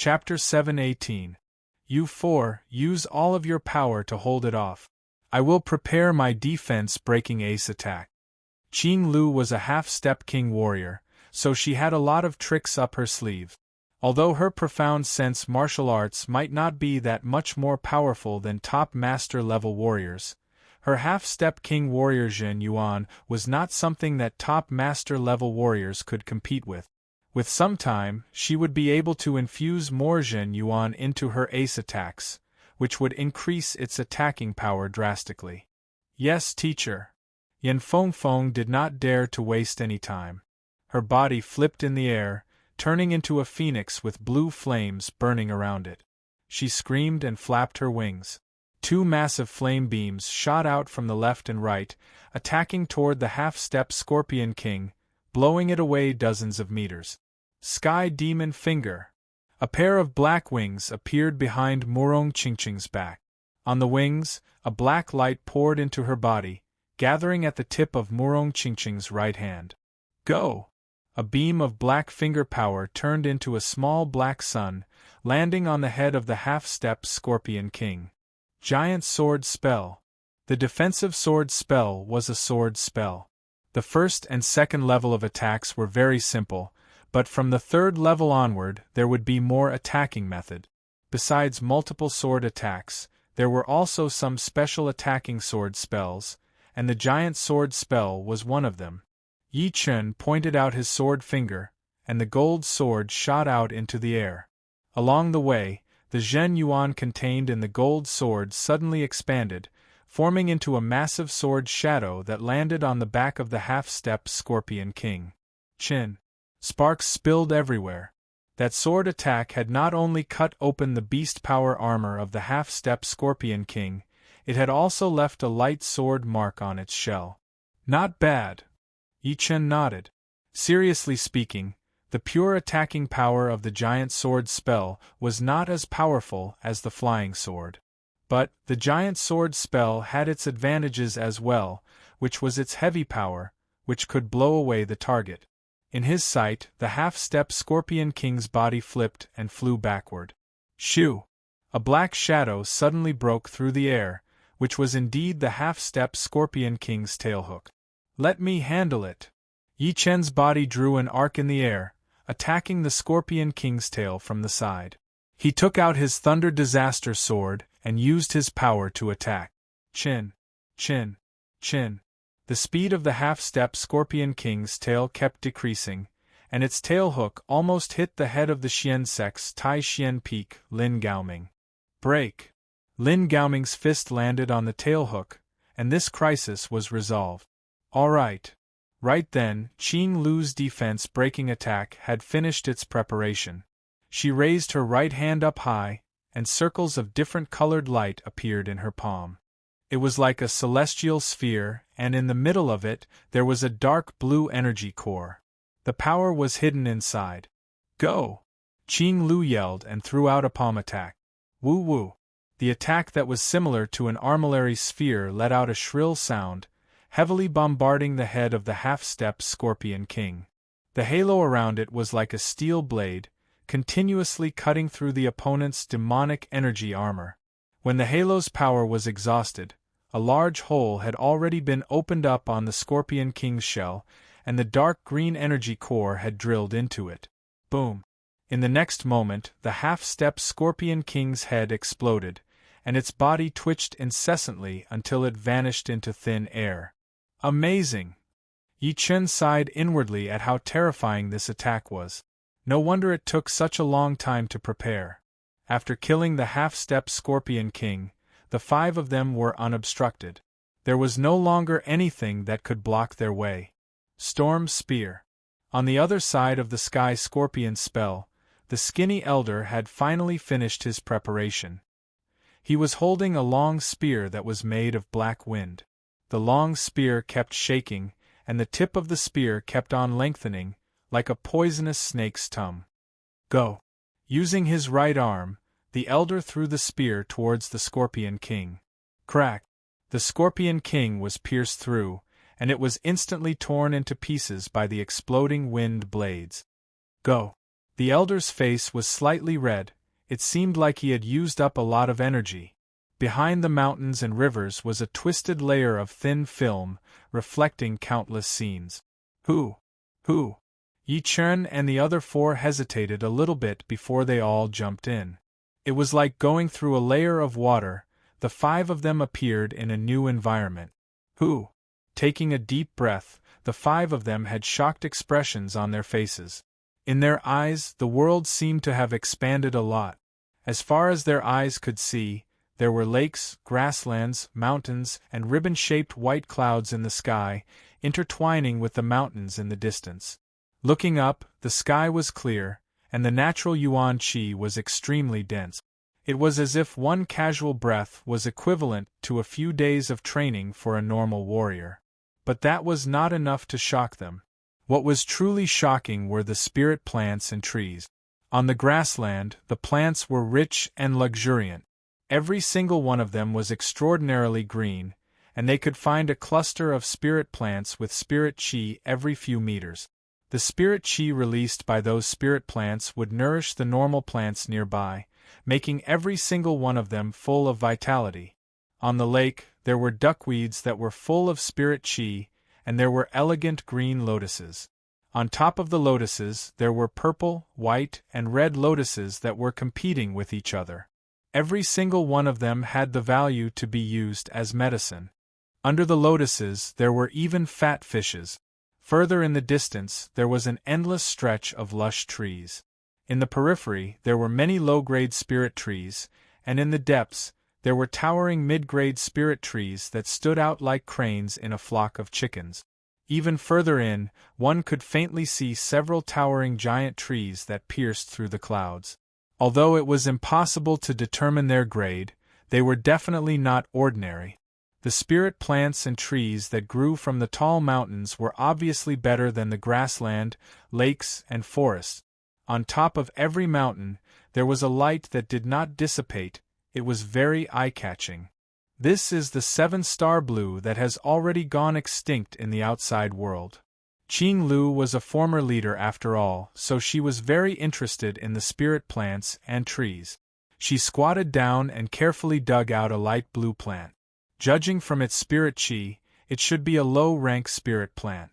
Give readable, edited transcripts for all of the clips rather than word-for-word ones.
Chapter 7:18. You 4, use all of your power to hold it off. I will prepare my defense-breaking ace attack. Qing Lu was a half-step king warrior, so she had a lot of tricks up her sleeve. Although her profound sense martial arts might not be that much more powerful than top master-level warriors, her half-step king warrior Zhen Yuan was not something that top master-level warriors could compete with. With some time, she would be able to infuse more Zhen Yuan into her ace attacks, which would increase its attacking power drastically. Yes, teacher. Yan Fengfeng did not dare to waste any time. Her body flipped in the air, turning into a phoenix with blue flames burning around it. She screamed and flapped her wings. 2 massive flame beams shot out from the left and right, attacking toward the half-step Scorpion King, blowing it away dozens of meters. Sky Demon Finger. A pair of black wings appeared behind Murong Qingqing's back. On the wings, a black light poured into her body, gathering at the tip of Murong Qingqing's right hand. Go! A beam of black finger power turned into a small black sun, landing on the head of the half-step Scorpion King. Giant Sword Spell. The defensive sword spell was a sword spell. The first and second level of attacks were very simple, but from the third level onward there would be more attacking method. Besides multiple sword attacks, there were also some special attacking sword spells, and the giant sword spell was one of them. Yi Chen pointed out his sword finger, and the gold sword shot out into the air. Along the way, the Zhen Yuan contained in the gold sword suddenly expanded, forming into a massive sword shadow that landed on the back of the half-step Scorpion King. Chin. Sparks spilled everywhere. That sword attack had not only cut open the beast power armor of the half-step Scorpion King, it had also left a light sword mark on its shell. Not bad. Yi Chen nodded. Seriously speaking, the pure attacking power of the giant sword spell was not as powerful as the flying sword. But the giant sword spell had its advantages as well, which was its heavy power, which could blow away the target. In his sight, the half-step Scorpion King's body flipped and flew backward. Shoo! A black shadow suddenly broke through the air, which was indeed the half-step Scorpion King's tailhook. Let me handle it. Yi Chen's body drew an arc in the air, attacking the Scorpion King's tail from the side. He took out his Thunder Disaster Sword and used his power to attack. Chin, chin, chin. The speed of the half-step Scorpion King's tail kept decreasing, and its tailhook almost hit the head of the Xiansec's Tai Xian Peak, Lin Gaoming. Break! Lin Gaoming's fist landed on the tailhook, and this crisis was resolved. All right. Right then, Qing Lu's defense-breaking attack had finished its preparation. She raised her right hand up high, and circles of different colored light appeared in her palm. It was like a celestial sphere, and in the middle of it, there was a dark blue energy core. The power was hidden inside. Go! Qing Lu yelled and threw out a palm attack. Woo-woo! The attack that was similar to an armillary sphere let out a shrill sound, heavily bombarding the head of the half-step Scorpion King. The halo around it was like a steel blade, continuously cutting through the opponent's demonic energy armor. When the halo's power was exhausted, a large hole had already been opened up on the Scorpion King's shell, and the dark green energy core had drilled into it. Boom! In the next moment, the half-step Scorpion King's head exploded, and its body twitched incessantly until it vanished into thin air. Amazing! Yi Chen sighed inwardly at how terrifying this attack was. No wonder it took such a long time to prepare. After killing the half-step Scorpion King, the 5 of them were unobstructed. There was no longer anything that could block their way. Storm Spear. On the other side of the Sky Scorpion spell, the skinny elder had finally finished his preparation. He was holding a long spear that was made of black wind. The long spear kept shaking, and the tip of the spear kept on lengthening, like a poisonous snake's tongue. Go! Using his right arm, the elder threw the spear towards the Scorpion King. Crack! The Scorpion King was pierced through, and it was instantly torn into pieces by the exploding wind blades. Go! The elder's face was slightly red. It seemed like he had used up a lot of energy. Behind the mountains and rivers was a twisted layer of thin film, reflecting countless scenes. Who? Yi Chen and the other four hesitated a little bit before they all jumped in. It was like going through a layer of water. The five of them appeared in a new environment. Who? Taking a deep breath, the five of them had shocked expressions on their faces. In their eyes, the world seemed to have expanded a lot. As far as their eyes could see, there were lakes, grasslands, mountains, and ribbon-shaped white clouds in the sky, intertwining with the mountains in the distance. Looking up, the sky was clear, and the natural yuan qi was extremely dense. It was as if one casual breath was equivalent to a few days of training for a normal warrior. But that was not enough to shock them. What was truly shocking were the spirit plants and trees. On the grassland, the plants were rich and luxuriant. Every single one of them was extraordinarily green, and they could find a cluster of spirit plants with spirit qi every few meters. The spirit qi released by those spirit plants would nourish the normal plants nearby, making every single one of them full of vitality. On the lake, there were duckweeds that were full of spirit qi, and there were elegant green lotuses. On top of the lotuses, there were purple, white, and red lotuses that were competing with each other. Every single one of them had the value to be used as medicine. Under the lotuses, there were even fat fishes. Further in the distance, there was an endless stretch of lush trees. In the periphery, there were many low-grade spirit trees, and in the depths, there were towering mid-grade spirit trees that stood out like cranes in a flock of chickens. Even further in, one could faintly see several towering giant trees that pierced through the clouds. Although it was impossible to determine their grade, they were definitely not ordinary. The spirit plants and trees that grew from the tall mountains were obviously better than the grassland, lakes, and forests. On top of every mountain, there was a light that did not dissipate. It was very eye-catching. This is the 7-star blue that has already gone extinct in the outside world. Qing Lu was a former leader after all, so she was very interested in the spirit plants and trees. She squatted down and carefully dug out a light blue plant. Judging from its spirit qi, it should be a low-rank spirit plant.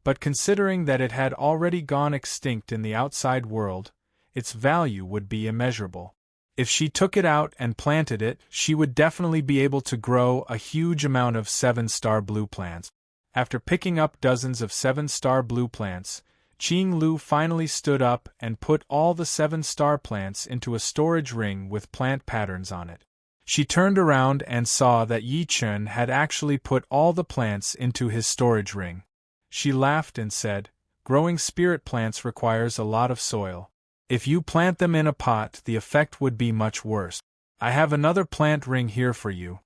But considering that it had already gone extinct in the outside world, its value would be immeasurable. If she took it out and planted it, she would definitely be able to grow a huge amount of 7-star blue plants. After picking up dozens of 7-star blue plants, Qing Lu finally stood up and put all the 7-star plants into a storage ring with plant patterns on it. She turned around and saw that Yi Chen had actually put all the plants into his storage ring. She laughed and said, "Growing spirit plants requires a lot of soil. If you plant them in a pot, the effect would be much worse. I have another plant ring here for you."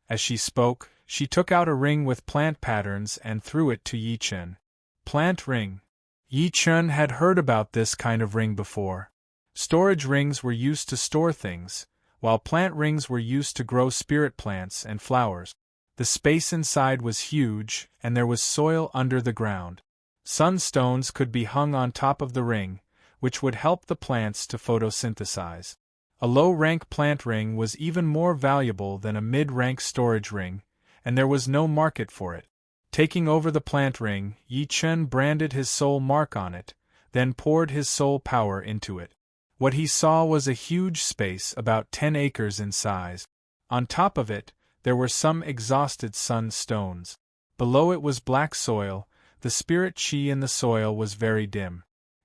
As she spoke, she took out a ring with plant patterns and threw it to Yi Chen. Plant ring. Yi Chen had heard about this kind of ring before. Storage rings were used to store things, while plant rings were used to grow spirit plants and flowers. The space inside was huge, and there was soil under the ground. Sunstones could be hung on top of the ring, which would help the plants to photosynthesize. A low-rank plant ring was even more valuable than a mid-rank storage ring, and there was no market for it. Taking over the plant ring, Yi Chen branded his soul mark on it, then poured his soul power into it. What he saw was a huge space about 10 acres in size. On top of it, there were some exhausted sun stones. Below it was black soil. The spirit qi in the soil was very dim.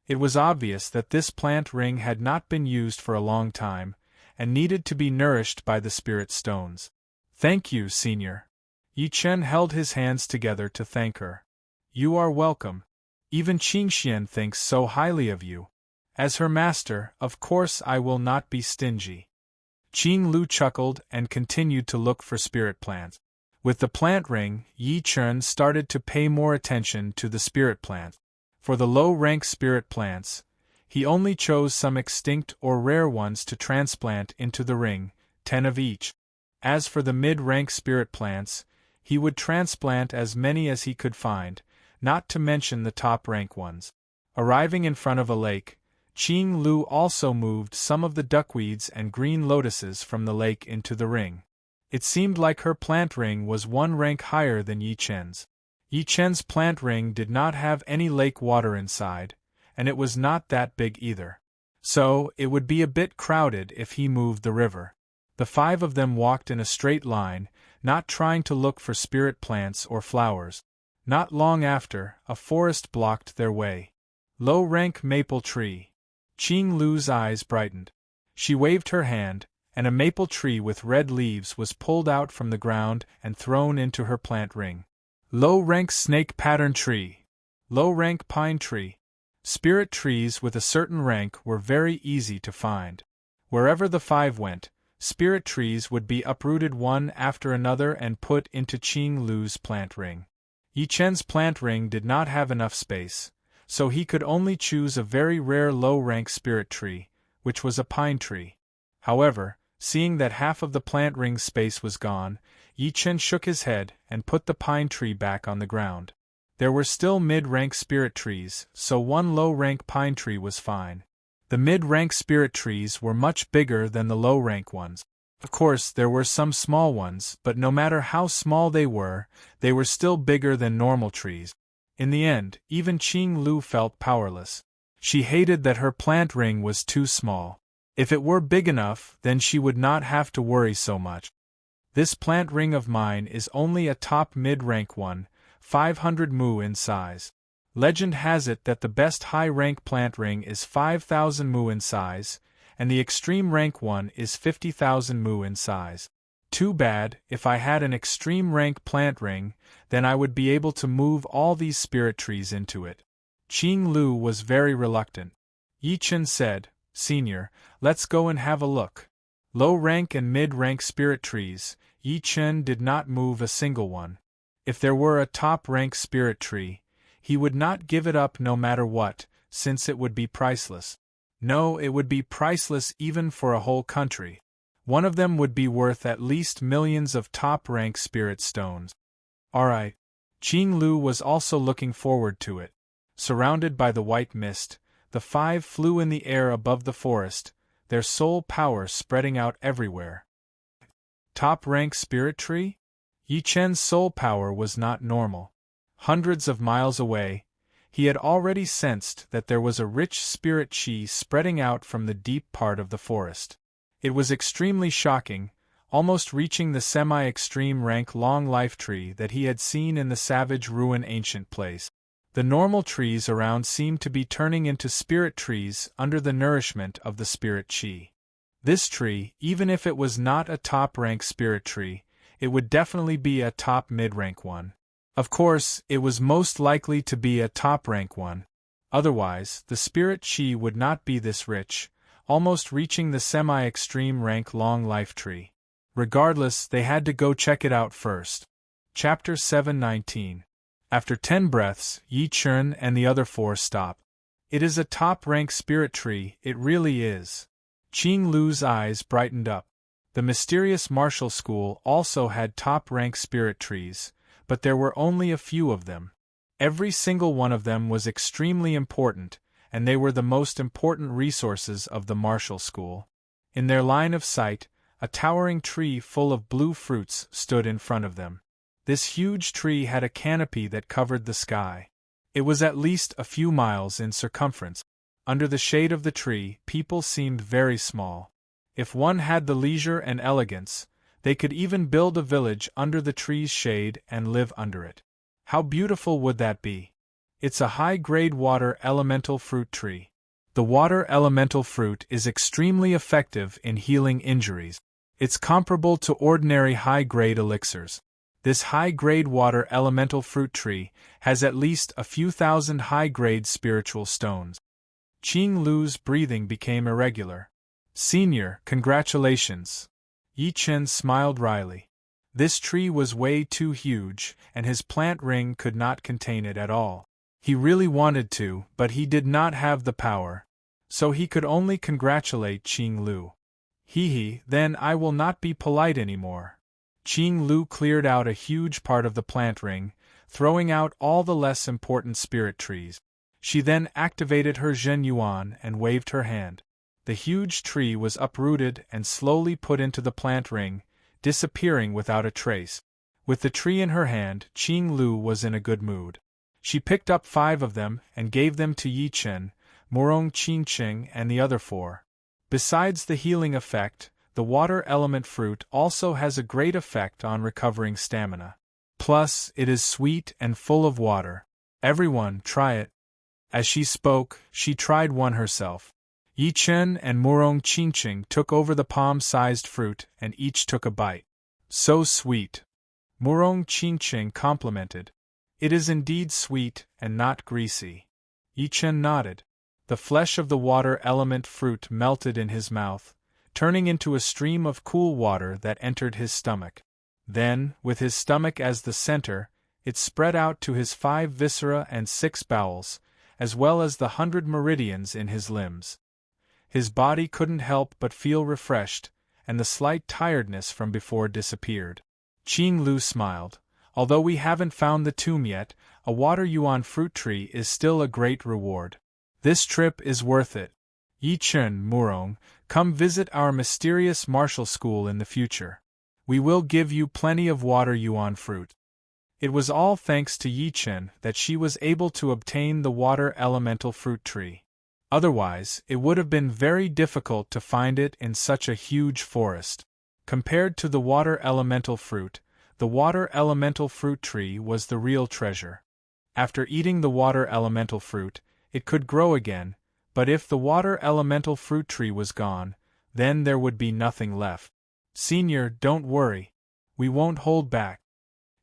It was obvious that this plant ring had not been used for a long time, and needed to be nourished by the spirit stones. "Thank you, Senior." Yi Chen held his hands together to thank her. "You are welcome. Even Qingxian thinks so highly of you. As her master, of course I will not be stingy." Qing Lu chuckled and continued to look for spirit plants. With the plant ring, Yi Chen started to pay more attention to the spirit plant. For the low-rank spirit plants, he only chose some extinct or rare ones to transplant into the ring, 10 of each. As for the mid-rank spirit plants, he would transplant as many as he could find, not to mention the top-rank ones. Arriving in front of a lake, Qing Lu also moved some of the duckweeds and green lotuses from the lake into the ring. It seemed like her plant ring was one rank higher than Yi Chen's. Yi Chen's plant ring did not have any lake water inside, and it was not that big either. So, it would be a bit crowded if he moved the river. The 5 of them walked in a straight line, not trying to look for spirit plants or flowers. Not long after, a forest blocked their way. Low-rank maple tree. Qing Lu's eyes brightened. She waved her hand, and a maple tree with red leaves was pulled out from the ground and thrown into her plant ring. Low-rank snake pattern tree. Low-rank pine tree. Spirit trees with a certain rank were very easy to find. Wherever the 5 went, spirit trees would be uprooted one after another and put into Qing Lu's plant ring. Yi Chen's plant ring did not have enough space, so he could only choose a very rare low-rank spirit tree, which was a pine tree. However, seeing that half of the plant ring's space was gone, Yi Chen shook his head and put the pine tree back on the ground. There were still mid-rank spirit trees, so one low-rank pine tree was fine. The mid-rank spirit trees were much bigger than the low-rank ones. Of course, there were some small ones, but no matter how small they were still bigger than normal trees. In the end, even Qing Lu felt powerless. She hated that her plant ring was too small. If it were big enough, then she would not have to worry so much. This plant ring of mine is only a top mid-rank one, 500 mu in size. Legend has it that the best high-rank plant ring is 5,000 mu in size, and the extreme rank one is 50,000 mu in size. Too bad, if I had an extreme rank plant ring, then I would be able to move all these spirit trees into it. Qing Lu was very reluctant. Yi Chen said, "Senior, let's go and have a look." Low-rank and mid-rank spirit trees, Yi Chen did not move a single one. If there were a top-rank spirit tree, he would not give it up no matter what, since it would be priceless. No, it would be priceless even for a whole country. One of them would be worth at least millions of top-rank spirit stones. Alright. Qing Lu was also looking forward to it. Surrounded by the white mist, the 5 flew in the air above the forest, their soul power spreading out everywhere. Top-rank spirit tree? Yi Chen's soul power was not normal. Hundreds of miles away, he had already sensed that there was a rich spirit chi spreading out from the deep part of the forest. It was extremely shocking, almost reaching the semi-extreme rank long life tree that he had seen in the savage ruin ancient place. The normal trees around seemed to be turning into spirit trees under the nourishment of the spirit chi. This tree, even if it was not a top-rank spirit tree, it would definitely be a top mid-rank one. Of course, it was most likely to be a top-rank one. Otherwise, the spirit chi would not be this rich, almost reaching the semi-extreme rank long life tree. Regardless, they had to go check it out first. Chapter 719. After 10 breaths, Yi Chen and the other 4 stop. It is a top-rank spirit tree, it really is. Qing Lu's eyes brightened up. The mysterious martial school also had top-rank spirit trees, but there were only a few of them. Every single one of them was extremely important, and they were the most important resources of the martial school. In their line of sight, a towering tree full of blue fruits stood in front of them. This huge tree had a canopy that covered the sky. It was at least a few miles in circumference. Under the shade of the tree, people seemed very small. If one had the leisure and elegance, they could even build a village under the tree's shade and live under it. How beautiful would that be? It's a high-grade water elemental fruit tree. The water elemental fruit is extremely effective in healing injuries. It's comparable to ordinary high-grade elixirs. This high-grade water elemental fruit tree has at least a few thousand high-grade spiritual stones. Qing Lu's breathing became irregular. "Senior, congratulations." Yi Chen smiled wryly. This tree was way too huge, and his plant ring could not contain it at all. He really wanted to, but he did not have the power. So he could only congratulate Qing Lu. Then I will not be polite anymore. Qing Lu cleared out a huge part of the plant ring, throwing out all the less important spirit trees. She then activated her Zhen Yuan and waved her hand. The huge tree was uprooted and slowly put into the plant ring, disappearing without a trace. With the tree in her hand, Qing Lu was in a good mood. She picked up 5 of them and gave them to Yi Chen, Murong Qingqing and the other 4. Besides the healing effect, the water element fruit also has a great effect on recovering stamina. Plus, it is sweet and full of water. Everyone, try it. As she spoke, she tried one herself. Yi Chen and Murong Qingqing took over the palm-sized fruit and each took a bite. So sweet. Murong Qingqing complimented. It is indeed sweet and not greasy. Yi Chen nodded. The flesh of the water element fruit melted in his mouth, turning into a stream of cool water that entered his stomach. Then, with his stomach as the center, it spread out to his 5 viscera and 6 bowels, as well as the 100 meridians in his limbs. His body couldn't help but feel refreshed, and the slight tiredness from before disappeared. Qing Lu smiled. Although we haven't found the tomb yet, a water yuan fruit tree is still a great reward. This trip is worth it. Yi Chen, Murong, come visit our mysterious martial school in the future. We will give you plenty of water yuan fruit. It was all thanks to Yi Chen that she was able to obtain the water elemental fruit tree. Otherwise, it would have been very difficult to find it in such a huge forest. Compared to the water elemental fruit, the water elemental fruit tree was the real treasure. After eating the water elemental fruit, it could grow again, but if the water elemental fruit tree was gone, then there would be nothing left. Senior, don't worry. We won't hold back.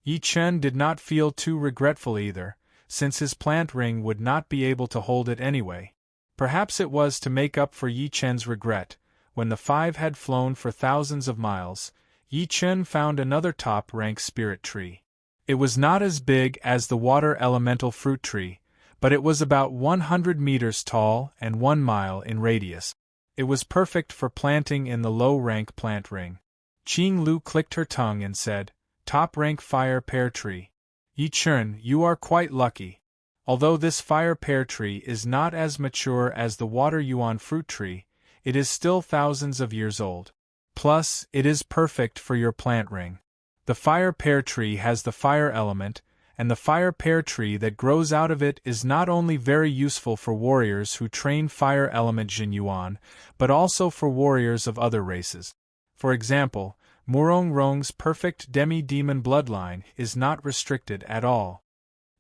Yi Chen did not feel too regretful either, since his plant ring would not be able to hold it anyway. Perhaps it was to make up for Yi Chen's regret. When the 5 had flown for thousands of miles, Yi Chen found another top-rank spirit tree. It was not as big as the water elemental fruit tree, but it was about 100 meters tall and 1 mile in radius. It was perfect for planting in the low-rank plant ring. Qing Lu clicked her tongue and said, "Top-rank fire pear tree. Yi Chen, you are quite lucky. Although this fire pear tree is not as mature as the water yuan fruit tree, it is still thousands of years old. Plus, it is perfect for your plant ring. The fire pear tree has the fire element, and the fire pear tree that grows out of it is not only very useful for warriors who train fire element Jin Yuan, but also for warriors of other races. For example, Murong Rong's perfect demi-demon bloodline is not restricted at all.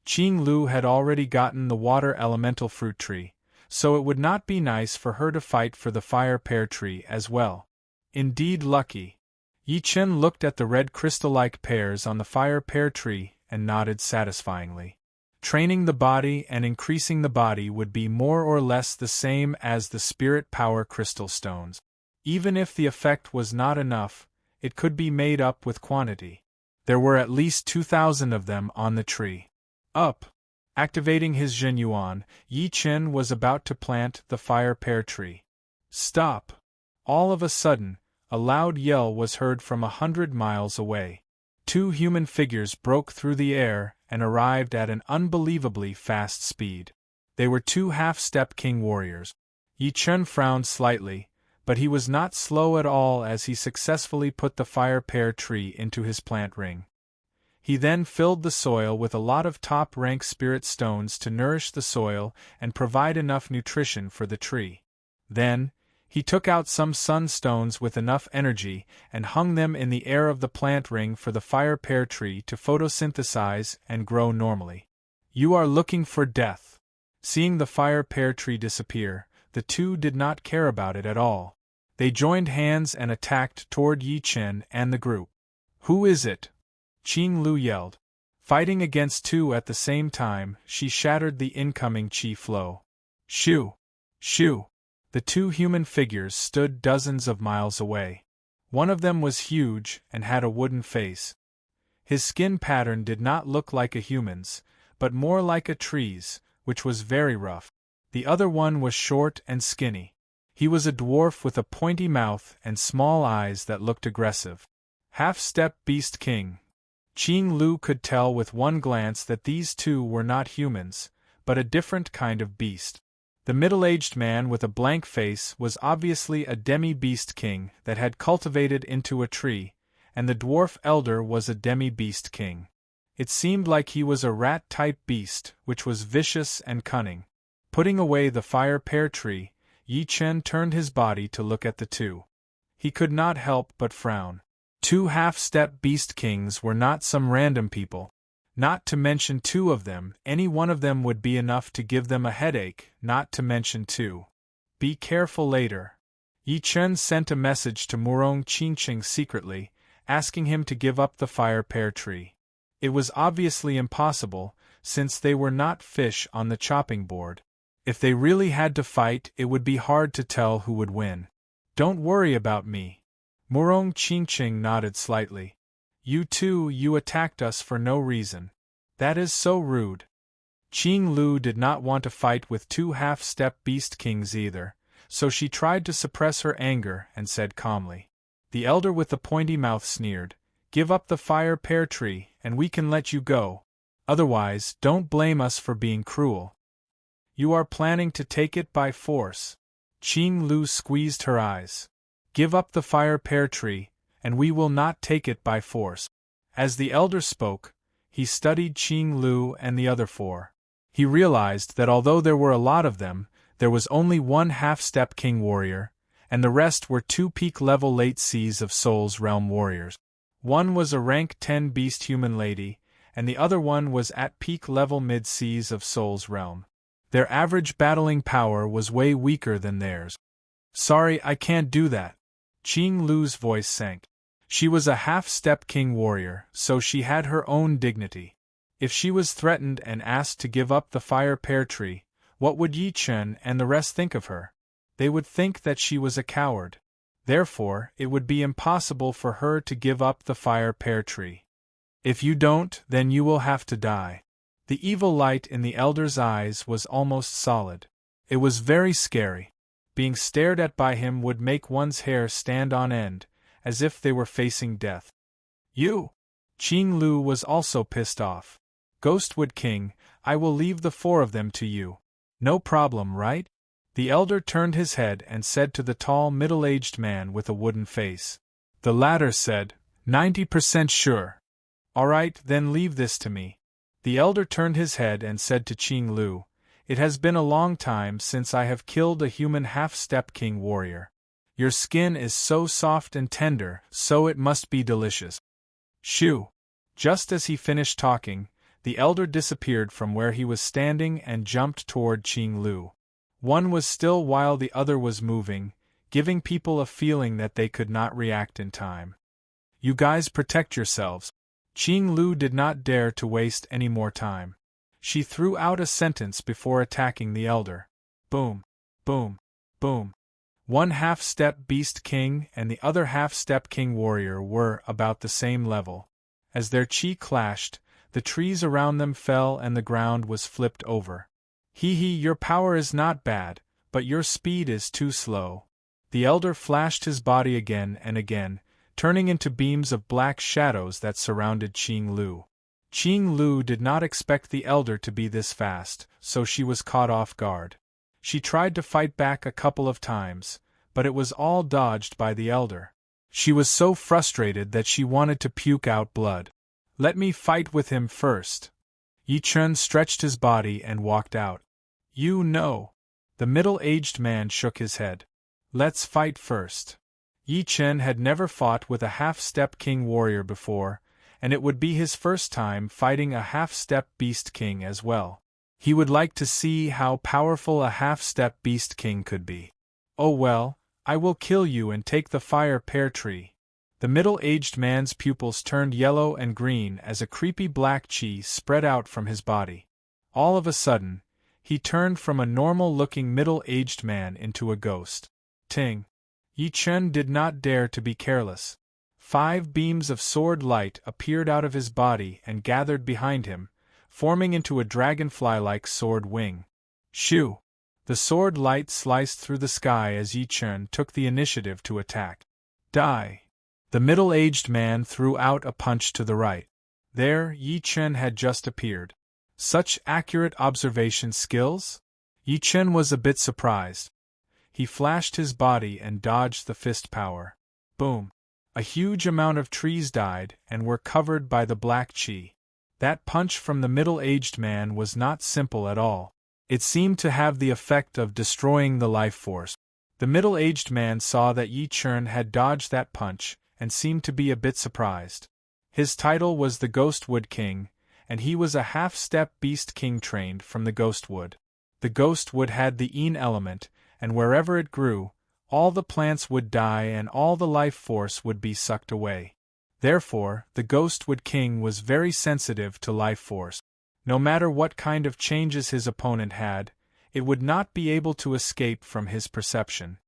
Qing Lu had already gotten the water elemental fruit tree, so it would not be nice for her to fight for the fire pear tree as well. Indeed lucky. Yi Chen looked at the red crystal-like pears on the fire pear tree and nodded satisfyingly. Training the body and increasing the body would be more or less the same as the spirit power crystal stones. Even if the effect was not enough, it could be made up with quantity. There were at least 2,000 of them on the tree. Up! Activating his Zhen Yuan, Yi Chen was about to plant the fire pear tree. Stop! All of a sudden, a loud yell was heard from 100 miles away. 2 human figures broke through the air and arrived at an unbelievably fast speed. They were 2 half-step king warriors. Yi Chen frowned slightly, but he was not slow at all as he successfully put the fire pear tree into his plant ring. He then filled the soil with a lot of top-rank spirit stones to nourish the soil and provide enough nutrition for the tree. Then, he took out some sunstones with enough energy and hung them in the air of the plant ring for the fire pear tree to photosynthesize and grow normally. You are looking for death. Seeing the fire pear tree disappear, the 2 did not care about it at all. They joined hands and attacked toward Yi Chen and the group. Who is it? Qing Lu yelled. Fighting against 2 at the same time, she shattered the incoming qi flow. Shoo! Shoo! The 2 human figures stood dozens of miles away. One of them was huge and had a wooden face. His skin pattern did not look like a human's, but more like a tree's, which was very rough. The other one was short and skinny. He was a dwarf with a pointy mouth and small eyes that looked aggressive. Half-step Beast King. Qing Lu could tell with one glance that these 2 were not humans, but a different kind of beast. The middle-aged man with a blank face was obviously a demi-beast king that had cultivated into a tree, and the dwarf elder was a demi-beast king. It seemed like he was a rat-type beast, which was vicious and cunning. Putting away the fire pear tree, Yi Chen turned his body to look at the two. He could not help but frown. Two half-step beast kings were not some random people. Not to mention two of them, any one of them would be enough to give them a headache, not to mention two. Be careful later. Yi Chen sent a message to Murong Qingqing secretly, asking him to give up the fire pear tree. It was obviously impossible, since they were not fish on the chopping board. If they really had to fight, it would be hard to tell who would win. Don't worry about me. Murong Qingqing nodded slightly. You attacked us for no reason. That is so rude. Qing Lu did not want to fight with two half-step beast kings either, so she tried to suppress her anger and said calmly. The elder with the pointy mouth sneered, "Give up the fire pear tree, and we can let you go. Otherwise, don't blame us for being cruel." "You are planning to take it by force." Qing Lu squeezed her eyes. "Give up the fire pear tree, and we will not take it by force." As the elder spoke, he studied Qing Lu and the other four. He realized that although there were a lot of them, there was only one half-step king warrior, and the rest were two peak-level late Seas of Souls realm warriors. One was a rank 10 beast human lady, and the other one was at peak-level mid-Seas of Souls realm. Their average battling power was way weaker than theirs. "Sorry, I can't do that." Qing Lu's voice sank. She was a half-step king warrior, so she had her own dignity. If she was threatened and asked to give up the fire pear tree, what would Yi Chen and the rest think of her? They would think that she was a coward. Therefore, it would be impossible for her to give up the fire pear tree. "If you don't, then you will have to die." The evil light in the elder's eyes was almost solid. It was very scary. Being stared at by him would make one's hair stand on end, as if they were facing death. "You!" Qing Lu was also pissed off. "Ghostwood King, I will leave the four of them to you. No problem, right?" The elder turned his head and said to the tall middle-aged man with a wooden face. The latter said, 90% sure. "All right, then leave this to me." The elder turned his head and said to Qing Lu, "It has been a long time since I have killed a human half-step king warrior. Your skin is so soft and tender, so it must be delicious." Shoo! Just as he finished talking, the elder disappeared from where he was standing and jumped toward Qing Lu. One was still while the other was moving, giving people a feeling that they could not react in time. "You guys protect yourselves." Qing Lu did not dare to waste any more time. She threw out a sentence before attacking the elder. Boom! Boom! Boom! One half-step beast king and the other half-step king warrior were about the same level. As their chi clashed, the trees around them fell and the ground was flipped over. "Hee, your power is not bad, but your speed is too slow." The elder flashed his body again and again, turning into beams of black shadows that surrounded Qing Lu. Qing Lu did not expect the elder to be this fast, so she was caught off guard. She tried to fight back a couple of times, but it was all dodged by the elder. She was so frustrated that she wanted to puke out blood. "Let me fight with him first." Yi Chen stretched his body and walked out. "You know." The middle-aged man shook his head. "Let's fight first." Yi Chen had never fought with a half-step king warrior before, and it would be his first time fighting a half-step beast king as well. He would like to see how powerful a half-step beast king could be. "Oh well, I will kill you and take the fire pear tree." The middle-aged man's pupils turned yellow and green as a creepy black chi spread out from his body. All of a sudden, he turned from a normal-looking middle-aged man into a ghost. Ting! Yi Chen did not dare to be careless. 5 beams of sword light appeared out of his body and gathered behind him, forming into a dragonfly-like sword wing. Shoo! The sword light sliced through the sky as Yi Chen took the initiative to attack. Die! The middle-aged man threw out a punch to the right. There, Yi Chen had just appeared. Such accurate observation skills? Yi Chen was a bit surprised. He flashed his body and dodged the fist power. Boom! A huge amount of trees died and were covered by the black chi. That punch from the middle-aged man was not simple at all. It seemed to have the effect of destroying the life force. The middle-aged man saw that Yi Chen had dodged that punch, and seemed to be a bit surprised. His title was the Ghostwood King, and he was a half-step beast king trained from the Ghostwood. The Ghostwood had the Yin element, and wherever it grew, all the plants would die and all the life force would be sucked away. Therefore, the Ghostwood King was very sensitive to life force. No matter what kind of changes his opponent had, it would not be able to escape from his perception.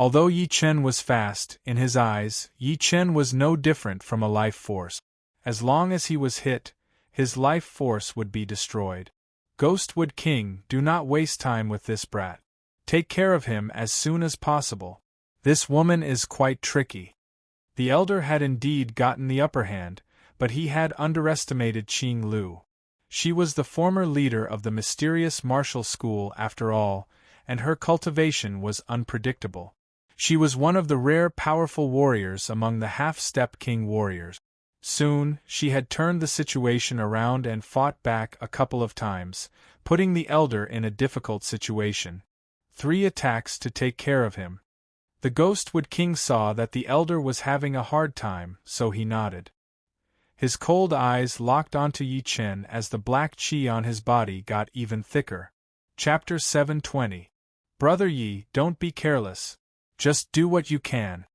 Although Yi Chen was fast, in his eyes, Yi Chen was no different from a life force. As long as he was hit, his life force would be destroyed. Ghostwood King, do not waste time with this brat. Take care of him as soon as possible. This woman is quite tricky. The elder had indeed gotten the upper hand, but he had underestimated Qing Lu. She was the former leader of the mysterious martial school after all, and her cultivation was unpredictable. She was one of the rare powerful warriors among the half-step king warriors. Soon, she had turned the situation around and fought back a couple of times, putting the elder in a difficult situation. 3 attacks to take care of him. The Ghostwood King saw that the elder was having a hard time, so he nodded. His cold eyes locked onto Yi Chen as the black chi on his body got even thicker. Chapter 720. Brother Yi, don't be careless. Just do what you can.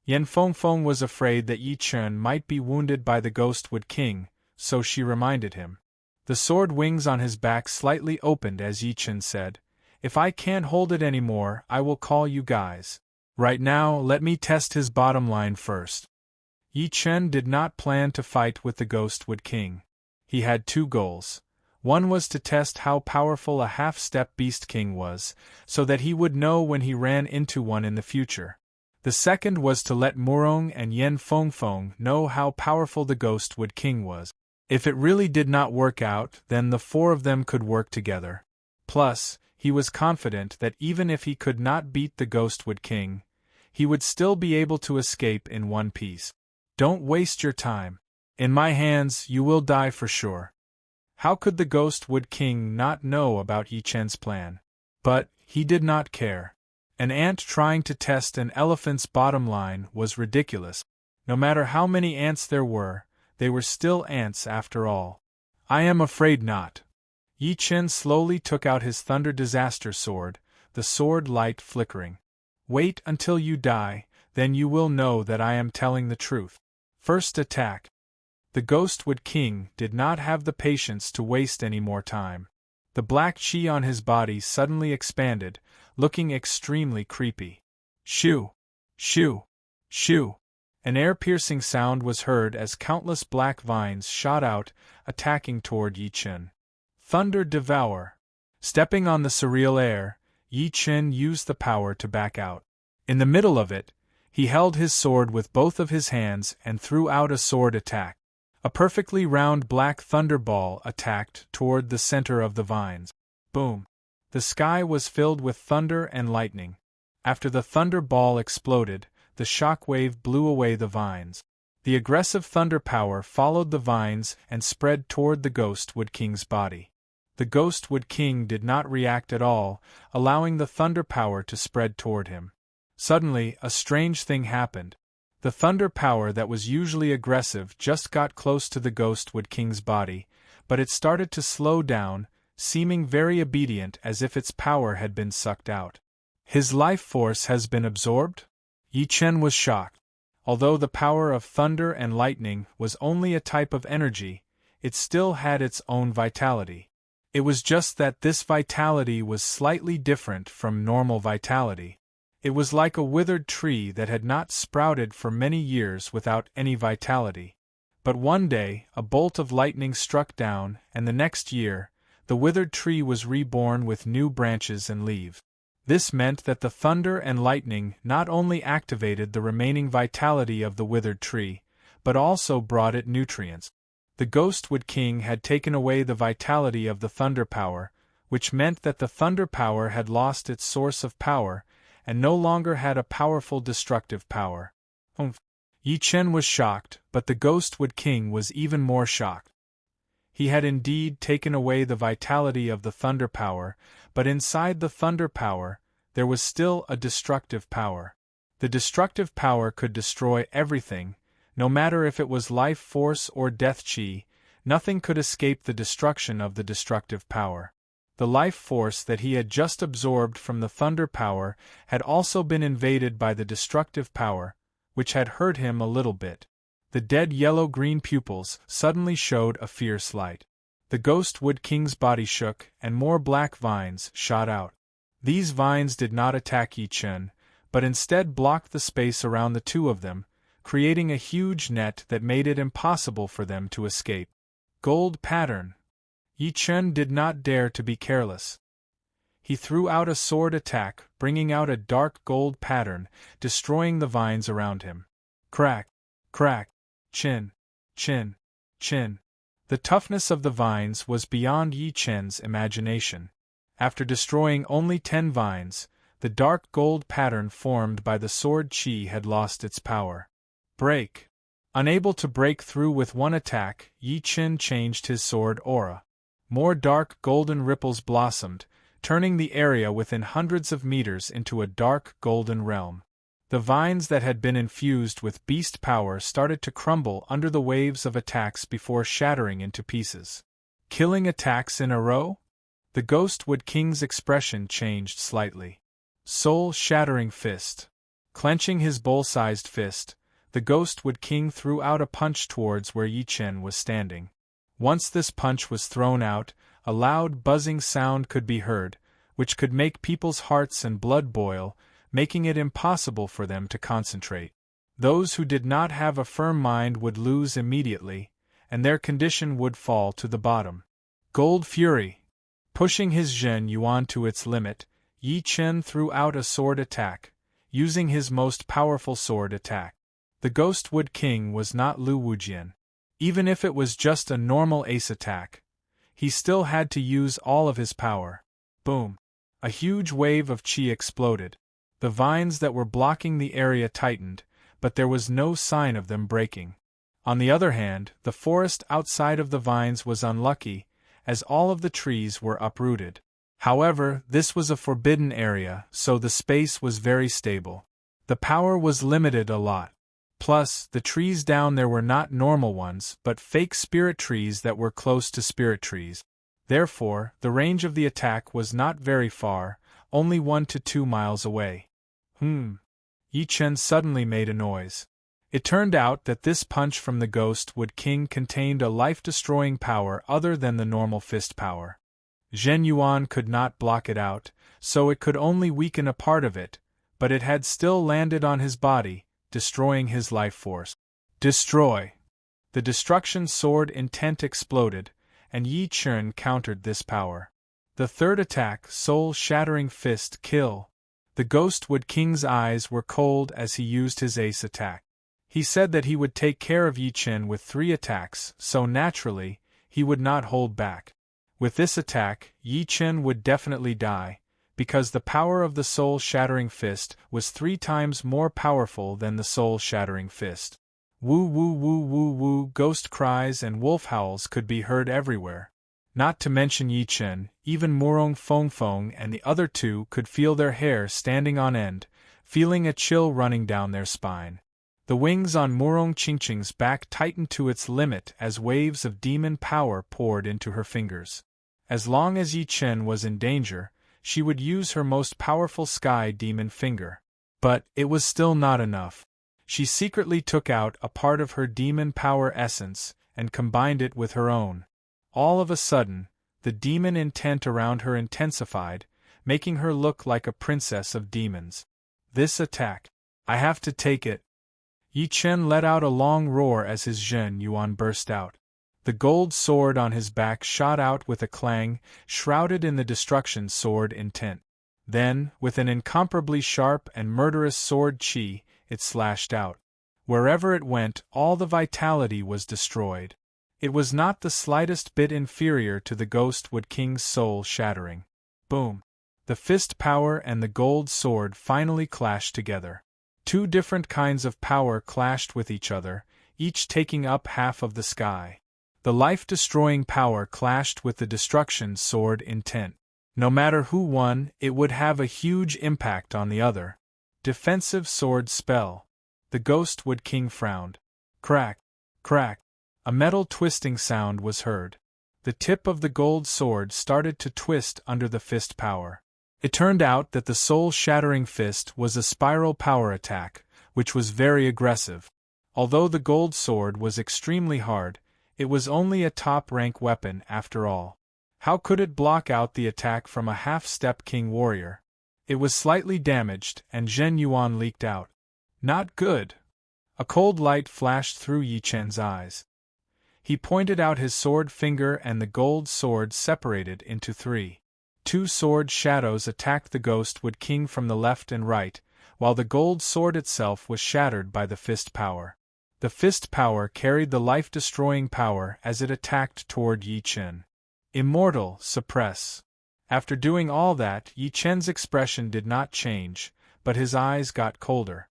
Yan Fengfeng was afraid that Yi Chen might be wounded by the Ghostwood King, so she reminded him. The sword wings on his back slightly opened as Yi Chen said, "If I can't hold it anymore, I will call you guys. Right now, let me test his bottom line first." Yi Chen did not plan to fight with the Ghostwood King. He had 2 goals. One was to test how powerful a half-step beast king was, so that he would know when he ran into one in the future. The second was to let Murong and Yan Fengfeng know how powerful the Ghostwood King was. If it really did not work out, then the 4 of them could work together. Plus, he was confident that even if he could not beat the Ghostwood King, he would still be able to escape in one piece. Don't waste your time. In my hands, you will die for sure. How could the Ghostwood King not know about Yi Chen's plan? But he did not care. An ant trying to test an elephant's bottom line was ridiculous. No matter how many ants there were, they were still ants after all. I am afraid not. Yi Chen slowly took out his Thunder Disaster Sword, the sword light flickering. Wait until you die, then you will know that I am telling the truth. First attack. The Ghostwood King did not have the patience to waste any more time. The black chi on his body suddenly expanded, looking extremely creepy. Shoo! Shoo! Shoo! An air-piercing sound was heard as countless black vines shot out, attacking toward Yi Chen. Thunder Devour! Stepping on the surreal air, Yi Chen used the power to back out. In the middle of it, he held his sword with both of his hands and threw out a sword attack. A perfectly round black thunderball attacked toward the center of the vines. Boom! The sky was filled with thunder and lightning. After the thunder ball exploded, the shockwave blew away the vines. The aggressive thunder power followed the vines and spread toward the Ghostwood King's body. The Ghostwood King did not react at all, allowing the thunder power to spread toward him. Suddenly, a strange thing happened. The thunder power that was usually aggressive just got close to the Ghostwood King's body, but it started to slow down, seeming very obedient as if its power had been sucked out. His life force has been absorbed? Yi Chen was shocked. Although the power of thunder and lightning was only a type of energy, it still had its own vitality. It was just that this vitality was slightly different from normal vitality. It was like a withered tree that had not sprouted for many years without any vitality. But one day, a bolt of lightning struck down, and the next year, the withered tree was reborn with new branches and leaves. This meant that the thunder and lightning not only activated the remaining vitality of the withered tree, but also brought it nutrients. The Ghostwood King had taken away the vitality of the thunder power, which meant that the thunder power had lost its source of power, and no longer had a powerful destructive power. Yi Chen was shocked, but the Ghostwood King was even more shocked. He had indeed taken away the vitality of the thunder power, but inside the thunder power, there was still a destructive power. The destructive power could destroy everything, no matter if it was life force or death chi. Nothing could escape the destruction of the destructive power. The life force that he had just absorbed from the thunder power had also been invaded by the destructive power, which had hurt him a little bit. The dead yellow-green pupils suddenly showed a fierce light. The Ghostwood King's body shook, and more black vines shot out. These vines did not attack Yi Chen, but instead blocked the space around the two of them, creating a huge net that made it impossible for them to escape. Gold pattern. Yi Chen did not dare to be careless. He threw out a sword attack, bringing out a dark gold pattern, destroying the vines around him. Crack, crack, chin, chin, chin. The toughness of the vines was beyond Yi Chen's imagination. After destroying only 10 vines, the dark gold pattern formed by the sword chi had lost its power. Break. Unable to break through with one attack, Yi Chen changed his sword aura. More dark golden ripples blossomed, turning the area within hundreds of meters into a dark golden realm. The vines that had been infused with beast power started to crumble under the waves of attacks before shattering into pieces. Killing attacks in a row? The Ghostwood King's expression changed slightly. Soul-shattering fist. Clenching his bowl-sized fist, the Ghostwood King threw out a punch towards where Yi Chen was standing. Once this punch was thrown out, a loud buzzing sound could be heard, which could make people's hearts and blood boil, making it impossible for them to concentrate. Those who did not have a firm mind would lose immediately, and their condition would fall to the bottom. Gold Fury. Pushing his Zhen Yuan to its limit, Yi Chen threw out a sword attack, using his most powerful sword attack. The Ghostwood King was not Lu Wujian. Even if it was just a normal ace attack, he still had to use all of his power. Boom! A huge wave of chi exploded. The vines that were blocking the area tightened, but there was no sign of them breaking. On the other hand, the forest outside of the vines was unlucky, as all of the trees were uprooted. However, this was a forbidden area, so the space was very stable. The power was limited a lot. Plus, the trees down there were not normal ones, but fake spirit trees that were close to spirit trees. Therefore, the range of the attack was not very far, only 1 to 2 miles away. Yi Chen suddenly made a noise. It turned out that this punch from the Ghostwood King contained a life-destroying power other than the normal fist power. Zhen Yuan could not block it out, so it could only weaken a part of it, but it had still landed on his body, destroying his life force. Destroy! The destruction sword intent exploded, and Yi Chen countered this power. The third attack, soul-shattering fist kill. The Ghostwood King's eyes were cold as he used his ace attack. He said that he would take care of Yi Chen with 3 attacks, so naturally, he would not hold back. With this attack, Yi Chen would definitely die, because the power of the soul-shattering fist was 3 times more powerful than the soul-shattering fist. Woo woo woo woo woo, ghost cries and wolf howls could be heard everywhere. Not to mention Yi Chen, even Murong Feng Feng and the other 2 could feel their hair standing on end, feeling a chill running down their spine. The wings on Murong Qingqing's back tightened to its limit as waves of demon power poured into her fingers. As long as Yi Chen was in danger, she would use her most powerful sky demon finger. But it was still not enough. She secretly took out a part of her demon power essence and combined it with her own. All of a sudden, the demon intent around her intensified, making her look like a princess of demons. This attack. I have to take it. Yi Chen let out a long roar as his Zhen Yuan burst out. The gold sword on his back shot out with a clang, shrouded in the destruction sword intent. Then, with an incomparably sharp and murderous sword chi, it slashed out. Wherever it went, all the vitality was destroyed. It was not the slightest bit inferior to the Ghostwood King's soul-shattering. Boom! The fist power and the gold sword finally clashed together. Two different kinds of power clashed with each other, each taking up half of the sky. The life-destroying power clashed with the destruction sword intent. No matter who won, it would have a huge impact on the other. Defensive sword spell. The Ghostwood King frowned. Crack, crack. A metal twisting sound was heard. The tip of the gold sword started to twist under the fist power. It turned out that the soul-shattering fist was a spiral power attack, which was very aggressive. Although the gold sword was extremely hard, it was only a top-rank weapon after all. How could it block out the attack from a half-step king warrior? It was slightly damaged, and Zhen Yuan leaked out. Not good. A cold light flashed through Yi Chen's eyes. He pointed out his sword finger and the gold sword separated into three. Two sword shadows attacked the Ghostwood King from the left and right, while the gold sword itself was shattered by the fist power. The fist power carried the life-destroying power as it attacked toward Yi Chen. Immortal, suppress. After doing all that, Yi Chen's expression did not change, but his eyes got colder.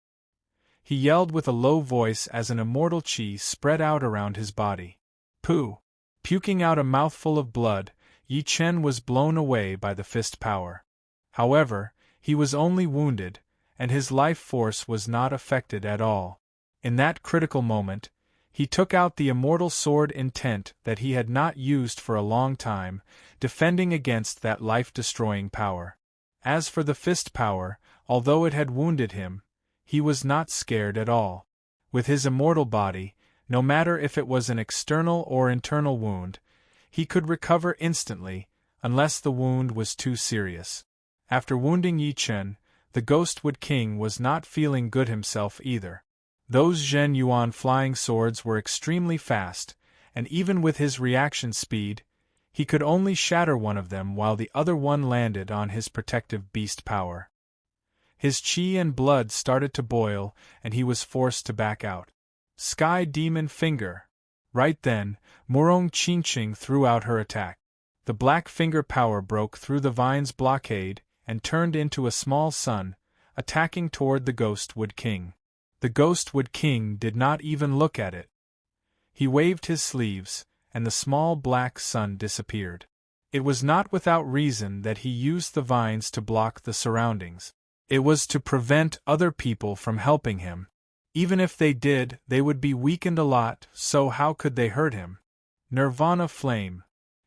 He yelled with a low voice as an immortal chi spread out around his body. Pooh! Puking out a mouthful of blood, Yi Chen was blown away by the fist power. However, he was only wounded, and his life force was not affected at all. In that critical moment, he took out the immortal sword intent that he had not used for a long time, defending against that life-destroying power. As for the fist power, although it had wounded him, he was not scared at all. With his immortal body, no matter if it was an external or internal wound, he could recover instantly, unless the wound was too serious. After wounding Yi Chen, the Ghostwood King was not feeling good himself either. Those Zhen Yuan flying swords were extremely fast, and even with his reaction speed, he could only shatter one of them while the other one landed on his protective beast power. His chi and blood started to boil, and he was forced to back out. Sky Demon Finger. Right then, Murong Qingqing threw out her attack. The black finger power broke through the vine's blockade and turned into a small sun, attacking toward the Ghostwood King. The Ghostwood King did not even look at it. He waved his sleeves, and the small black sun disappeared. It was not without reason that he used the vines to block the surroundings. It was to prevent other people from helping him. Even if they did, they would be weakened a lot, so how could they hurt him? Nirvana Flame.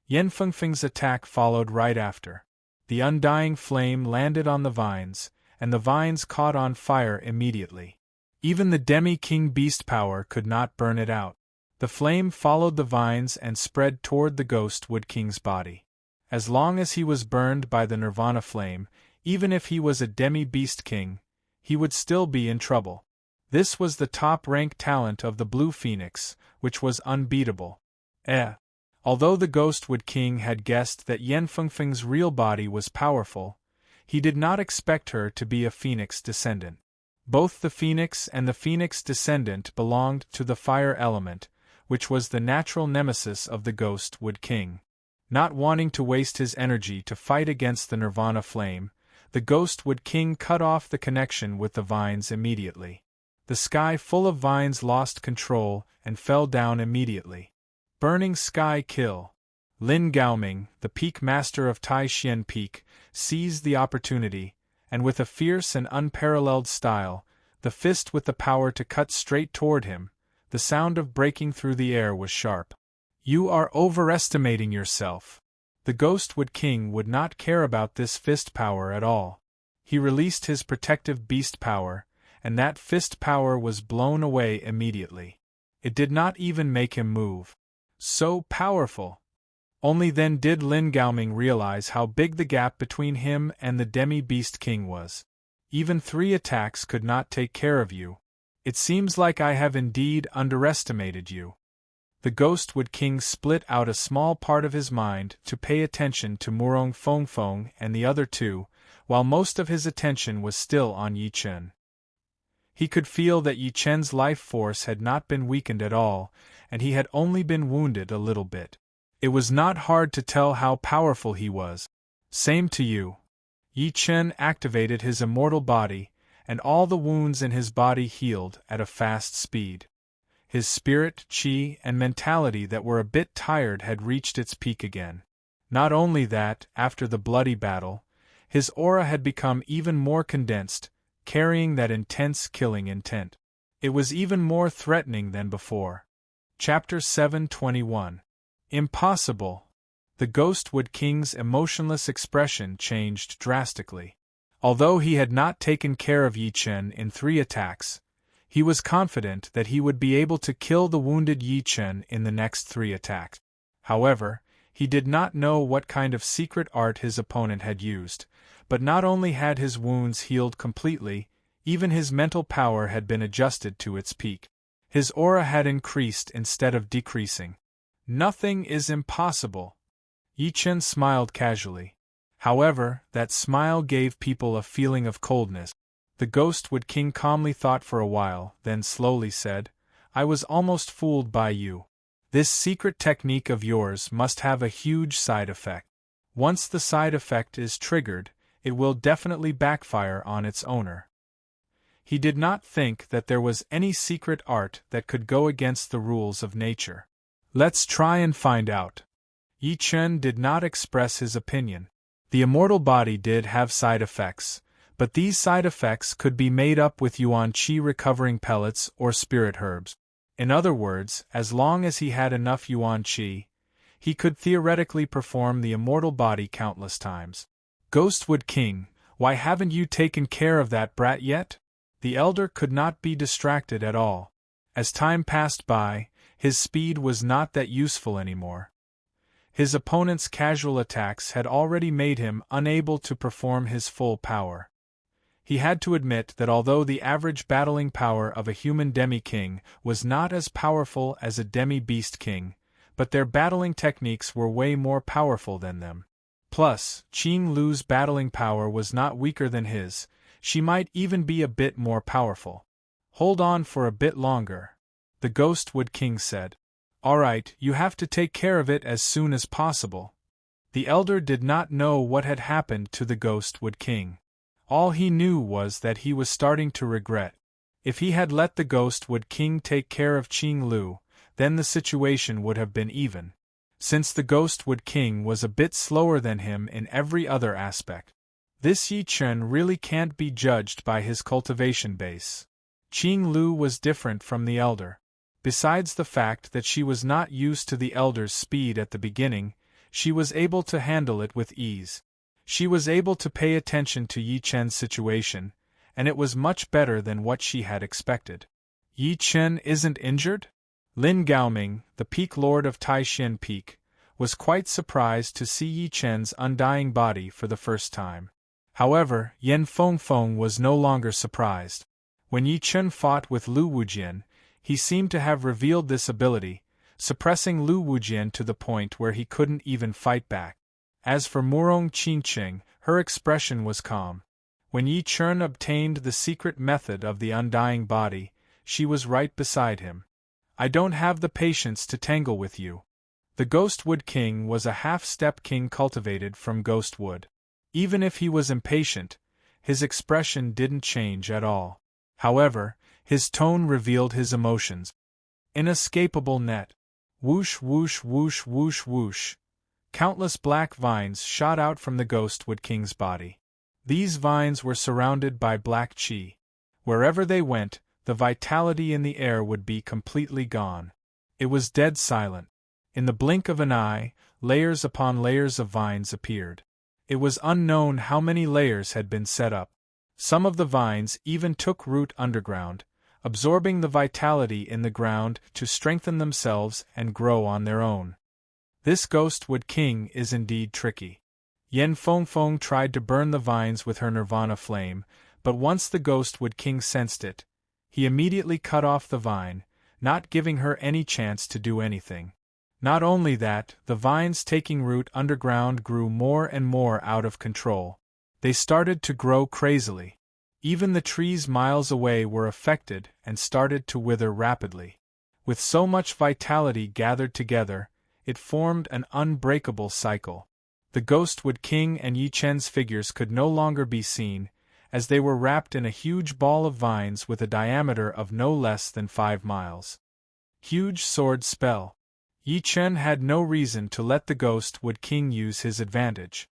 Yan Fengfeng's attack followed right after. The undying flame landed on the vines, and the vines caught on fire immediately. Even the Demi-King Beast power could not burn it out. The flame followed the vines and spread toward the Ghostwood King's body. As long as he was burned by the Nirvana Flame, even if he was a Demi-Beast King, he would still be in trouble. This was the top-rank talent of the Blue Phoenix, which was unbeatable. Although the Ghostwood King had guessed that Yan Fengfeng's real body was powerful, he did not expect her to be a Phoenix descendant. Both the Phoenix and the Phoenix descendant belonged to the fire element, which was the natural nemesis of the Ghostwood King. Not wanting to waste his energy to fight against the Nirvana Flame, the Ghostwood King cut off the connection with the vines immediately. The sky full of vines lost control and fell down immediately. Burning Sky Kill. Lin Gaoming, the peak master of Tai Xian Peak, seized the opportunity, and with a fierce and unparalleled style, the fist with the power to cut straight toward him, the sound of breaking through the air was sharp. You are overestimating yourself. The Ghostwood King would not care about this fist power at all. He released his protective beast power, and that fist power was blown away immediately. It did not even make him move. So powerful! Only then did Lin Gaoming realize how big the gap between him and the Demi-Beast King was. Even 3 attacks could not take care of you. It seems like I have indeed underestimated you. The Ghostwood King split out a small part of his mind to pay attention to Murong Fengfeng and the other 2, while most of his attention was still on Yi Chen. He could feel that Yi Chen's life force had not been weakened at all, and he had only been wounded a little bit. It was not hard to tell how powerful he was. Same to you. Yi Chen activated his immortal body, and all the wounds in his body healed at a fast speed. His spirit, qi, and mentality that were a bit tired had reached its peak again. Not only that, after the bloody battle, his aura had become even more condensed, carrying that intense killing intent. It was even more threatening than before. Chapter 721. Impossible. The Ghostwood King's emotionless expression changed drastically. Although he had not taken care of Yi Chen in 3 attacks, he was confident that he would be able to kill the wounded Yi Chen in the next 3 attacks. However, he did not know what kind of secret art his opponent had used, but not only had his wounds healed completely, even his mental power had been adjusted to its peak. His aura had increased instead of decreasing. Nothing is impossible. Yi Chen smiled casually. However, that smile gave people a feeling of coldness. The Ghostwood King calmly thought for a while, then slowly said, "I was almost fooled by you. This secret technique of yours must have a huge side effect. Once the side effect is triggered, it will definitely backfire on its owner." He did not think that there was any secret art that could go against the rules of nature. "Let's try and find out." Yi Chen did not express his opinion. The immortal body did have side effects, but these side effects could be made up with yuan qi recovering pellets or spirit herbs. In other words, as long as he had enough yuan qi, he could theoretically perform the immortal body countless times. "Ghostwood King, why haven't you taken care of that brat yet?" The elder could not be distracted at all. As time passed by, his speed was not that useful anymore. His opponent's casual attacks had already made him unable to perform his full power. He had to admit that although the average battling power of a human demi-king was not as powerful as a demi-beast king, but their battling techniques were way more powerful than them. Plus, Qing Lu's battling power was not weaker than his, she might even be a bit more powerful. "Hold on for a bit longer," the Ghostwood King said. "Alright, you have to take care of it as soon as possible." The elder did not know what had happened to the Ghostwood King. All he knew was that he was starting to regret. If he had let the Ghostwood King take care of Qing Lu, then the situation would have been even. Since the Ghostwood King was a bit slower than him in every other aspect. This Yi Chen really can't be judged by his cultivation base. Qing Lu was different from the elder. Besides the fact that she was not used to the elder's speed at the beginning, she was able to handle it with ease. She was able to pay attention to Yi Chen's situation, and it was much better than what she had expected. "Yi Chen isn't injured?" Lin Gaoming, the Peak Lord of Taishan Peak, was quite surprised to see Yi Chen's undying body for the first time. However, Yan Fengfeng was no longer surprised. When Yi Chen fought with Lu Wujian, he seemed to have revealed this ability, suppressing Lu Wujian to the point where he couldn't even fight back. As for Murong Qingqing, her expression was calm. When Yi Chen obtained the secret method of the undying body, she was right beside him. "I don't have the patience to tangle with you." The Ghostwood King was a half-step king cultivated from Ghostwood. Even if he was impatient, his expression didn't change at all. However, his tone revealed his emotions. Inescapable net. Whoosh whoosh whoosh whoosh whoosh. Countless black vines shot out from the Ghostwood King's body. These vines were surrounded by black qi. Wherever they went, the vitality in the air would be completely gone. It was dead silent. In the blink of an eye, layers upon layers of vines appeared. It was unknown how many layers had been set up. Some of the vines even took root underground, absorbing the vitality in the ground to strengthen themselves and grow on their own. This Ghostwood King is indeed tricky. Yan Fengfeng tried to burn the vines with her nirvana flame, but once the Ghostwood King sensed it, he immediately cut off the vine, not giving her any chance to do anything. Not only that, the vines taking root underground grew more and more out of control. They started to grow crazily. Even the trees miles away were affected and started to wither rapidly. With so much vitality gathered together, it formed an unbreakable cycle. The Ghostwood King and Yi Chen's figures could no longer be seen, as they were wrapped in a huge ball of vines with a diameter of no less than 5 miles. Huge sword spell. Yi Chen had no reason to let the Ghostwood King use his advantage.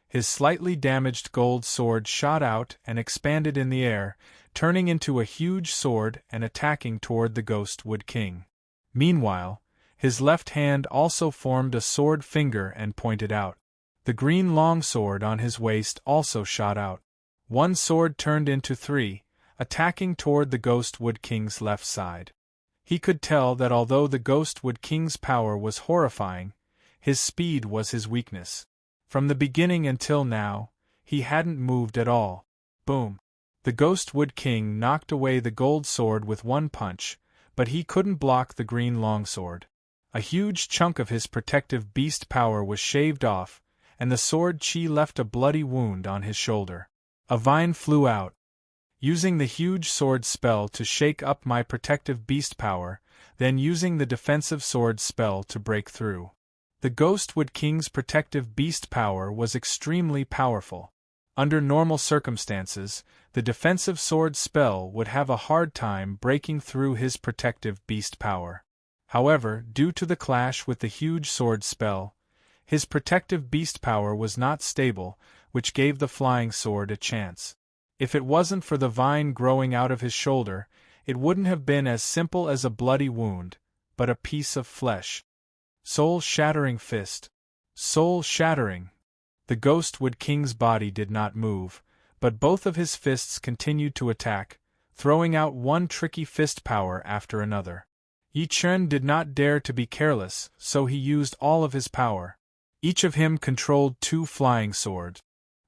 His slightly damaged gold sword shot out and expanded in the air, turning into a huge sword and attacking toward the Ghostwood King. Meanwhile, his left hand also formed a sword finger and pointed out. The green longsword on his waist also shot out. One sword turned into 3, attacking toward the Ghostwood King's left side. He could tell that although the Ghostwood King's power was horrifying, his speed was his weakness. From the beginning until now, he hadn't moved at all. Boom! The Ghostwood King knocked away the gold sword with one punch, but he couldn't block the green longsword. A huge chunk of his protective beast power was shaved off, and the sword chi left a bloody wound on his shoulder. A vine flew out. Using the huge sword spell to shake up my protective beast power, then using the defensive sword spell to break through. The Ghostwood King's protective beast power was extremely powerful. Under normal circumstances, the defensive sword spell would have a hard time breaking through his protective beast power. However, due to the clash with the huge sword spell, his protective beast power was not stable, which gave the flying sword a chance. If it wasn't for the vine growing out of his shoulder, it wouldn't have been as simple as a bloody wound, but a piece of flesh. Soul-shattering fist. Soul-shattering. The Ghostwood King's body did not move, but both of his fists continued to attack, throwing out one tricky fist power after another. Yi Chen did not dare to be careless, so he used all of his power. Each of him controlled 2 flying swords.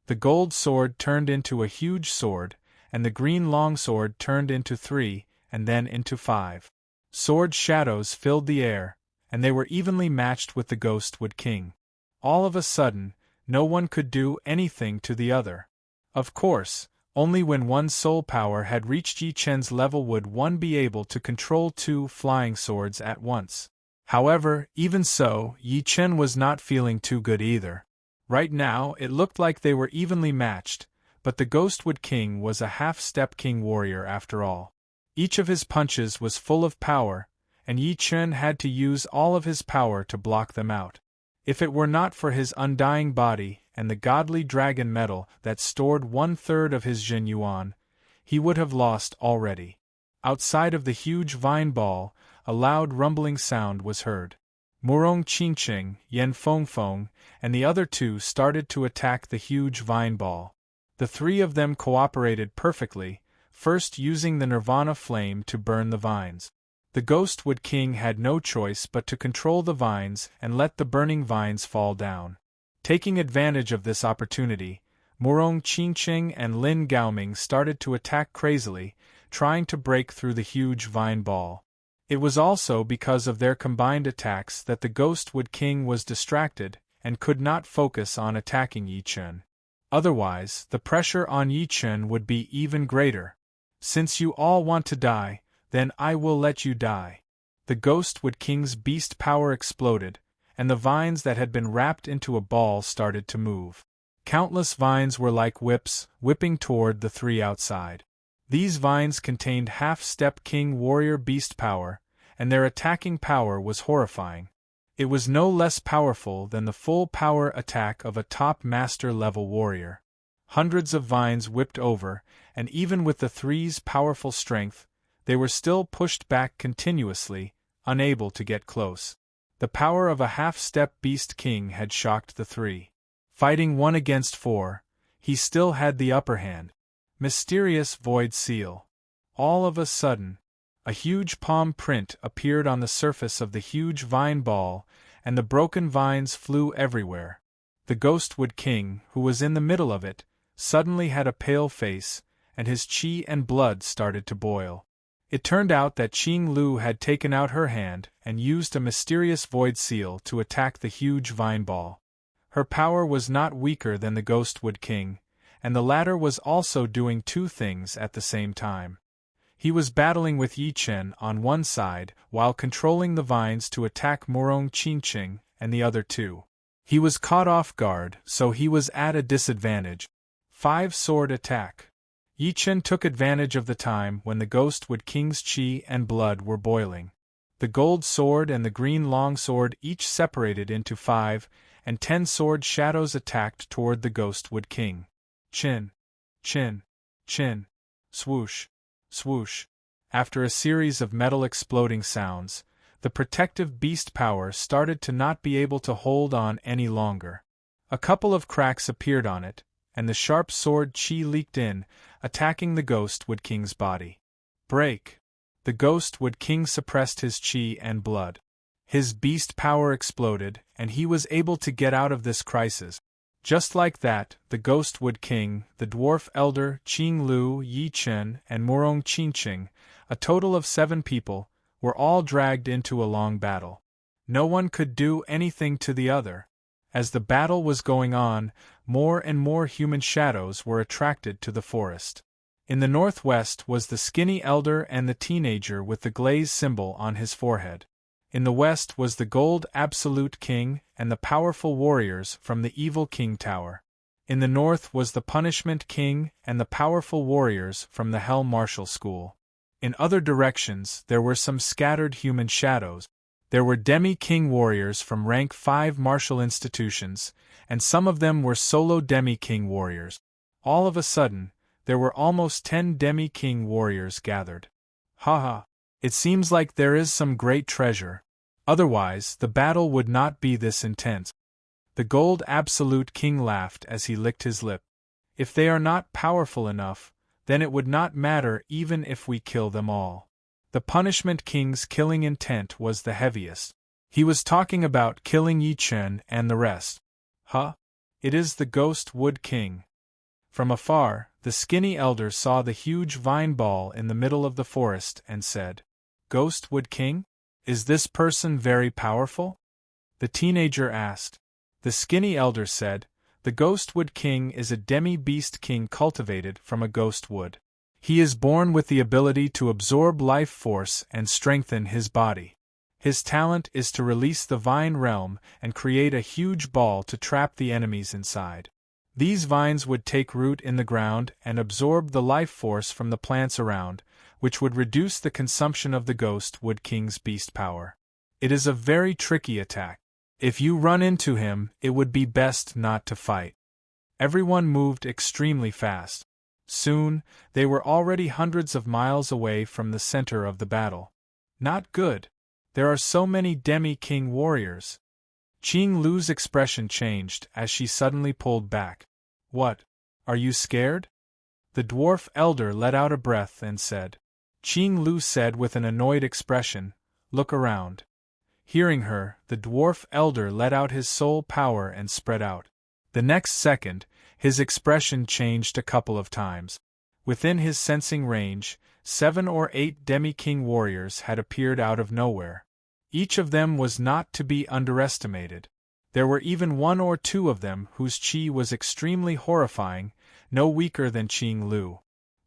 The gold sword turned into a huge sword, and the green longsword turned into 3, and then into 5. Sword shadows filled the air, and they were evenly matched with the Ghostwood King. All of a sudden, no one could do anything to the other. Of course, only when one's soul power had reached Yi Chen's level would one be able to control 2 flying swords at once. However, even so, Yi Chen was not feeling too good either. Right now, it looked like they were evenly matched, but the Ghostwood King was a half-step king warrior after all. Each of his punches was full of power, and Yi Chen had to use all of his power to block them out. If it were not for his undying body and the godly dragon metal that stored 1/3 of his Jin Yuan, he would have lost already. Outside of the huge vine ball, a loud rumbling sound was heard. Murong Qingqing, Yan Fengfeng, and the other 2 started to attack the huge vine ball. The 3 of them cooperated perfectly, first using the Nirvana flame to burn the vines. The Ghostwood King had no choice but to control the vines and let the burning vines fall down. Taking advantage of this opportunity, Murong Qingqing and Lin Gaoming started to attack crazily, trying to break through the huge vine ball. It was also because of their combined attacks that the Ghostwood King was distracted and could not focus on attacking Yi Chen. Otherwise, the pressure on Yi Chen would be even greater. Since you all want to die, then I will let you die. The Ghostwood King's beast power exploded, and the vines that had been wrapped into a ball started to move. Countless vines were like whips, whipping toward the 3 outside. These vines contained half-step king warrior beast power, and their attacking power was horrifying. It was no less powerful than the full power attack of a top master level warrior. Hundreds of vines whipped over, and even with the 3's powerful strength, they were still pushed back continuously, unable to get close. The power of a half-step beast king had shocked the 3. Fighting 1 against 4, he still had the upper hand. Mysterious void seal. All of a sudden, a huge palm print appeared on the surface of the huge vine ball, and the broken vines flew everywhere. The Ghostwood King, who was in the middle of it, suddenly had a pale face, and his qi and blood started to boil. It turned out that Qing Lu had taken out her hand and used a mysterious void seal to attack the huge vine ball. Her power was not weaker than the Ghostwood King, and the latter was also doing 2 things at the same time. He was battling with Yi Chen on one side while controlling the vines to attack Morong Qingqing and the other two. He was caught off guard, so he was at a disadvantage. 5-sword attack. Yi Chen took advantage of the time when the Ghostwood King's qi and blood were boiling. The gold sword and the green long sword each separated into 5 and 10 sword shadows attacked toward the Ghostwood King. Chin, chin, chin, swoosh, swoosh. After a series of metal exploding sounds, the protective beast power started to not be able to hold on any longer. A couple of cracks appeared on it, and the sharp sword qi leaked in, attacking the Ghostwood King's body. Break! The Ghostwood King suppressed his qi and blood. His beast power exploded, and he was able to get out of this crisis. Just like that, the Ghostwood King, the Dwarf Elder, Qing Lu, Yi Chen, and Morong Qingqing, a total of 7 people, were all dragged into a long battle. No one could do anything to the other. As the battle was going on, more and more human shadows were attracted to the forest. In the northwest was the skinny elder and the teenager with the glaze symbol on his forehead. In the west was the gold absolute king and the powerful warriors from the evil king tower. In the north was the punishment king and the powerful warriors from the hell martial school. In other directions there were some scattered human shadows. There were demi-king warriors from rank 5 martial institutions, and some of them were solo demi-king warriors. All of a sudden, there were almost 10 demi-king warriors gathered. Haha, it seems like there is some great treasure. Otherwise, the battle would not be this intense. The gold absolute king laughed as he licked his lip. If they are not powerful enough, then it would not matter even if we kill them all. The punishment king's killing intent was the heaviest. He was talking about killing Yi Chen and the rest. Huh? It is the Ghostwood King. From afar, the skinny elder saw the huge vine ball in the middle of the forest and said, "Ghostwood King? Is this person very powerful?" The teenager asked. The skinny elder said, "The Ghostwood King is a demi-beast king cultivated from a ghostwood. He is born with the ability to absorb life force and strengthen his body. His talent is to release the vine realm and create a huge ball to trap the enemies inside. These vines would take root in the ground and absorb the life force from the plants around, which would reduce the consumption of the Ghostwood King's beast power. It is a very tricky attack. If you run into him, it would be best not to fight." Everyone moved extremely fast. Soon, they were already hundreds of miles away from the center of the battle. Not good. There are so many demi-king warriors. Qing Lu's expression changed as she suddenly pulled back. "What? Are you scared?" The dwarf elder let out a breath and said. Qing Lu said with an annoyed expression, "Look around." Hearing her, the dwarf elder let out his soul power and spread out. The next second, his expression changed a couple of times. Within his sensing range, 7 or 8 demi-king warriors had appeared out of nowhere. Each of them was not to be underestimated. There were even 1 or 2 of them whose qi was extremely horrifying, no weaker than Qing Lu.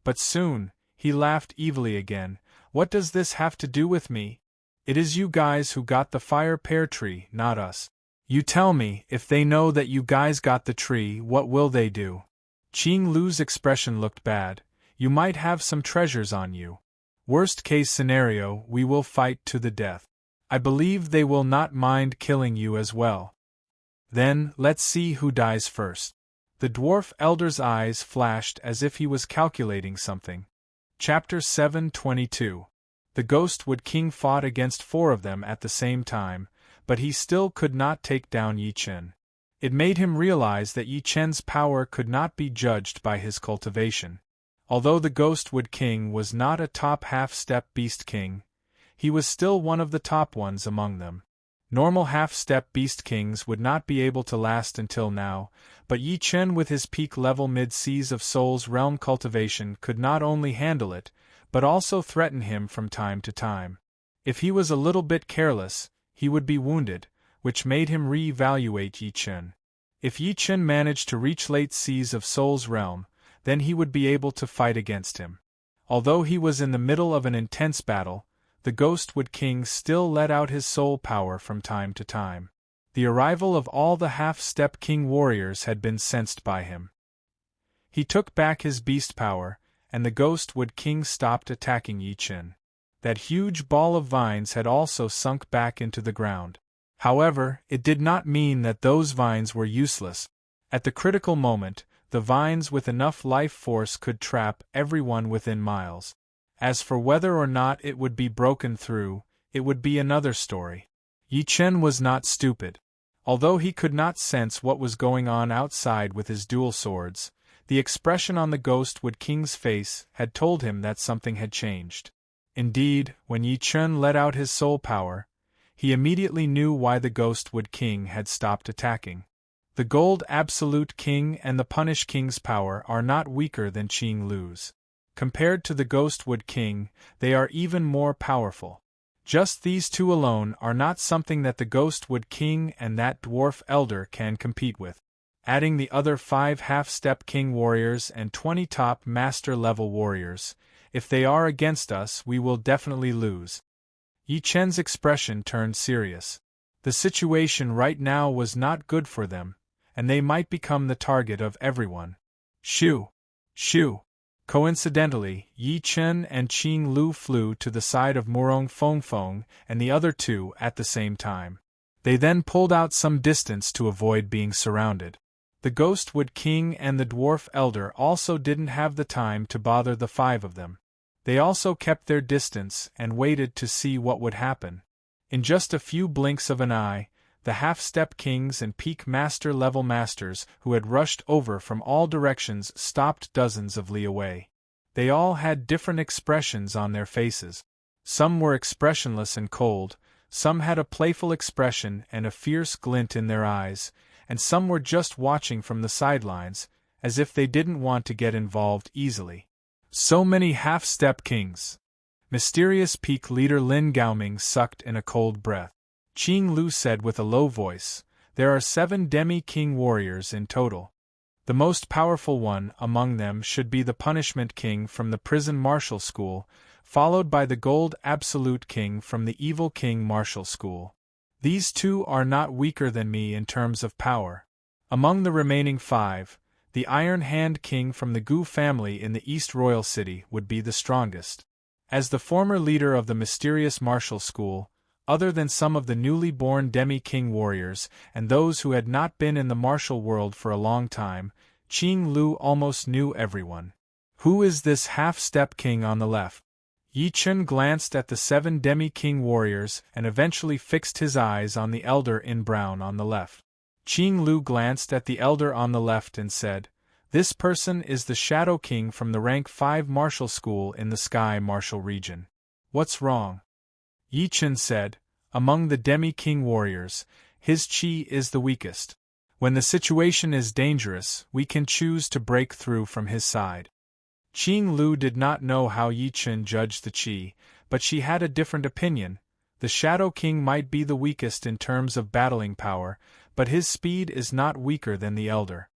But soon, he laughed evilly again. "What does this have to do with me? It is you guys who got the fire pear tree, not us. You tell me, if they know that you guys got the tree, what will they do?" Qing Lu's expression looked bad. "You might have some treasures on you. Worst case scenario, we will fight to the death. I believe they will not mind killing you as well. Then, let's see who dies first." The dwarf elder's eyes flashed as if he was calculating something. Chapter 722. The Ghostwood King fought against 4 of them at the same time, but he still could not take down Yi Chen. It made him realize that Yi Chen's power could not be judged by his cultivation. Although the Ghostwood King was not a top half-step beast king, he was still one of the top ones among them. Normal half-step beast kings would not be able to last until now, but Yi Chen with his peak-level mid-seas of Soul's Realm cultivation could not only handle it, but also threaten him from time to time. If he was a little bit careless, he would be wounded, which made him re-evaluate Yi Chen. If Yi Chen managed to reach late seas of Soul's Realm, then he would be able to fight against him. Although he was in the middle of an intense battle, the Ghostwood King still let out his soul power from time to time. The arrival of all the half-step king warriors had been sensed by him. He took back his beast power, and the Ghostwood King stopped attacking Yi Chen. That huge ball of vines had also sunk back into the ground. However, it did not mean that those vines were useless. At the critical moment, the vines with enough life force could trap everyone within miles. As for whether or not it would be broken through, it would be another story. Yi Chen was not stupid. Although he could not sense what was going on outside with his dual swords, the expression on the Ghostwood King's face had told him that something had changed. Indeed, when Yi Chen let out his soul power, he immediately knew why the Ghostwood King had stopped attacking. The Gold Absolute King and the Punish King's power are not weaker than Qing Lu's. Compared to the Ghostwood King, they are even more powerful. Just these two alone are not something that the Ghostwood King and that Dwarf Elder can compete with. Adding the other 5 half-step king warriors and 20 top master-level warriors, if they are against us we will definitely lose. Yi Chen's expression turned serious. The situation right now was not good for them, and they might become the target of everyone. Shoo! Shoo! Coincidentally, Yi Chen and Qing Lu flew to the side of Murong Fengfeng and the other two at the same time. They then pulled out some distance to avoid being surrounded. The Ghostwood King and the Dwarf Elder also didn't have the time to bother the 5 of them. They also kept their distance and waited to see what would happen. In just a few blinks of an eye, the half-step kings and peak master-level masters who had rushed over from all directions stopped dozens of li away. They all had different expressions on their faces. Some were expressionless and cold, some had a playful expression and a fierce glint in their eyes, and some were just watching from the sidelines, as if they didn't want to get involved easily. So many half-step kings. Mysterious peak leader Lin Gaoming sucked in a cold breath. Qing Lu said with a low voice, "There are 7 demi-king warriors in total. The most powerful one among them should be the Punishment King from the Prison Martial School, followed by the Gold Absolute King from the Evil King Martial School. These 2 are not weaker than me in terms of power. Among the remaining 5, the Iron Hand King from the Gu family in the East Royal City would be the strongest. As the former leader of the mysterious martial school, other than some of the newly born demi-king warriors and those who had not been in the martial world for a long time, Qing Lu almost knew everyone. Who is this half-step king on the left? Yi Chen glanced at the 7 demi-king warriors and eventually fixed his eyes on the elder in brown on the left. Qing Lu glanced at the elder on the left and said, "This person is the Shadow King from the rank 5 martial school in the Sky Martial region. What's wrong?" Yi Chen said, "Among the demi-king warriors, his qi is the weakest. When the situation is dangerous, we can choose to break through from his side." Qing Lu did not know how Yi Chen judged the qi, but she had a different opinion. The Shadow King might be the weakest in terms of battling power, but his speed is not weaker than the elder.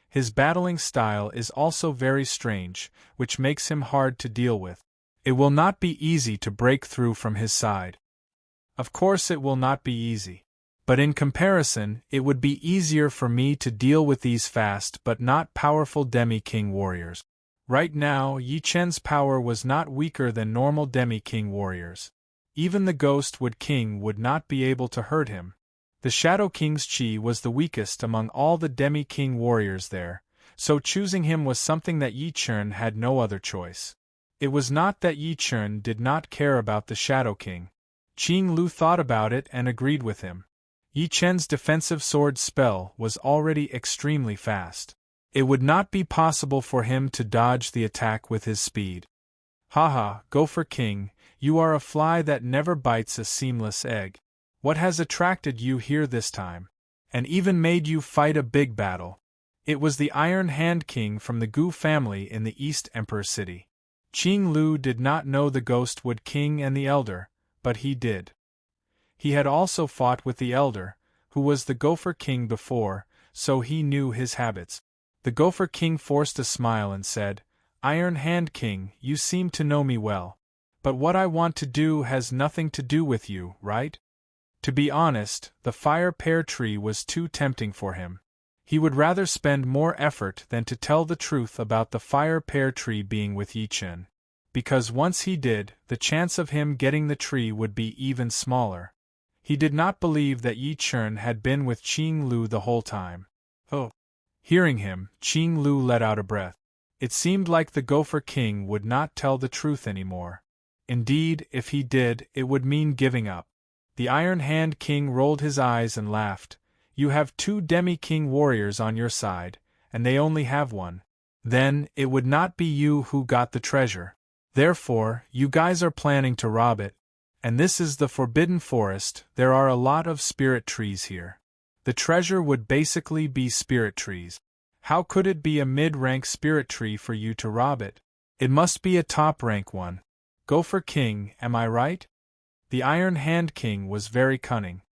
His battling style is also very strange, which makes him hard to deal with. It will not be easy to break through from his side. Of course it will not be easy. But in comparison, it would be easier for me to deal with these fast but not powerful demi-king warriors. Right now, Yi Chen's power was not weaker than normal demi-king warriors. Even the Ghostwood King would not be able to hurt him. The Shadow King's qi was the weakest among all the demi-king warriors there, so choosing him was something that Yi Chen had no other choice. It was not that Yi Chen did not care about the Shadow King. Qing Lu thought about it and agreed with him. Yi Chen's defensive sword spell was already extremely fast. It would not be possible for him to dodge the attack with his speed. Haha, Gopher King, you are a fly that never bites a seamless egg. What has attracted you here this time? And even made you fight a big battle? It was the Iron Hand King from the Gu family in the East Emperor City. Qing Lu did not know the Ghostwood King and the Elder, but he did. He had also fought with the Elder, who was the Gopher King before, so he knew his habits. The Gopher King forced a smile and said, Iron Hand King, you seem to know me well. But what I want to do has nothing to do with you, right? To be honest, the fire pear tree was too tempting for him. He would rather spend more effort than to tell the truth about the fire pear tree being with Yi Chen. Because once he did, the chance of him getting the tree would be even smaller. He did not believe that Yi Chen had been with Qing Lu the whole time. Oh! Hearing him, Qing Lu let out a breath. It seemed like the Gopher King would not tell the truth anymore. Indeed, if he did, it would mean giving up. The Iron Hand King rolled his eyes and laughed. You have 2 demi-king warriors on your side, and they only have one. Then, it would not be you who got the treasure. Therefore, you guys are planning to rob it. And this is the Forbidden Forest, there are a lot of spirit trees here. The treasure would basically be spirit trees. How could it be a mid-rank spirit tree for you to rob it? It must be a top-rank one. Gopher King, am I right? The Iron Hand King was very cunning.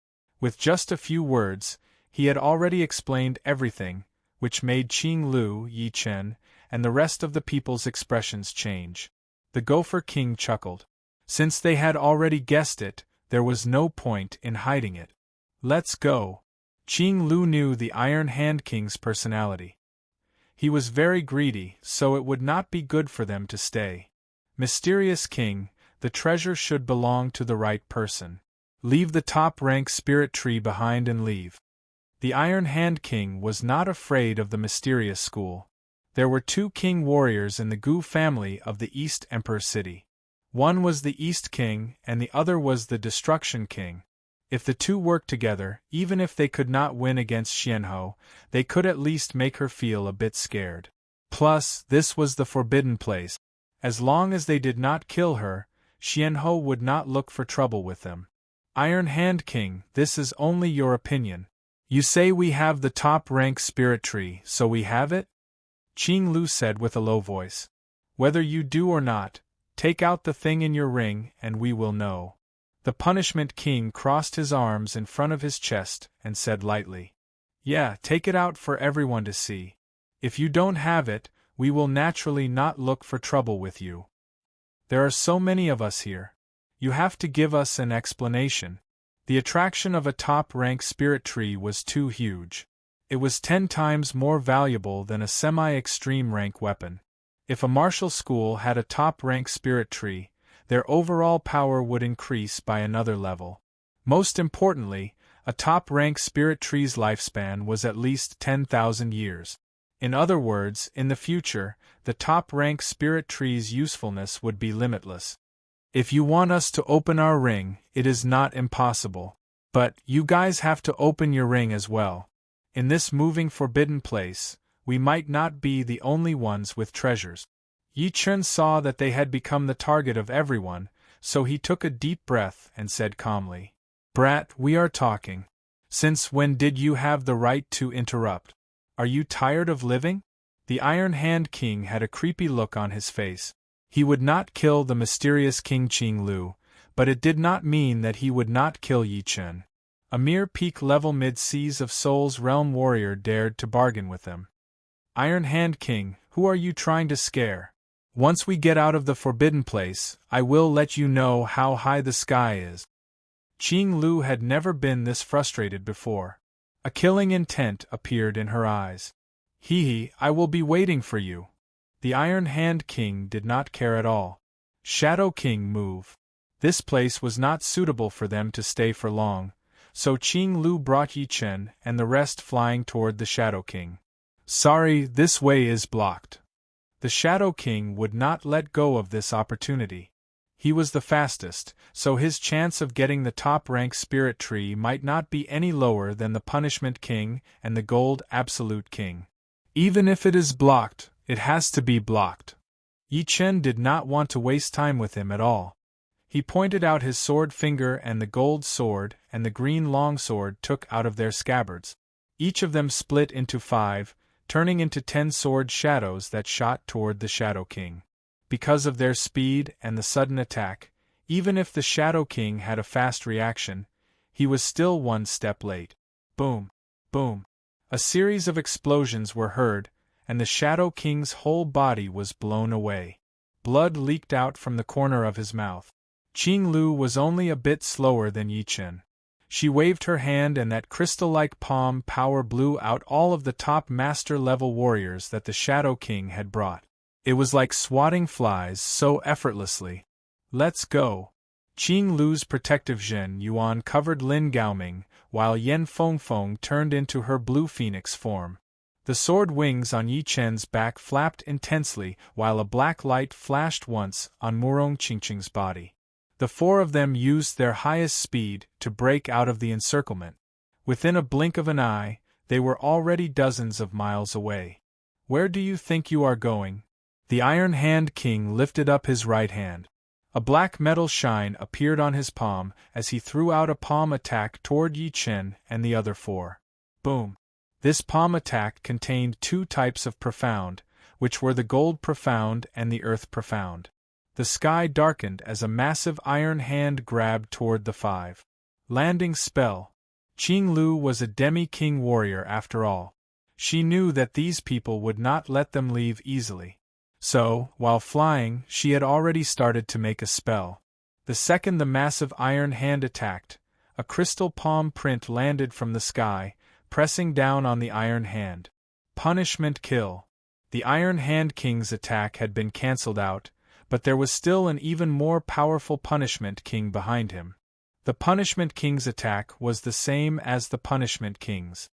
With just a few words, he had already explained everything, which made Qing Lu, Yi Chen, and the rest of the people's expressions change. The Gopher King chuckled. Since they had already guessed it, there was no point in hiding it. Let's go. Qing Lu knew the Iron Hand King's personality. He was very greedy, so it would not be good for them to stay. Mysterious King, the treasure should belong to the right person. Leave the top-rank spirit tree behind and leave. The Iron Hand King was not afraid of the mysterious school. There were 2 king warriors in the Gu family of the East Emperor City. One was the East King, and the other was the Destruction King. If the 2 worked together, even if they could not win against Xianhou, they could at least make her feel a bit scared. Plus, this was the forbidden place. As long as they did not kill her, Xianhou would not look for trouble with them. Iron Hand King, this is only your opinion. You say we have the top-rank spirit tree, so we have it? Qing Lu said with a low voice. Whether you do or not, take out the thing in your ring and we will know. The Punishment King crossed his arms in front of his chest and said lightly. Yeah, take it out for everyone to see. If you don't have it, we will naturally not look for trouble with you. There are so many of us here. You have to give us an explanation. The attraction of a top-rank spirit tree was too huge. It was 10 times more valuable than a semi-extreme rank weapon. If a martial school had a top-rank spirit tree, their overall power would increase by another level. Most importantly, a top-rank spirit tree's lifespan was at least 10,000 years. In other words, in the future, the top-rank spirit tree's usefulness would be limitless. If you want us to open our ring, it is not impossible. But, you guys have to open your ring as well. In this moving forbidden place, we might not be the only ones with treasures. Yi Chen saw that they had become the target of everyone, so he took a deep breath and said calmly, Brat, we are talking. Since when did you have the right to interrupt? Are you tired of living? The Iron Hand King had a creepy look on his face. He would not kill the mysterious King Qing Lu, but it did not mean that he would not kill Yi Chen. A mere peak-level mid-seas of Soul's Realm warrior dared to bargain with them. Iron Hand King, who are you trying to scare? Once we get out of the forbidden place, I will let you know how high the sky is. Qing Lu had never been this frustrated before. A killing intent appeared in her eyes. Hee, I will be waiting for you. The Iron Hand King did not care at all. Shadow King, move. This place was not suitable for them to stay for long, so Qing Lu brought Yi Chen and the rest flying toward the Shadow King. Sorry, this way is blocked. The Shadow King would not let go of this opportunity. He was the fastest, so his chance of getting the top-rank spirit tree might not be any lower than the Punishment King and the Gold Absolute King. Even if it is blocked, it has to be blocked. Yi Chen did not want to waste time with him at all. He pointed out his sword finger and the gold sword and the green longsword took out of their scabbards. Each of them split into 5, turning into 10 sword shadows that shot toward the Shadow King. Because of their speed and the sudden attack, even if the Shadow King had a fast reaction, he was still 1 step late. Boom! Boom! A series of explosions were heard, and the Shadow King's whole body was blown away. Blood leaked out from the corner of his mouth. Qing Lu was only a bit slower than Yi Chen. She waved her hand and that crystal-like palm power blew out all of the top master-level warriors that the Shadow King had brought. It was like swatting flies so effortlessly. Let's go. Qing Lu's protective Zhen Yuan covered Lin Gaoming, while Yen Fengfeng turned into her blue phoenix form. The sword wings on Yi Chen's back flapped intensely while a black light flashed once on Murong Qingqing's body. The four of them used their highest speed to break out of the encirclement. Within a blink of an eye, they were already dozens of miles away. Where do you think you are going? The Iron Hand King lifted up his right hand. A black metal shine appeared on his palm as he threw out a palm attack toward Yi Chen and the other four. Boom! This palm attack contained two types of profound, which were the gold profound and the earth profound. The sky darkened as a massive iron hand grabbed toward the five. Landing spell. Qing Lu was a demi-king warrior after all. She knew that these people would not let them leave easily. So, while flying, she had already started to make a spell. The second the massive iron hand attacked, a crystal palm print landed from the sky, pressing down on the iron hand. Punishment kill. The Iron Hand King's attack had been cancelled out, but there was still an even more powerful Punishment King behind him. The Punishment King's attack was the same as the Punishment King's.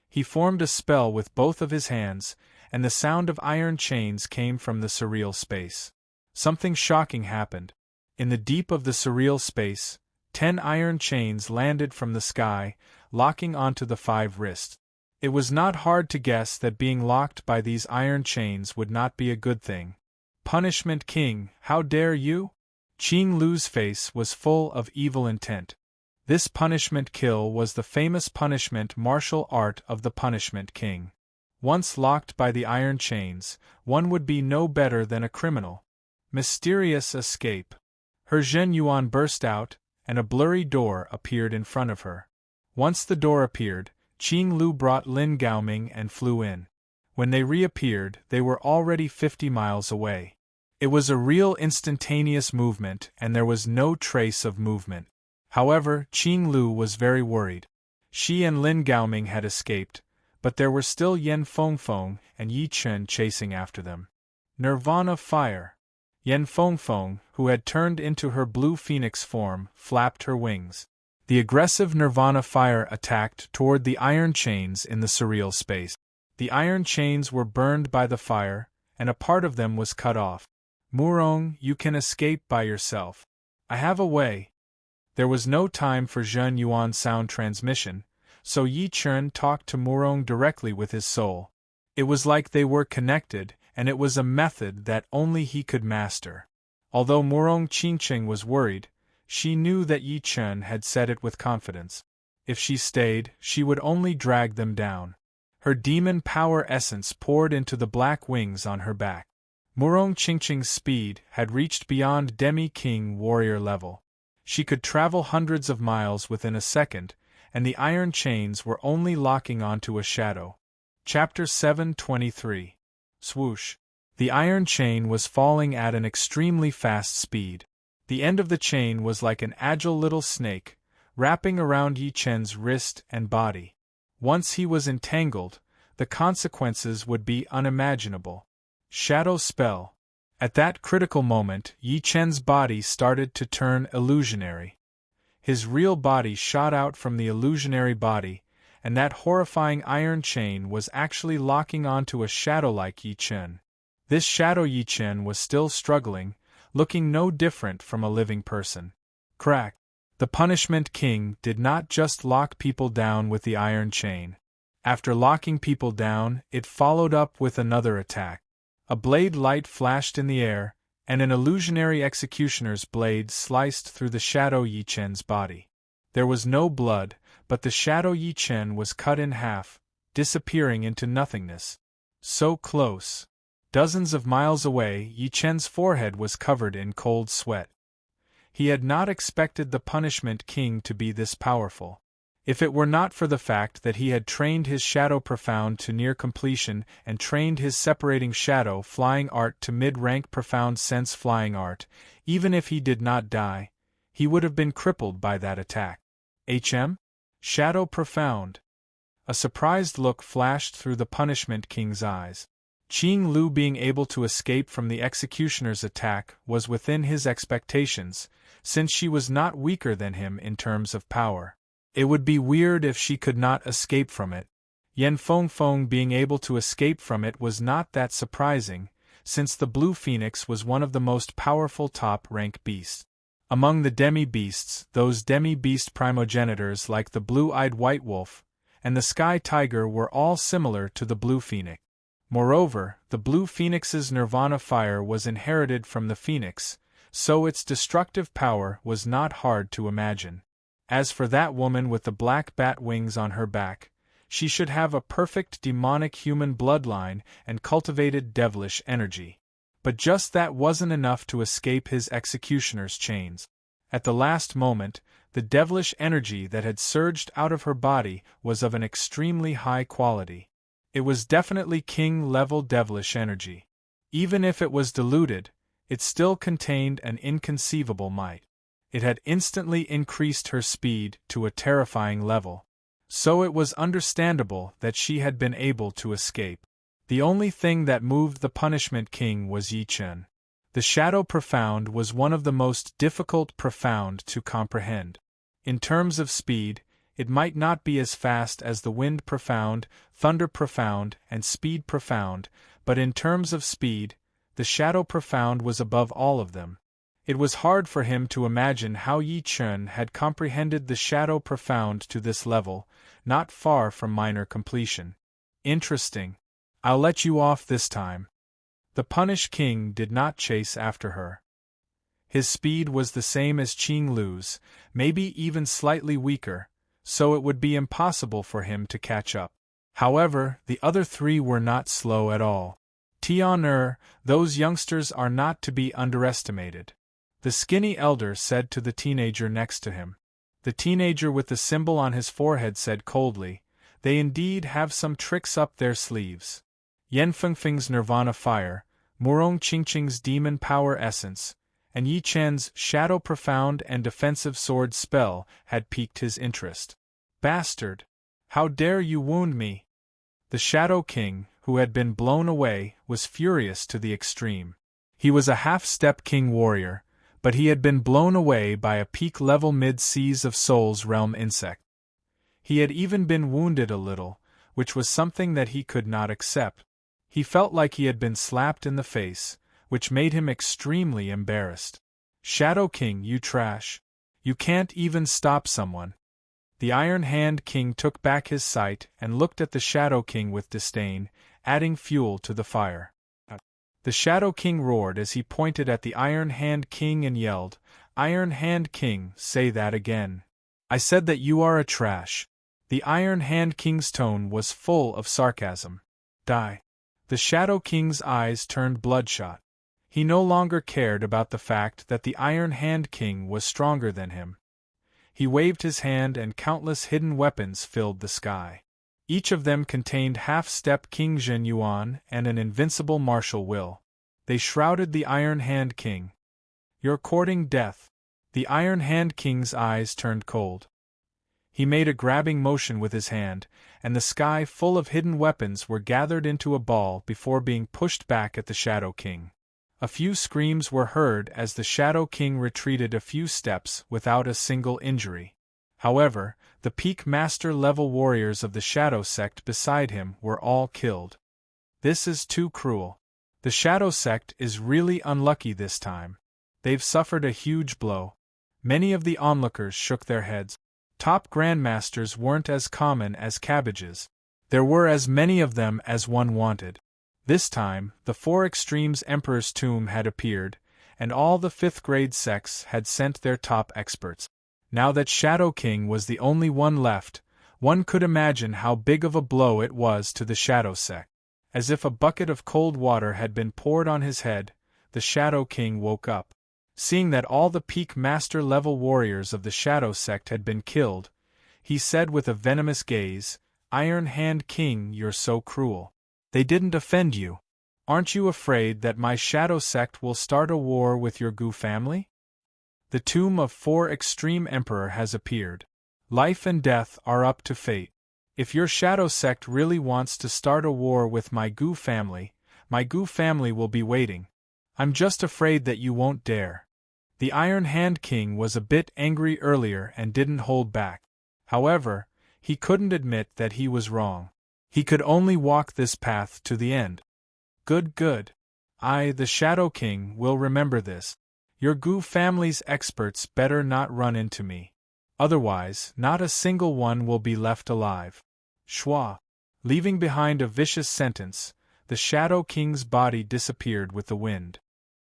He formed a spell with both of his hands, and the sound of iron chains came from the surreal space. Something shocking happened. In the deep of the surreal space, 10 iron chains landed from the sky, locking onto the 5 wrists. It was not hard to guess that being locked by these iron chains would not be a good thing. Punishment King, how dare you? Qing Lu's face was full of evil intent. This punishment kill was the famous punishment martial art of the Punishment King. Once locked by the iron chains, one would be no better than a criminal. Mysterious escape. Her Zhen Yuan burst out, and a blurry door appeared in front of her. Once the door appeared, Qing Lu brought Lin Gaoming and flew in. When they reappeared, they were already 50 miles away. It was a real instantaneous movement, and there was no trace of movement. However, Qing Lu was very worried. She and Lin Gaoming had escaped, but there were still Yen Fengfeng and Yi Chen chasing after them. Nirvana Fire. Yen Fengfeng, who had turned into her blue phoenix form, flapped her wings. The aggressive Nirvana Fire attacked toward the iron chains in the surreal space. The iron chains were burned by the fire, and a part of them was cut off. Murong, you can escape by yourself. I have a way. There was no time for Zhen Yuan sound transmission, so Yi Chen talked to Murong directly with his soul. It was like they were connected, and it was a method that only he could master. Although Murong Qingqing was worried, she knew that Yi Chen had said it with confidence. If she stayed, she would only drag them down. Her demon power essence poured into the black wings on her back. Murong Qingqing's speed had reached beyond demi-king warrior level. She could travel hundreds of miles within a second, and the iron chains were only locking onto a shadow. Chapter 723. Swoosh. The iron chain was falling at an extremely fast speed. The end of the chain was like an agile little snake, wrapping around Yi Chen's wrist and body. Once he was entangled, the consequences would be unimaginable. Shadow spell. At that critical moment, Yi Chen's body started to turn illusionary. His real body shot out from the illusionary body, and that horrifying iron chain was actually locking onto a shadow like Yi Chen. This shadow Yi Chen was still struggling, looking no different from a living person. Crack. The Punishment King did not just lock people down with the iron chain. After locking people down, it followed up with another attack. A blade light flashed in the air, and an illusionary executioner's blade sliced through the shadow Yi Chen's body. There was no blood, but the shadow Yi Chen was cut in half, disappearing into nothingness. So close. Dozens of miles away, Yi Chen's forehead was covered in cold sweat. He had not expected the Punishment King to be this powerful. If it were not for the fact that he had trained his shadow profound to near completion and trained his separating shadow flying art to mid-rank profound sense flying art, even if he did not die, he would have been crippled by that attack. Shadow profound. A surprised look flashed through the Punishment King's eyes. Qing Lu being able to escape from the executioner's attack was within his expectations, since she was not weaker than him in terms of power. It would be weird if she could not escape from it. Yan Fengfeng being able to escape from it was not that surprising, since the Blue Phoenix was one of the most powerful top-rank beasts. Among the demi-beasts, those demi-beast primogenitors like the blue-eyed white wolf and the sky tiger were all similar to the Blue Phoenix. Moreover, the Blue Phoenix's nirvana fire was inherited from the phoenix, so its destructive power was not hard to imagine. As for that woman with the black bat wings on her back, she should have a perfect demonic human bloodline and cultivated devilish energy. But just that wasn't enough to escape his executioner's chains. At the last moment, the devilish energy that had surged out of her body was of an extremely high quality. It was definitely king-level devilish energy. Even if it was diluted, it still contained an inconceivable might. It had instantly increased her speed to a terrifying level. So it was understandable that she had been able to escape. The only thing that moved the Punishment King was Yi Chen. The Shadow Profound was one of the most difficult profound to comprehend. In terms of speed, it might not be as fast as the Wind Profound, Thunder Profound, and Speed Profound, but in terms of speed, the Shadow Profound was above all of them. It was hard for him to imagine how Yi Chen had comprehended the Shadow Profound to this level, not far from minor completion. Interesting. I'll let you off this time. The Punish King did not chase after her. His speed was the same as Qing Lu's, maybe even slightly weaker, so it would be impossible for him to catch up. However, the other three were not slow at all. Tian those youngsters are not to be underestimated. The skinny elder said to the teenager next to him. The teenager with the symbol on his forehead said coldly, "They indeed have some tricks up their sleeves." Yan Fengfeng's Nirvana Fire, Murong Qingqing's Demon Power Essence, and Yi Chen's Shadow Profound and Defensive Sword spell had piqued his interest. "Bastard! How dare you wound me?" The Shadow King, who had been blown away, was furious to the extreme. He was a half-step king warrior, but he had been blown away by a peak-level mid-seas of Soul's Realm insect. He had even been wounded a little, which was something that he could not accept. He felt like he had been slapped in the face, which made him extremely embarrassed. "Shadow King, you trash! You can't even stop someone." The Iron Hand King took back his sight and looked at the Shadow King with disdain, adding fuel to the fire. The Shadow King roared as he pointed at the Iron Hand King and yelled, "Iron Hand King, say that again. I said that you are a trash." The Iron Hand King's tone was full of sarcasm. "Die." The Shadow King's eyes turned bloodshot. He no longer cared about the fact that the Iron Hand King was stronger than him. He waved his hand and countless hidden weapons filled the sky. Each of them contained half-step King Zhen Yuan and an invincible martial will. They shrouded the Iron Hand King. "You're courting death." The Iron Hand King's eyes turned cold. He made a grabbing motion with his hand, and the sky full of hidden weapons were gathered into a ball before being pushed back at the Shadow King. A few screams were heard as the Shadow King retreated a few steps without a single injury. However, the peak master-level warriors of the Shadow Sect beside him were all killed. This is too cruel. The Shadow Sect is really unlucky this time. They've suffered a huge blow. Many of the onlookers shook their heads. Top grandmasters weren't as common as cabbages. There were as many of them as one wanted. This time, the Four Extremes Emperor's Tomb had appeared, and all the 5th-grade sects had sent their top experts. Now that Shadow King was the only one left, one could imagine how big of a blow it was to the Shadow Sect. As if a bucket of cold water had been poured on his head, the Shadow King woke up. Seeing that all the peak master-level warriors of the Shadow Sect had been killed, he said with a venomous gaze. Iron Hand King, you're so cruel. They didn't offend you. Aren't you afraid that my shadow sect will start a war with your Gu family? The tomb of 4 Extreme Emperor has appeared. Life and death are up to fate. If your shadow sect really wants to start a war with my Gu family will be waiting. I'm just afraid that you won't dare. The Iron Hand King was a bit angry earlier and didn't hold back. However, he couldn't admit that he was wrong. He could only walk this path to the end. Good. I, the Shadow King, will remember this. Your Gu family's experts better not run into me. Otherwise, not a single one will be left alive. Schwa. Leaving behind a vicious sentence, the Shadow King's body disappeared with the wind.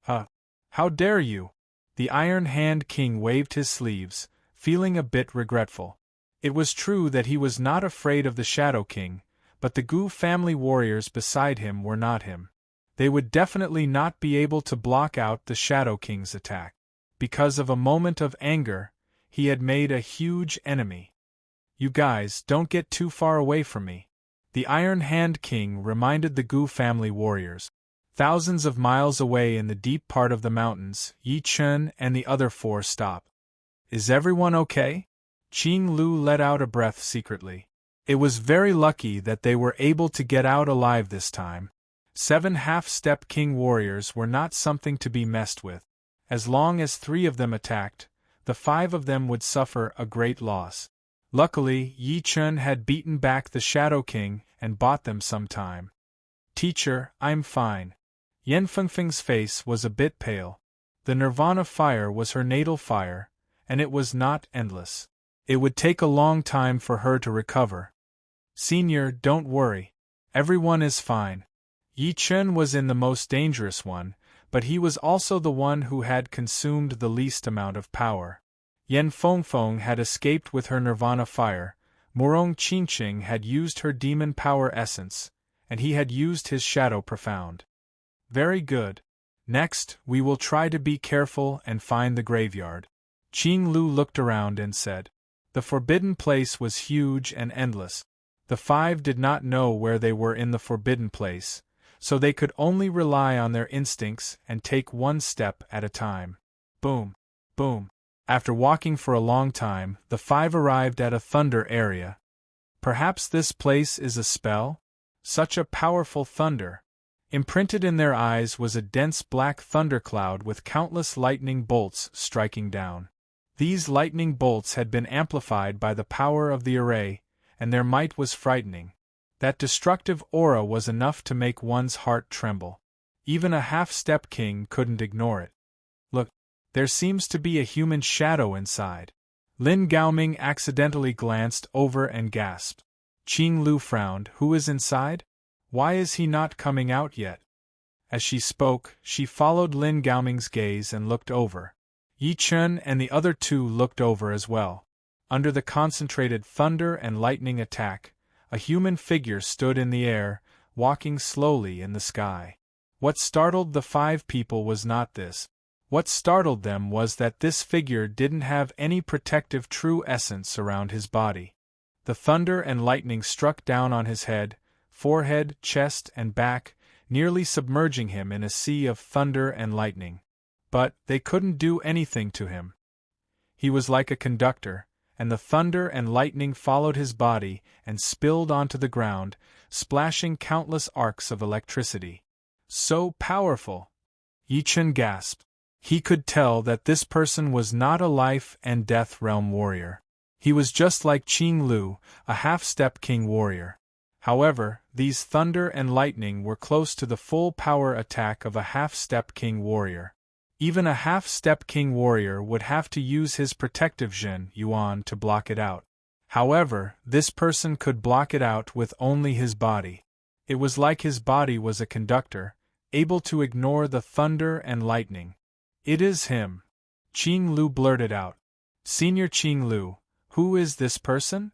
How dare you? The Iron Hand King waved his sleeves, feeling a bit regretful. It was true that he was not afraid of the Shadow King, but the Gu family warriors beside him were not him. They would definitely not be able to block out the Shadow King's attack. Because of a moment of anger, he had made a huge enemy. You guys, don't get too far away from me. The Iron Hand King reminded the Gu family warriors. Thousands of miles away in the deep part of the mountains, Yi Chun and the other 4 stopped. Is everyone okay? Qing Lu let out a breath secretly. It was very lucky that they were able to get out alive this time. 7 half-step king warriors were not something to be messed with. As long as 3 of them attacked, the 5 of them would suffer a great loss. Luckily, Yi Chun had beaten back the Shadow King and bought them some time. Teacher, I'm fine. Yan Fengfeng's face was a bit pale. The Nirvana fire was her natal fire, and it was not endless. It would take a long time for her to recover. Senior, don't worry. Everyone is fine. Yi Chun was in the most dangerous one, but he was also the one who had consumed the least amount of power. Yan Fengfeng had escaped with her Nirvana fire, Murong Qingqing had used her demon power essence, and he had used his shadow profound. Very good. Next, we will try to be careful and find the graveyard. Qing Lu looked around and said. The forbidden place was huge and endless. The 5 did not know where they were in the forbidden place, so they could only rely on their instincts and take one step at a time. Boom. Boom. After walking for a long time, the 5 arrived at a thunder area. Perhaps this place is a spell? Such a powerful thunder. Imprinted in their eyes was a dense black thundercloud with countless lightning bolts striking down. These lightning bolts had been amplified by the power of the array, and their might was frightening. That destructive aura was enough to make one's heart tremble. Even a half-step king couldn't ignore it. Look, there seems to be a human shadow inside. Lin Gaoming accidentally glanced over and gasped. Qing Lu frowned. Who is inside? Why is he not coming out yet? As she spoke, she followed Lin Gaoming's gaze and looked over. Yi Chun and the other 2 looked over as well. Under the concentrated thunder and lightning attack, a human figure stood in the air, walking slowly in the sky. What startled the 5 people was not this. What startled them was that this figure didn't have any protective true essence around his body. The thunder and lightning struck down on his head, forehead, chest, and back, nearly submerging him in a sea of thunder and lightning. But they couldn't do anything to him. He was like a conductor, and the thunder and lightning followed his body and spilled onto the ground, splashing countless arcs of electricity. So powerful! Yi Chun gasped. He could tell that this person was not a life and death realm warrior. He was just like Qing Lu, a half-step king warrior. However, these thunder and lightning were close to the full power attack of a half-step king warrior. Even a half-step king warrior would have to use his protective Zhen Yuan to block it out. However, this person could block it out with only his body. It was like his body was a conductor, able to ignore the thunder and lightning. It is him. Qing Lu blurted out. Senior Qing Lu, who is this person?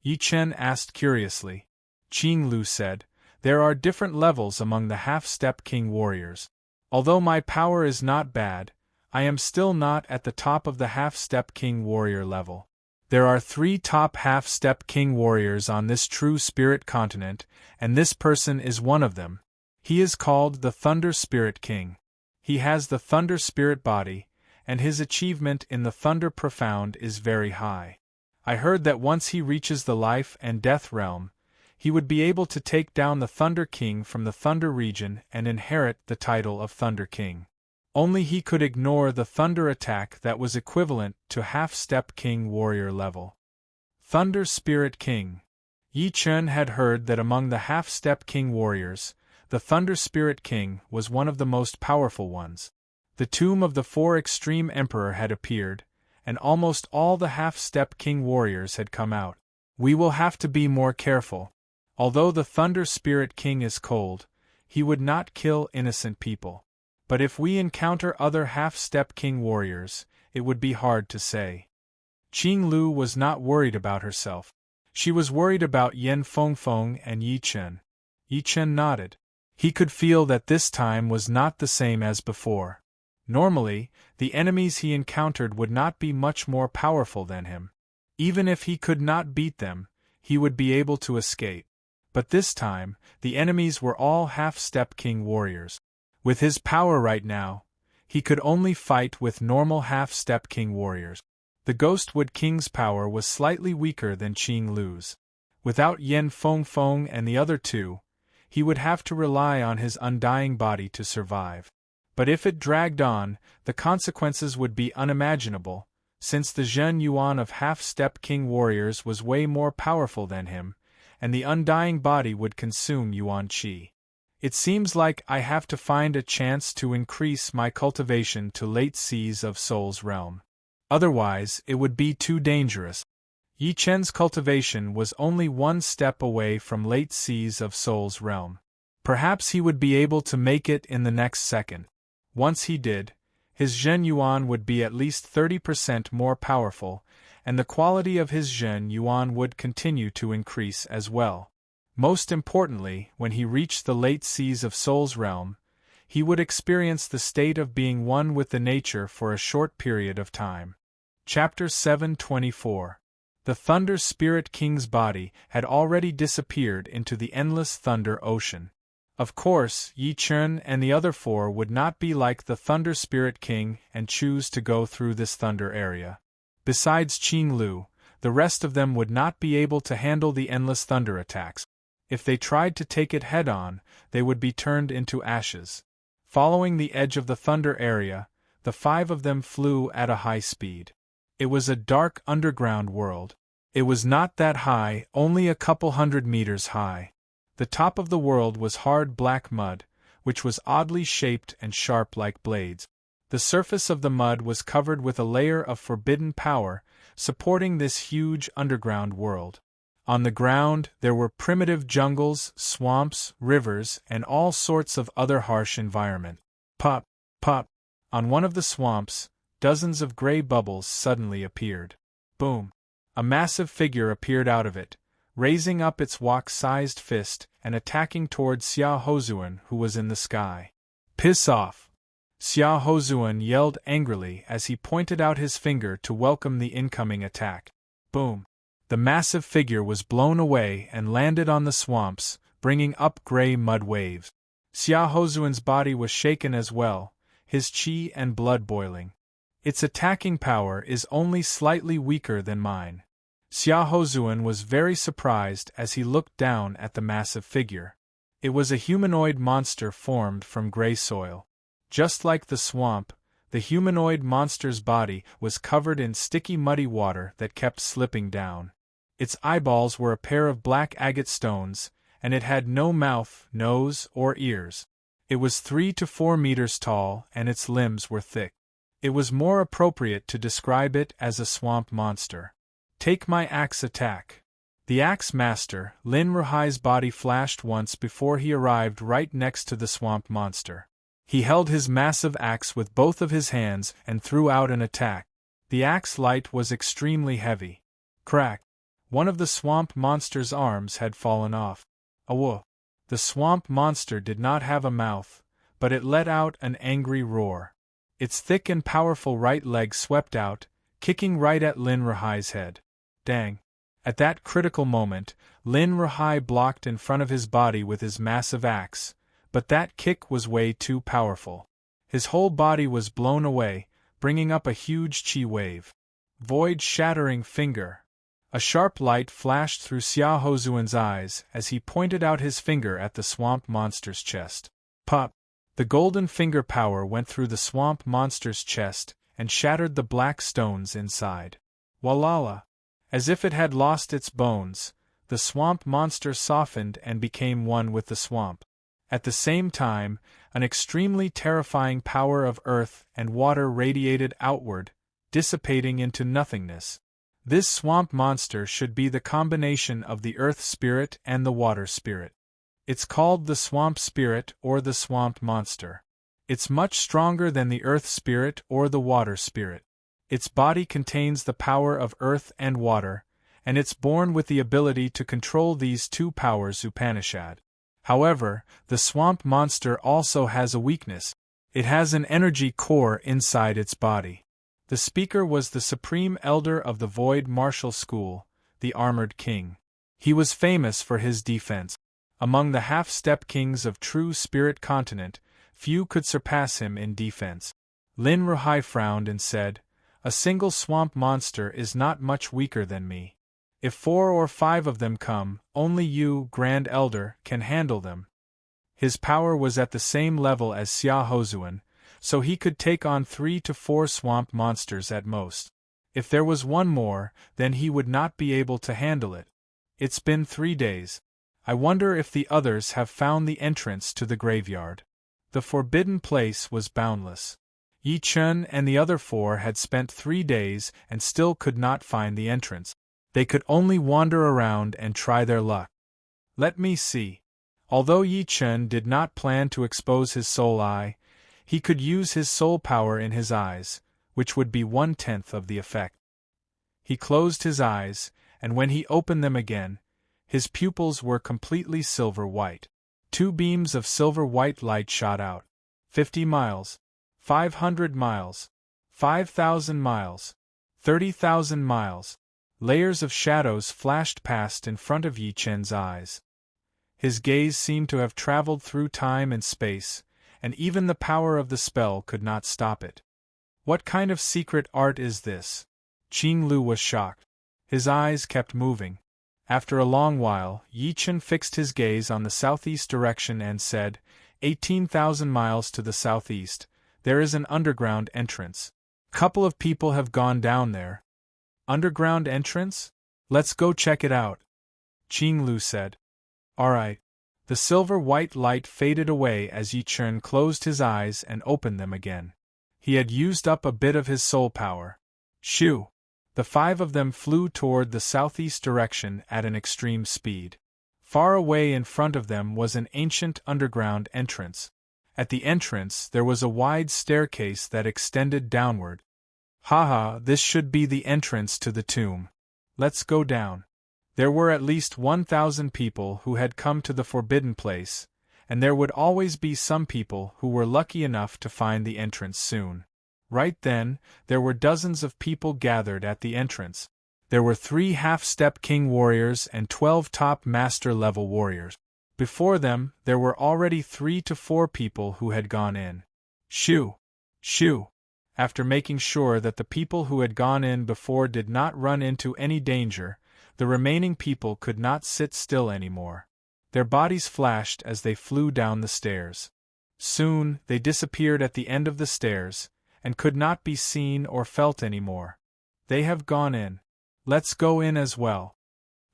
Yi Chen asked curiously. Qing Lu said, there are different levels among the half-step king warriors. Although my power is not bad, I am still not at the top of the half-step king warrior level. There are 3 top half-step king warriors on this true spirit continent, and this person is one of them. He is called the Thunder Spirit King. He has the Thunder Spirit body, and his achievement in the Thunder Profound is very high. I heard that once he reaches the life and death realm, he would be able to take down the Thunder King from the Thunder region and inherit the title of Thunder King. Only he could ignore the Thunder attack that was equivalent to half-step King warrior level. Thunder Spirit King. Yi Chen had heard that among the half-step King warriors, the Thunder Spirit King was one of the most powerful ones. The tomb of the 4 extreme emperor had appeared, and almost all the half-step King warriors had come out. We will have to be more careful. Although the Thunder Spirit King is cold, he would not kill innocent people. But if we encounter other half-step King warriors, it would be hard to say. Qing Lu was not worried about herself. She was worried about Yan Fengfeng and Yi Chen. Yi Chen nodded. He could feel that this time was not the same as before. Normally, the enemies he encountered would not be much more powerful than him. Even if he could not beat them, he would be able to escape. But this time, the enemies were all half-step King warriors. With his power right now, he could only fight with normal half-step King warriors. The Ghostwood King's power was slightly weaker than Qing Lu's. Without Yan Fengfeng and the other 2, he would have to rely on his undying body to survive. But if it dragged on, the consequences would be unimaginable, since the Zhen Yuan of half-step King warriors was way more powerful than him, and the undying body would consume Yuan Qi. It seems like I have to find a chance to increase my cultivation to late seas of Soul's realm. Otherwise, it would be too dangerous. Yi Chen's cultivation was only 1 step away from late seas of Soul's realm. Perhaps he would be able to make it in the next second. Once he did, his Zhen Yuan would be at least 30% more powerful, and the quality of his Zhen Yuan would continue to increase as well. Most importantly, when he reached the late seas of Soul's realm, he would experience the state of being one with the nature for a short period of time. Chapter 724. The Thunder Spirit King's body had already disappeared into the endless Thunder Ocean. Of course, Yi Chen and the other 4 would not be like the Thunder Spirit King and choose to go through this Thunder area. Besides Qing Lu, the rest of them would not be able to handle the endless Thunder attacks. If they tried to take it head-on, they would be turned into ashes. Following the edge of the Thunder area, the 5 of them flew at a high speed. It was a dark underground world. It was not that high, only a couple 100 meters high. The top of the world was hard black mud, which was oddly shaped and sharp like blades. The surface of the mud was covered with a layer of forbidden power, supporting this huge underground world. On the ground, there were primitive jungles, swamps, rivers, and all sorts of other harsh environment. Pop, pop. On one of the swamps, dozens of gray bubbles suddenly appeared. Boom. A massive figure appeared out of it, raising up its wok-sized fist and attacking toward Xia Hozuan, who was in the sky. Piss off! Xia Hozuan yelled angrily as he pointed out his finger to welcome the incoming attack. Boom! The massive figure was blown away and landed on the swamps, bringing up gray mud waves. Xia Hozuan's body was shaken as well, his qi and blood boiling. Its attacking power is only slightly weaker than mine. Xia Hozuan was very surprised as he looked down at the massive figure. It was a humanoid monster formed from gray soil. Just like the swamp, the humanoid monster's body was covered in sticky muddy water that kept slipping down. Its eyeballs were a pair of black agate stones, and it had no mouth, nose, or ears. It was 3 to 4 meters tall, and its limbs were thick. It was more appropriate to describe it as a swamp monster. Take my axe attack. The axe master, Lin Ruhai's body flashed once before he arrived right next to the swamp monster. He held his massive axe with both of his hands and threw out an attack. The axe light was extremely heavy. Crack! One of the swamp monster's arms had fallen off. Awoof! The swamp monster did not have a mouth, but it let out an angry roar. Its thick and powerful right leg swept out, kicking right at Lin Ruhai's head. Dang. At that critical moment, Lin Ruhai blocked in front of his body with his massive axe, but that kick was way too powerful. His whole body was blown away, bringing up a huge chi wave. Void-shattering finger. A sharp light flashed through Xia Hozuan's eyes as he pointed out his finger at the swamp monster's chest. Pup! The golden finger power went through the swamp monster's chest and shattered the black stones inside. Walala! As if it had lost its bones, the swamp monster softened and became one with the swamp. At the same time, an extremely terrifying power of earth and water radiated outward, dissipating into nothingness. This swamp monster should be the combination of the earth spirit and the water spirit. It's called the swamp spirit or the swamp monster. It's much stronger than the earth spirit or the water spirit. Its body contains the power of earth and water, and it's born with the ability to control these two powers Upanishad. However, the swamp monster also has a weakness. It has an energy core inside its body. The speaker was the supreme elder of the Void Martial School, the Armored King. He was famous for his defense. Among the half-step kings of true spirit continent, few could surpass him in defense. Lin Ruhai frowned and said, "A single swamp monster is not much weaker than me. If 4 or 5 of them come, only you, Grand Elder, can handle them." His power was at the same level as Xia Hozuan, so he could take on 3 to 4 swamp monsters at most. If there was one more, then he would not be able to handle it. It's been 3 days. I wonder if the others have found the entrance to the graveyard. The forbidden place was boundless. Yi Chen and the other 4 had spent 3 days and still could not find the entrance. They could only wander around and try their luck. Let me see. Although Yi Chen did not plan to expose his soul eye, he could use his soul power in his eyes, which would be 1/10 of the effect. He closed his eyes, and when he opened them again, his pupils were completely silver white. 2 beams of silver white light shot out. 50 miles. 500 miles. 5,000 miles. 30,000 miles. Layers of shadows flashed past in front of Yi Chen's eyes. His gaze seemed to have traveled through time and space, and even the power of the spell could not stop it. What kind of secret art is this? Qing Lu was shocked. His eyes kept moving. After a long while, Yi Chen fixed his gaze on the southeast direction and said, 18,000 miles to the southeast, there is an underground entrance. Couple of people have gone down there. Underground entrance? Let's go check it out. Qing Lu said. Alright. The silver-white light faded away as Yi Chen closed his eyes and opened them again. He had used up a bit of his soul power. Shoo! The 5 of them flew toward the southeast direction at an extreme speed. Far away in front of them was an ancient underground entrance. At the entrance there was a wide staircase that extended downward. Haha, this should be the entrance to the tomb. Let's go down. There were at least 1,000 people who had come to the forbidden place, and there would always be some people who were lucky enough to find the entrance soon. Right then, there were dozens of people gathered at the entrance. There were 3 half-step king warriors and 12 top master-level warriors. Before them, there were already 3 to 4 people who had gone in. Shoo! Shoo! After making sure that the people who had gone in before did not run into any danger, the remaining people could not sit still anymore. Their bodies flashed as they flew down the stairs. Soon, they disappeared at the end of the stairs, and could not be seen or felt anymore. They have gone in. Let's go in as well.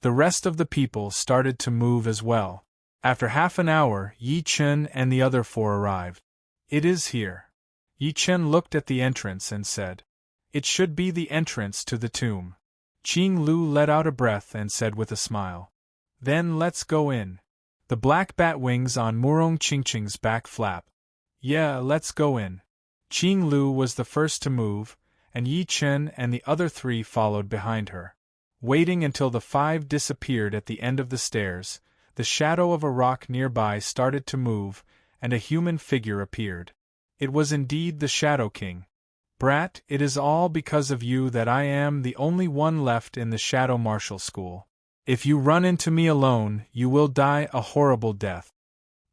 The rest of the people started to move as well. After half an hour, Yi Chen and the other 4 arrived. It is here. Yi Chen looked at the entrance and said, "It should be the entrance to the tomb." Qing Lu let out a breath and said with a smile, "Then let's go in." The black bat wings on Murong Qingqing's back flap. "Yeah, let's go in." Qing Lu was the first to move, and Yi Chen and the other 3 followed behind her. Waiting until the 5 disappeared at the end of the stairs, the shadow of a rock nearby started to move, and a human figure appeared. It was indeed the Shadow King. Brat, it is all because of you that I am the only one left in the Shadow Martial School. If you run into me alone, you will die a horrible death.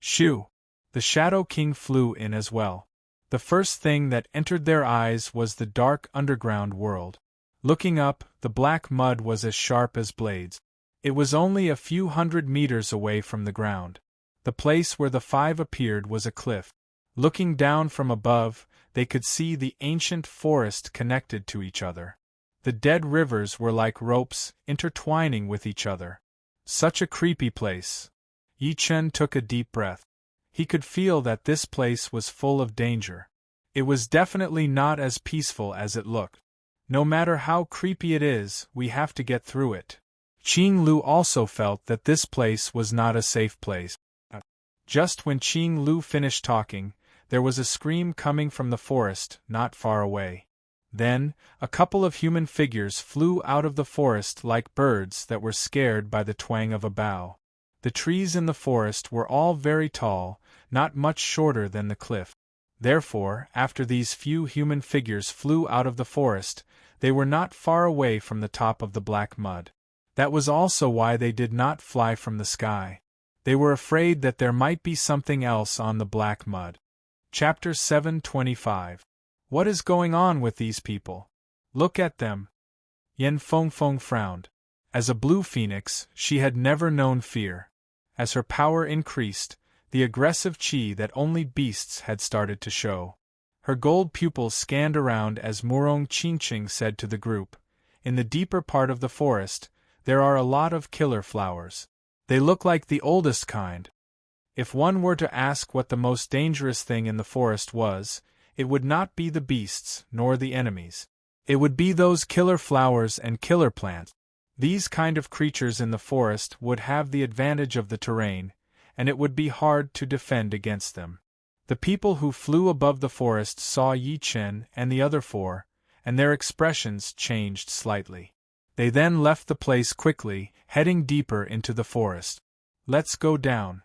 Shoo! The Shadow King flew in as well. The first thing that entered their eyes was the dark underground world. Looking up, the black mud was as sharp as blades. It was only a few hundred meters away from the ground. The place where the five appeared was a cliff. Looking down from above, they could see the ancient forest connected to each other. The dead rivers were like ropes, intertwining with each other. Such a creepy place. Yi Chen took a deep breath. He could feel that this place was full of danger. It was definitely not as peaceful as it looked. No matter how creepy it is, we have to get through it. Qing Lu also felt that this place was not a safe place. Just when Qing Lu finished talking, there was a scream coming from the forest not far away. Then, a couple of human figures flew out of the forest like birds that were scared by the twang of a bough. The trees in the forest were all very tall, not much shorter than the cliff. Therefore, after these few human figures flew out of the forest, they were not far away from the top of the black mud. That was also why they did not fly from the sky. They were afraid that there might be something else on the black mud. Chapter 725. What is going on with these people? Look at them. Yan Fengfeng frowned. As a blue phoenix, she had never known fear. As her power increased, the aggressive qi that only beasts had started to show. Her gold pupils scanned around as Murong Qingqing said to the group, "In the deeper part of the forest, there are a lot of killer flowers. They look like the oldest kind. If one were to ask what the most dangerous thing in the forest was, it would not be the beasts nor the enemies. It would be those killer flowers and killer plants. These kind of creatures in the forest would have the advantage of the terrain, and it would be hard to defend against them." The people who flew above the forest saw Yi Chen and the other four, and their expressions changed slightly. They then left the place quickly, heading deeper into the forest. "Let's go down."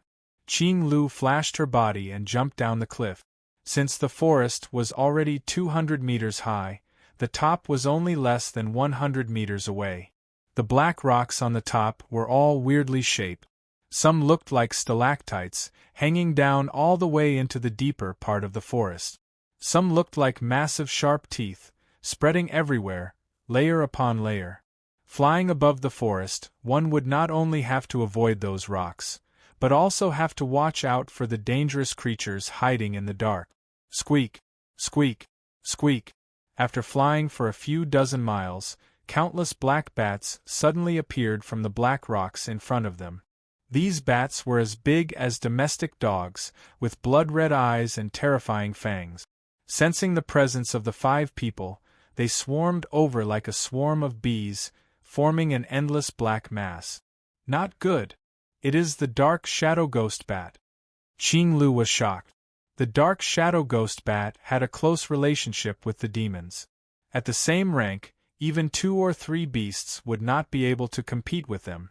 Qing Lu flashed her body and jumped down the cliff. Since the forest was already 200 meters high, the top was only less than 100 meters away. The black rocks on the top were all weirdly shaped. Some looked like stalactites, hanging down all the way into the deeper part of the forest. Some looked like massive sharp teeth, spreading everywhere, layer upon layer. Flying above the forest, one would not only have to avoid those rocks, but also have to watch out for the dangerous creatures hiding in the dark. Squeak! Squeak! Squeak! After flying for a few dozen miles, countless black bats suddenly appeared from the black rocks in front of them. These bats were as big as domestic dogs, with blood-red eyes and terrifying fangs. Sensing the presence of the five people, they swarmed over like a swarm of bees, forming an endless black mass. Not good. It is the dark shadow ghost bat. Qing Lu was shocked. The dark shadow ghost bat had a close relationship with the demons. At the same rank, even 2 or 3 beasts would not be able to compete with them.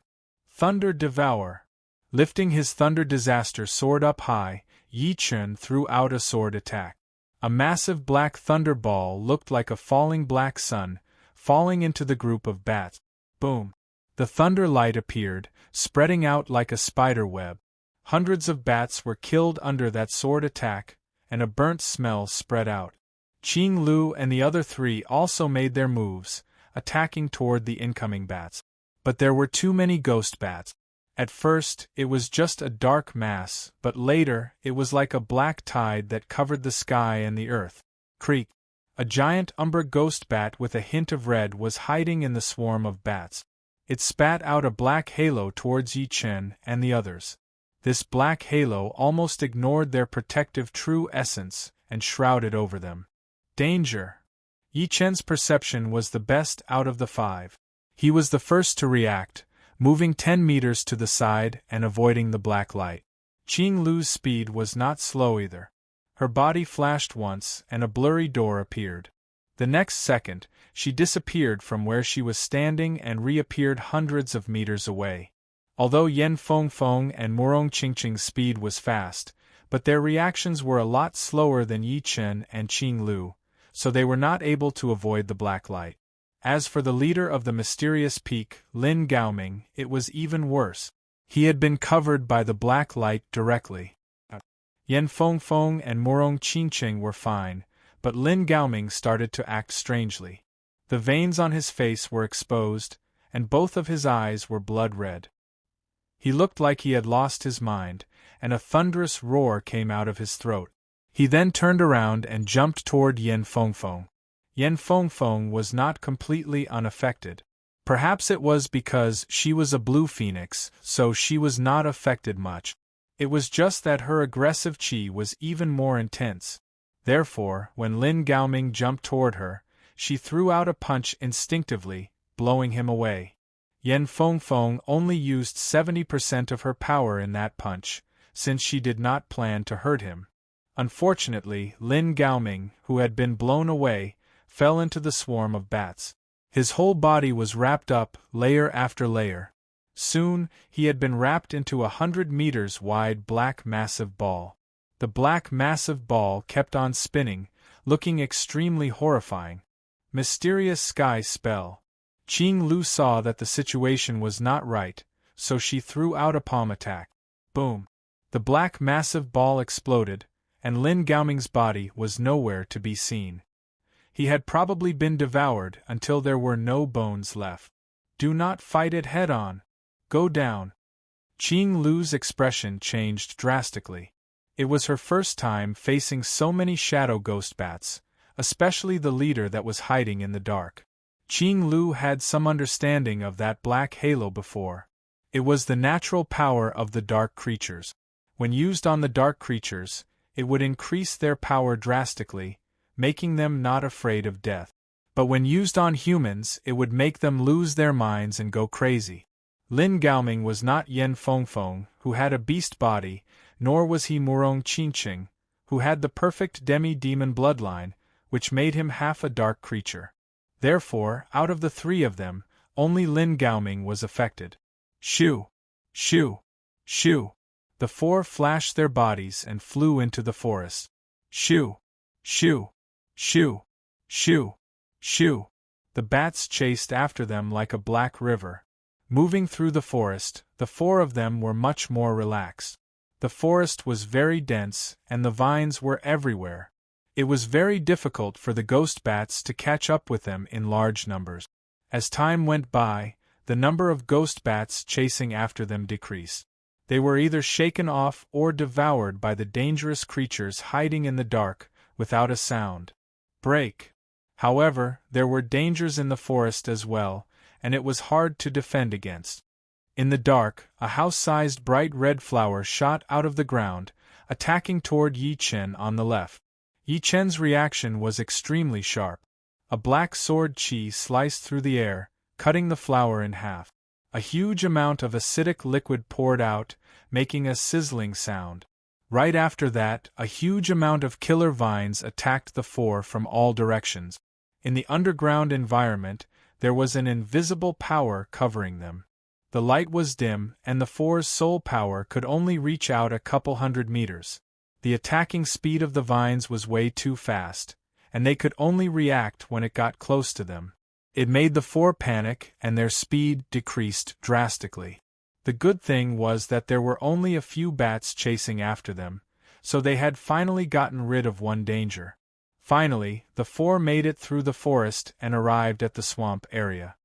Thunder Devour. Lifting his Thunder Disaster sword up high, Yi Chen threw out a sword attack. A massive black thunder ball looked like a falling black sun, falling into the group of bats. Boom! The thunder light appeared, spreading out like a spider web. Hundreds of bats were killed under that sword attack, and a burnt smell spread out. Qing Lu and the other 3 also made their moves, attacking toward the incoming bats. But there were too many ghost bats. At first, it was just a dark mass, but later, it was like a black tide that covered the sky and the earth. Creak! A giant umber ghost bat with a hint of red was hiding in the swarm of bats. It spat out a black halo towards Yi Chen and the others. This black halo almost ignored their protective true essence and shrouded over them. Danger! Yi Chen's perception was the best out of the 5. He was the first to react, moving 10 meters to the side and avoiding the black light. Qing Lu's speed was not slow either. Her body flashed once and a blurry door appeared. The next second, she disappeared from where she was standing and reappeared hundreds of meters away. Although Yan Fengfeng and Murong Qingqing's speed was fast, but their reactions were a lot slower than Yi Chen and Qing Lu, so they were not able to avoid the black light. As for the leader of the mysterious peak, Lin Gaoming, it was even worse. He had been covered by the black light directly. Yan Fengfeng and Murong Qingqing were fine, but Lin Gaoming started to act strangely. The veins on his face were exposed, and both of his eyes were blood red. He looked like he had lost his mind, and a thunderous roar came out of his throat. He then turned around and jumped toward Yan Fengfeng. Yan Fengfeng was not completely unaffected. Perhaps it was because she was a blue phoenix, so she was not affected much. It was just that her aggressive qi was even more intense. Therefore, when Lin Gaoming jumped toward her, she threw out a punch instinctively, blowing him away. Yan Fengfeng only used 70% of her power in that punch, since she did not plan to hurt him. Unfortunately, Lin Gaoming, who had been blown away, fell into the swarm of bats. His whole body was wrapped up, layer after layer. Soon, he had been wrapped into a 100 meters wide black massive ball. The black massive ball kept on spinning, looking extremely horrifying. Mysterious sky spell. Qing Lu saw that the situation was not right, so she threw out a palm attack. Boom! The black massive ball exploded, and Lin Gaoming's body was nowhere to be seen. He had probably been devoured until there were no bones left. Do not fight it head-on. Go down. Qing Lu's expression changed drastically. It was her first time facing so many shadow ghost bats, especially the leader that was hiding in the dark. Qing Lu had some understanding of that black halo before. It was the natural power of the dark creatures. When used on the dark creatures, it would increase their power drastically, making them not afraid of death. But when used on humans, it would make them lose their minds and go crazy. Lin Gaoming was not Yan Fengfeng, who had a beast body, nor was he Murong Qingqing, who had the perfect demi-demon bloodline, which made him half a dark creature. Therefore, out of the three of them, only Lin Gaoming was affected. Shoo! Shoo! Shoo! The four flashed their bodies and flew into the forest. Shoo! Shoo! Shoo! Shoo! Shoo! The bats chased after them like a black river. Moving through the forest, the four of them were much more relaxed. The forest was very dense, and the vines were everywhere. It was very difficult for the ghost bats to catch up with them in large numbers. As time went by, the number of ghost bats chasing after them decreased. They were either shaken off or devoured by the dangerous creatures hiding in the dark, without a sound. Break. However, there were dangers in the forest as well, and it was hard to defend against. In the dark, a house-sized bright red flower shot out of the ground, attacking toward Yi Chen on the left. Yi Chen's reaction was extremely sharp. A black sword qi sliced through the air, cutting the flower in half. A huge amount of acidic liquid poured out, making a sizzling sound. Right after that, a huge amount of killer vines attacked the four from all directions. In the underground environment, there was an invisible power covering them. The light was dim, and the four's soul power could only reach out a couple 100 meters. The attacking speed of the vines was way too fast, and they could only react when it got close to them. It made the four panic, and their speed decreased drastically. The good thing was that there were only a few bats chasing after them, so they had finally gotten rid of one danger. Finally, the four made it through the forest and arrived at the swamp area.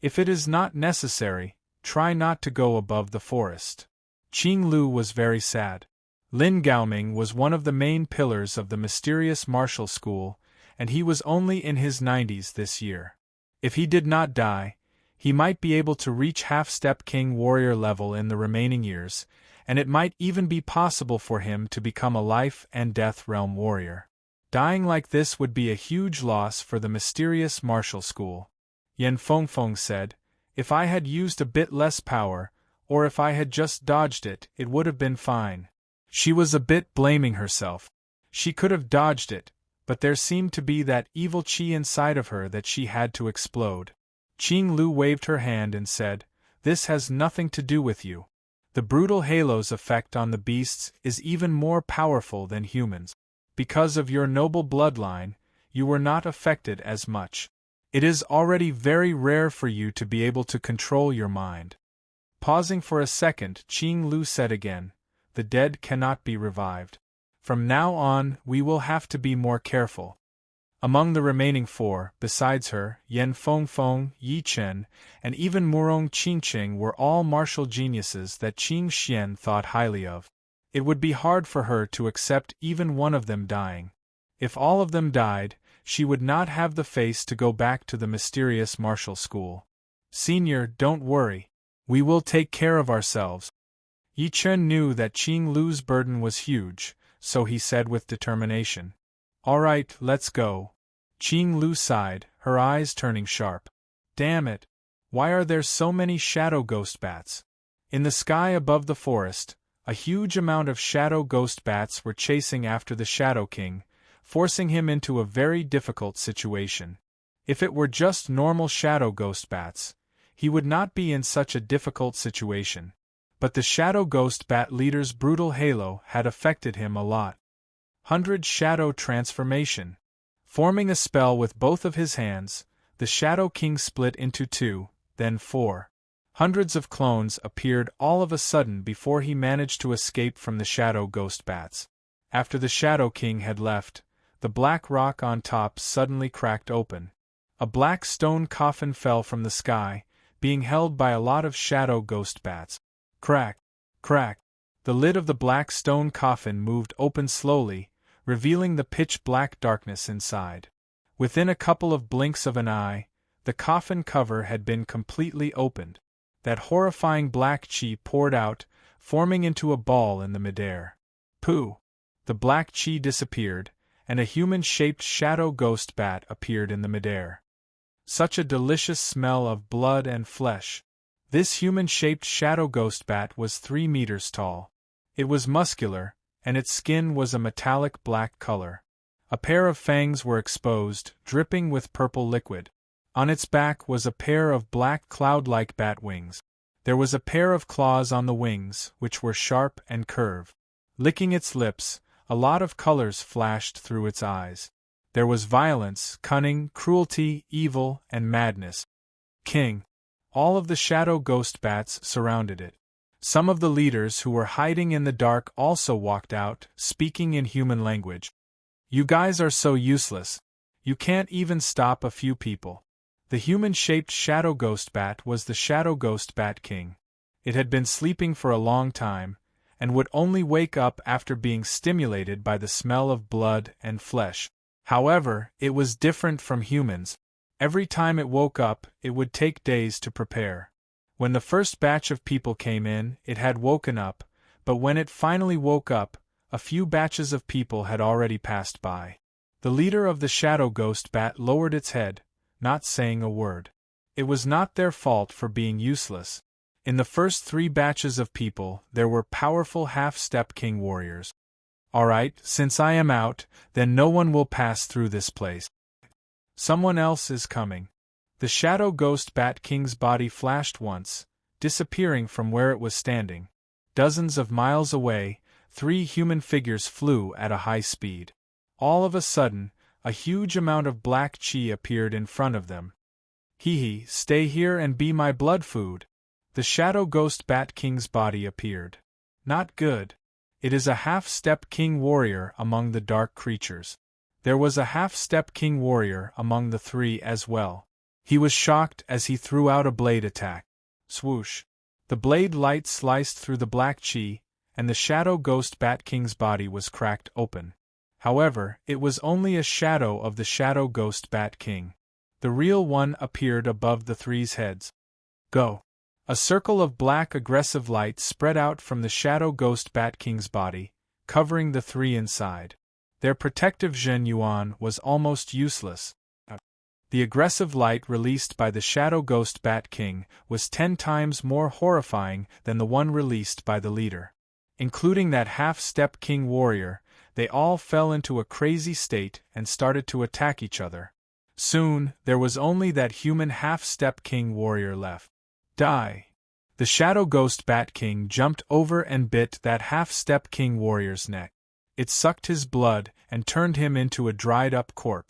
If it is not necessary, try not to go above the forest. Qing Lu was very sad. Lin Gaoming was one of the main pillars of the mysterious martial school, and he was only in his 90s this year. If he did not die, he might be able to reach half-step king warrior level in the remaining years, and it might even be possible for him to become a life and death realm warrior. Dying like this would be a huge loss for the mysterious martial school. Yan Fengfeng said, "If I had used a bit less power, or if I had just dodged it, it would have been fine." She was a bit blaming herself. She could have dodged it, but there seemed to be that evil qi inside of her that she had to explode. Qing Lu waved her hand and said, "This has nothing to do with you. The brutal halo's effect on the beasts is even more powerful than humans. Because of your noble bloodline, you were not affected as much. It is already very rare for you to be able to control your mind. Pausing for a second, Qing Lu said again, the dead cannot be revived. From now on, we will have to be more careful. Among the remaining four, besides her, Yan Fengfeng, Yi Chen, and even Murong Qingqing were all martial geniuses that Qing Xian thought highly of. It would be hard for her to accept even one of them dying. If all of them died, she would not have the face to go back to the mysterious martial school. Senior, don't worry. We will take care of ourselves. Yi Chen knew that Qing Lu's burden was huge, so he said with determination. All right, let's go. Qing Lu sighed, her eyes turning sharp. Damn it! Why are there so many shadow ghost bats? In the sky above the forest, a huge amount of shadow ghost bats were chasing after the Shadow King, forcing him into a very difficult situation. If it were just normal shadow ghost bats, he would not be in such a difficult situation. But the shadow ghost bat leader's brutal halo had affected him a lot. 100 Shadow Transformation. Forming a spell with both of his hands, the Shadow King split into 2, then 4. Hundreds of clones appeared all of a sudden before he managed to escape from the shadow ghost bats. After the Shadow King had left, the black rock on top suddenly cracked open. A black stone coffin fell from the sky, being held by a lot of shadow ghost bats. Crack! Crack! The lid of the black stone coffin moved open slowly, revealing the pitch-black darkness inside. Within a couple of blinks of an eye, the coffin cover had been completely opened. That horrifying black chi poured out, forming into a ball in the midair. Pooh! The black chi disappeared, and a human-shaped shadow ghost bat appeared in the midair. Such a delicious smell of blood and flesh. This human-shaped shadow ghost bat was 3 meters tall. It was muscular, and its skin was a metallic black color. A pair of fangs were exposed, dripping with purple liquid. On its back was a pair of black cloud-like bat wings. There was a pair of claws on the wings, which were sharp and curved. Licking its lips, a lot of colors flashed through its eyes. There was violence, cunning, cruelty, evil, and madness. King! All of the shadow ghost bats surrounded it. Some of the leaders who were hiding in the dark also walked out, speaking in human language. You guys are so useless. You can't even stop a few people. The human-shaped shadow ghost bat was the shadow ghost bat king. It had been sleeping for a long time, and would only wake up after being stimulated by the smell of blood and flesh. However, it was different from humans. Every time it woke up, it would take days to prepare. When the first batch of people came in, it had woken up, but when it finally woke up, a few batches of people had already passed by. The leader of the shadow ghost bat lowered its head, not saying a word. It was not their fault for being useless. In the first 3 batches of people, there were powerful half-step king warriors. Alright, since I am out, then no one will pass through this place. Someone else is coming. The shadow ghost bat king's body flashed once, disappearing from where it was standing. Dozens of miles away, 3 human figures flew at a high speed. All of a sudden, a huge amount of black chi appeared in front of them. Hee, stay here and be my blood food. The shadow ghost bat king's body appeared. Not good. It is a half-step king warrior among the dark creatures. There was a half-step king warrior among the 3 as well. He was shocked as he threw out a blade attack. Swoosh! The blade light sliced through the black chi, and the shadow ghost bat king's body was cracked open. However, it was only a shadow of the shadow ghost bat king. The real one appeared above the 3's heads. Go! A circle of black aggressive light spread out from the shadow ghost bat king's body, covering the 3 inside. Their protective Zhen Yuan was almost useless. The aggressive light released by the shadow ghost bat king was 10 times more horrifying than the one released by the leader. Including that half-step king warrior, they all fell into a crazy state and started to attack each other. Soon, there was only that human half-step king warrior left. Die! The shadow ghost bat king jumped over and bit that half-step king warrior's neck. It sucked his blood and turned him into a dried-up corpse.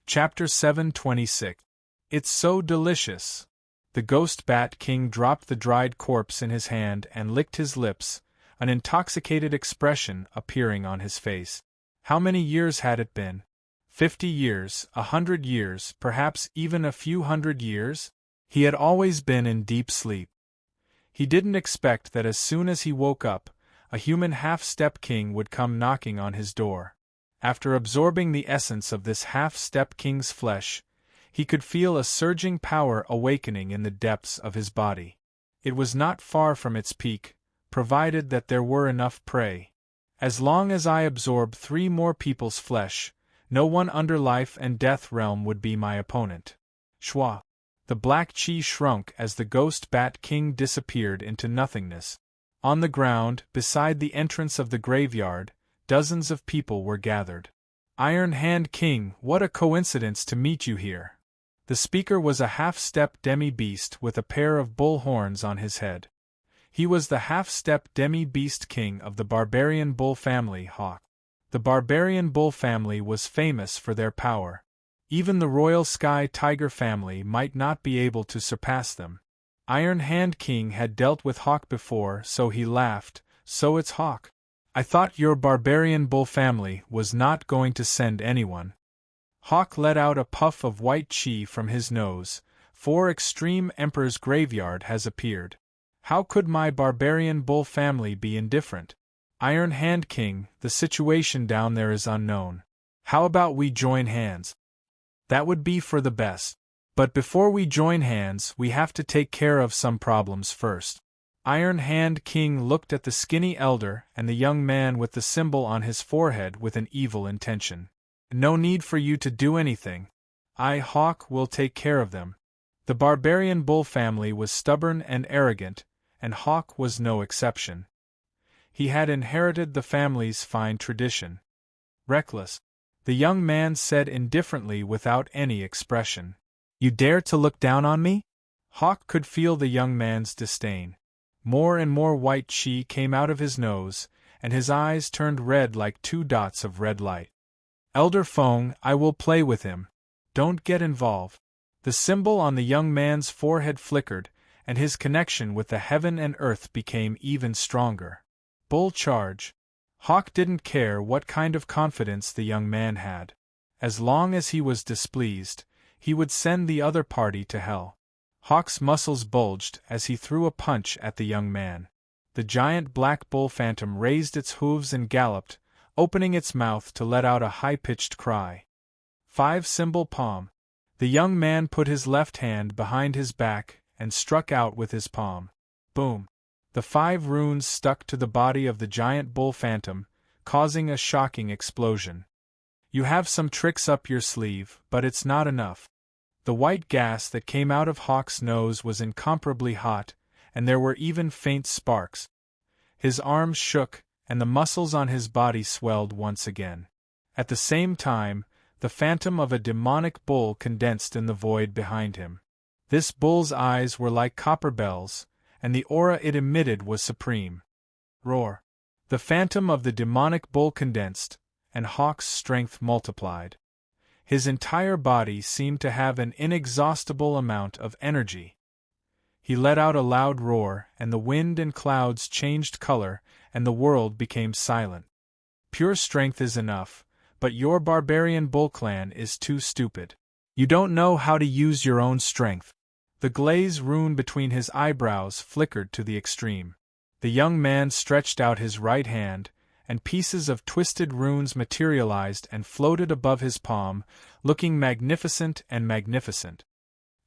Chapter 726. It's so delicious. The Ghost Bat King dropped the dried corpse in his hand and licked his lips, an intoxicated expression appearing on his face. How many years had it been? 50 years, 100 years, perhaps even a few hundred years? He had always been in deep sleep. He didn't expect that as soon as he woke up, a human half-step king would come knocking on his door. After absorbing the essence of this half-step king's flesh, he could feel a surging power awakening in the depths of his body. It was not far from its peak, provided that there were enough prey. As long as I absorb 3 more people's flesh, no one under life and death realm would be my opponent. Shwa. The black chi shrunk as the Ghost Bat King disappeared into nothingness. On the ground, beside the entrance of the graveyard, dozens of people were gathered. Iron Hand King, what a coincidence to meet you here. The speaker was a half-step demi-beast with a pair of bull horns on his head. He was the half-step demi-beast king of the barbarian bull family, Hawk. The barbarian bull family was famous for their power. Even the royal sky tiger family might not be able to surpass them. Iron Hand King had dealt with Hawk before, so he laughed. So it's Hawk. I thought your barbarian bull family was not going to send anyone. Hawk let out a puff of white chi from his nose. 4 Extreme Emperor's graveyard has appeared. How could my barbarian bull family be indifferent? Iron Hand King, the situation down there is unknown. How about we join hands? That would be for the best. But before we join hands, we have to take care of some problems first. Iron Hand King looked at the skinny elder and the young man with the symbol on his forehead with an evil intention. No need for you to do anything. I, Hawk, will take care of them. The barbarian bull family was stubborn and arrogant, and Hawk was no exception. He had inherited the family's fine tradition. Reckless. The young man said indifferently without any expression. You dare to look down on me? Hawk could feel the young man's disdain. More and more white chi came out of his nose, and his eyes turned red like 2 dots of red light. Elder Feng, I will play with him. Don't get involved. The symbol on the young man's forehead flickered, and his connection with the heaven and earth became even stronger. Bull charge. Hawk didn't care what kind of confidence the young man had. As long as he was displeased, he would send the other party to hell. Hawk's muscles bulged as he threw a punch at the young man. The giant black bull phantom raised its hooves and galloped, opening its mouth to let out a high-pitched cry. 5 Symbol Palm. The young man put his left hand behind his back and struck out with his palm. Boom. The 5 runes stuck to the body of the giant bull phantom, causing a shocking explosion. You have some tricks up your sleeve, but it's not enough. The white gas that came out of Hawk's nose was incomparably hot, and there were even faint sparks. His arms shook, and the muscles on his body swelled once again. At the same time, the phantom of a demonic bull condensed in the void behind him. This bull's eyes were like copper bells, and the aura it emitted was supreme. Roar. The phantom of the demonic bull condensed, and Hawk's strength multiplied. His entire body seemed to have an inexhaustible amount of energy. He let out a loud roar, and the wind and clouds changed color, and the world became silent. Pure strength is enough, but your barbarian bull clan is too stupid. You don't know how to use your own strength. The glaze rune between his eyebrows flickered to the extreme. The young man stretched out his right hand, and pieces of twisted runes materialized and floated above his palm, looking magnificent and magnificent.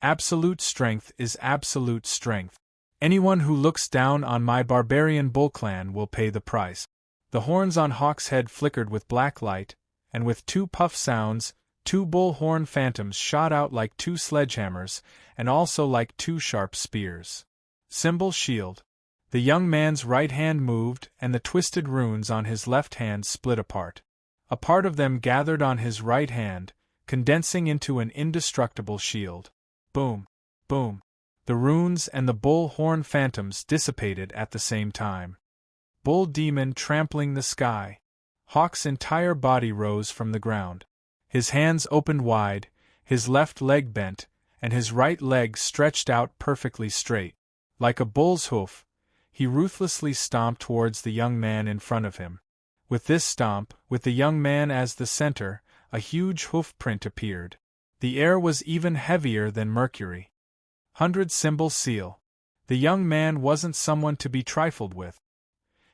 Absolute strength is absolute strength. Anyone who looks down on my barbarian bull clan will pay the price. The horns on Hawk's head flickered with black light, and with 2 puff sounds, 2 bull horn phantoms shot out like 2 sledgehammers, and also like 2 sharp spears. Symbol shield. The young man's right hand moved, and the twisted runes on his left hand split apart. A part of them gathered on his right hand, condensing into an indestructible shield. Boom! Boom! The runes and the bull horn phantoms dissipated at the same time. Bull demon trampling the sky. Hawk's entire body rose from the ground. His hands opened wide, his left leg bent, and his right leg stretched out perfectly straight. Like a bull's hoof, he ruthlessly stomped towards the young man in front of him. With this stomp, with the young man as the center, a huge hoof print appeared. The air was even heavier than mercury. 100-symbol seal. The young man wasn't someone to be trifled with.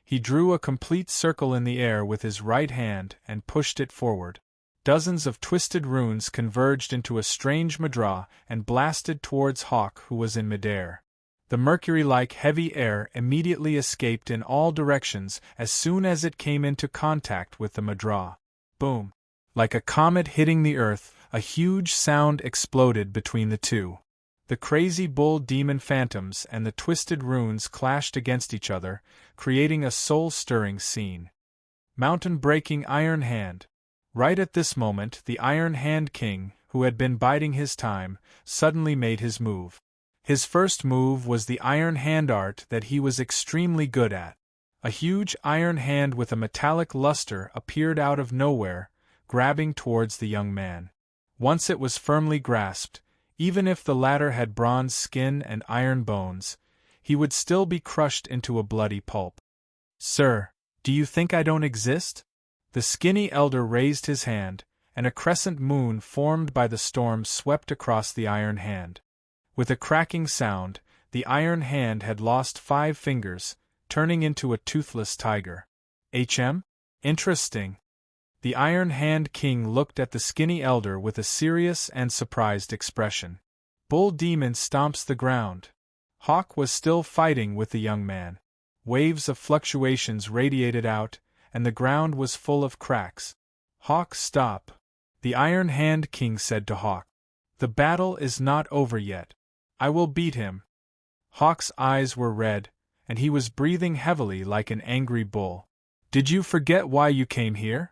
He drew a complete circle in the air with his right hand and pushed it forward. Dozens of twisted runes converged into a strange mudra and blasted towards Hawk, who was in midair. The mercury-like heavy air immediately escaped in all directions as soon as it came into contact with the mudra. Boom! Like a comet hitting the earth, a huge sound exploded between the two. The crazy bull demon phantoms and the twisted runes clashed against each other, creating a soul-stirring scene. Mountain-breaking Iron Hand. Right at this moment, the Iron Hand King, who had been biding his time, suddenly made his move. His first move was the Iron Hand art that he was extremely good at. A huge iron hand with a metallic luster appeared out of nowhere, grabbing towards the young man. Once it was firmly grasped, even if the latter had bronze skin and iron bones, he would still be crushed into a bloody pulp. "Sir, do you think I don't exist?" The skinny elder raised his hand, and a crescent moon formed by the storm swept across the iron hand. With a cracking sound, the iron hand had lost 5 fingers, turning into a toothless tiger. Interesting. The Iron Hand King looked at the skinny elder with a serious and surprised expression. Bull Demon stomps the ground. Hawk was still fighting with the young man. Waves of fluctuations radiated out, and the ground was full of cracks. "Hawk, stop," the Iron Hand King said to Hawk. "The battle is not over yet. I will beat him." Hawk's eyes were red, and he was breathing heavily like an angry bull. "Did you forget why you came here?"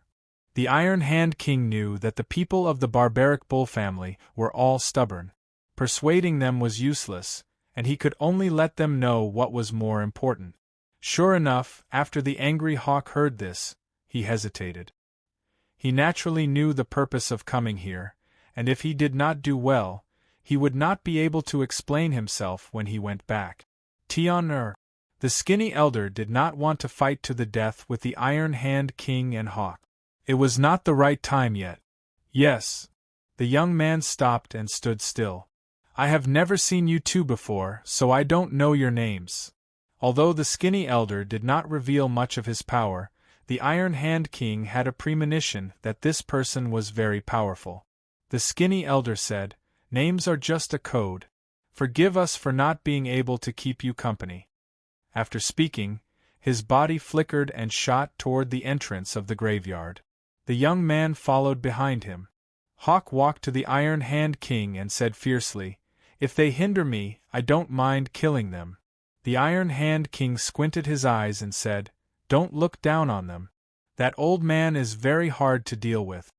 The Iron Hand King knew that the people of the barbaric bull family were all stubborn. Persuading them was useless, and he could only let them know what was more important. Sure enough, after the angry Hawk heard this, he hesitated. He naturally knew the purpose of coming here, and if he did not do well, he would not be able to explain himself when he went back. The skinny elder did not want to fight to the death with the Iron Hand King and Hawk. It was not the right time yet. "Yes." The young man stopped and stood still. "I have never seen you two before, so I don't know your names." Although the skinny elder did not reveal much of his power, the Iron Hand King had a premonition that this person was very powerful. The skinny elder said, "Names are just a code. Forgive us for not being able to keep you company." After speaking, his body flickered and shot toward the entrance of the graveyard. The young man followed behind him. Hawk walked to the Iron Hand King and said fiercely, "If they hinder me, I don't mind killing them." The Iron Hand King squinted his eyes and said, "Don't look down on them. That old man is very hard to deal with."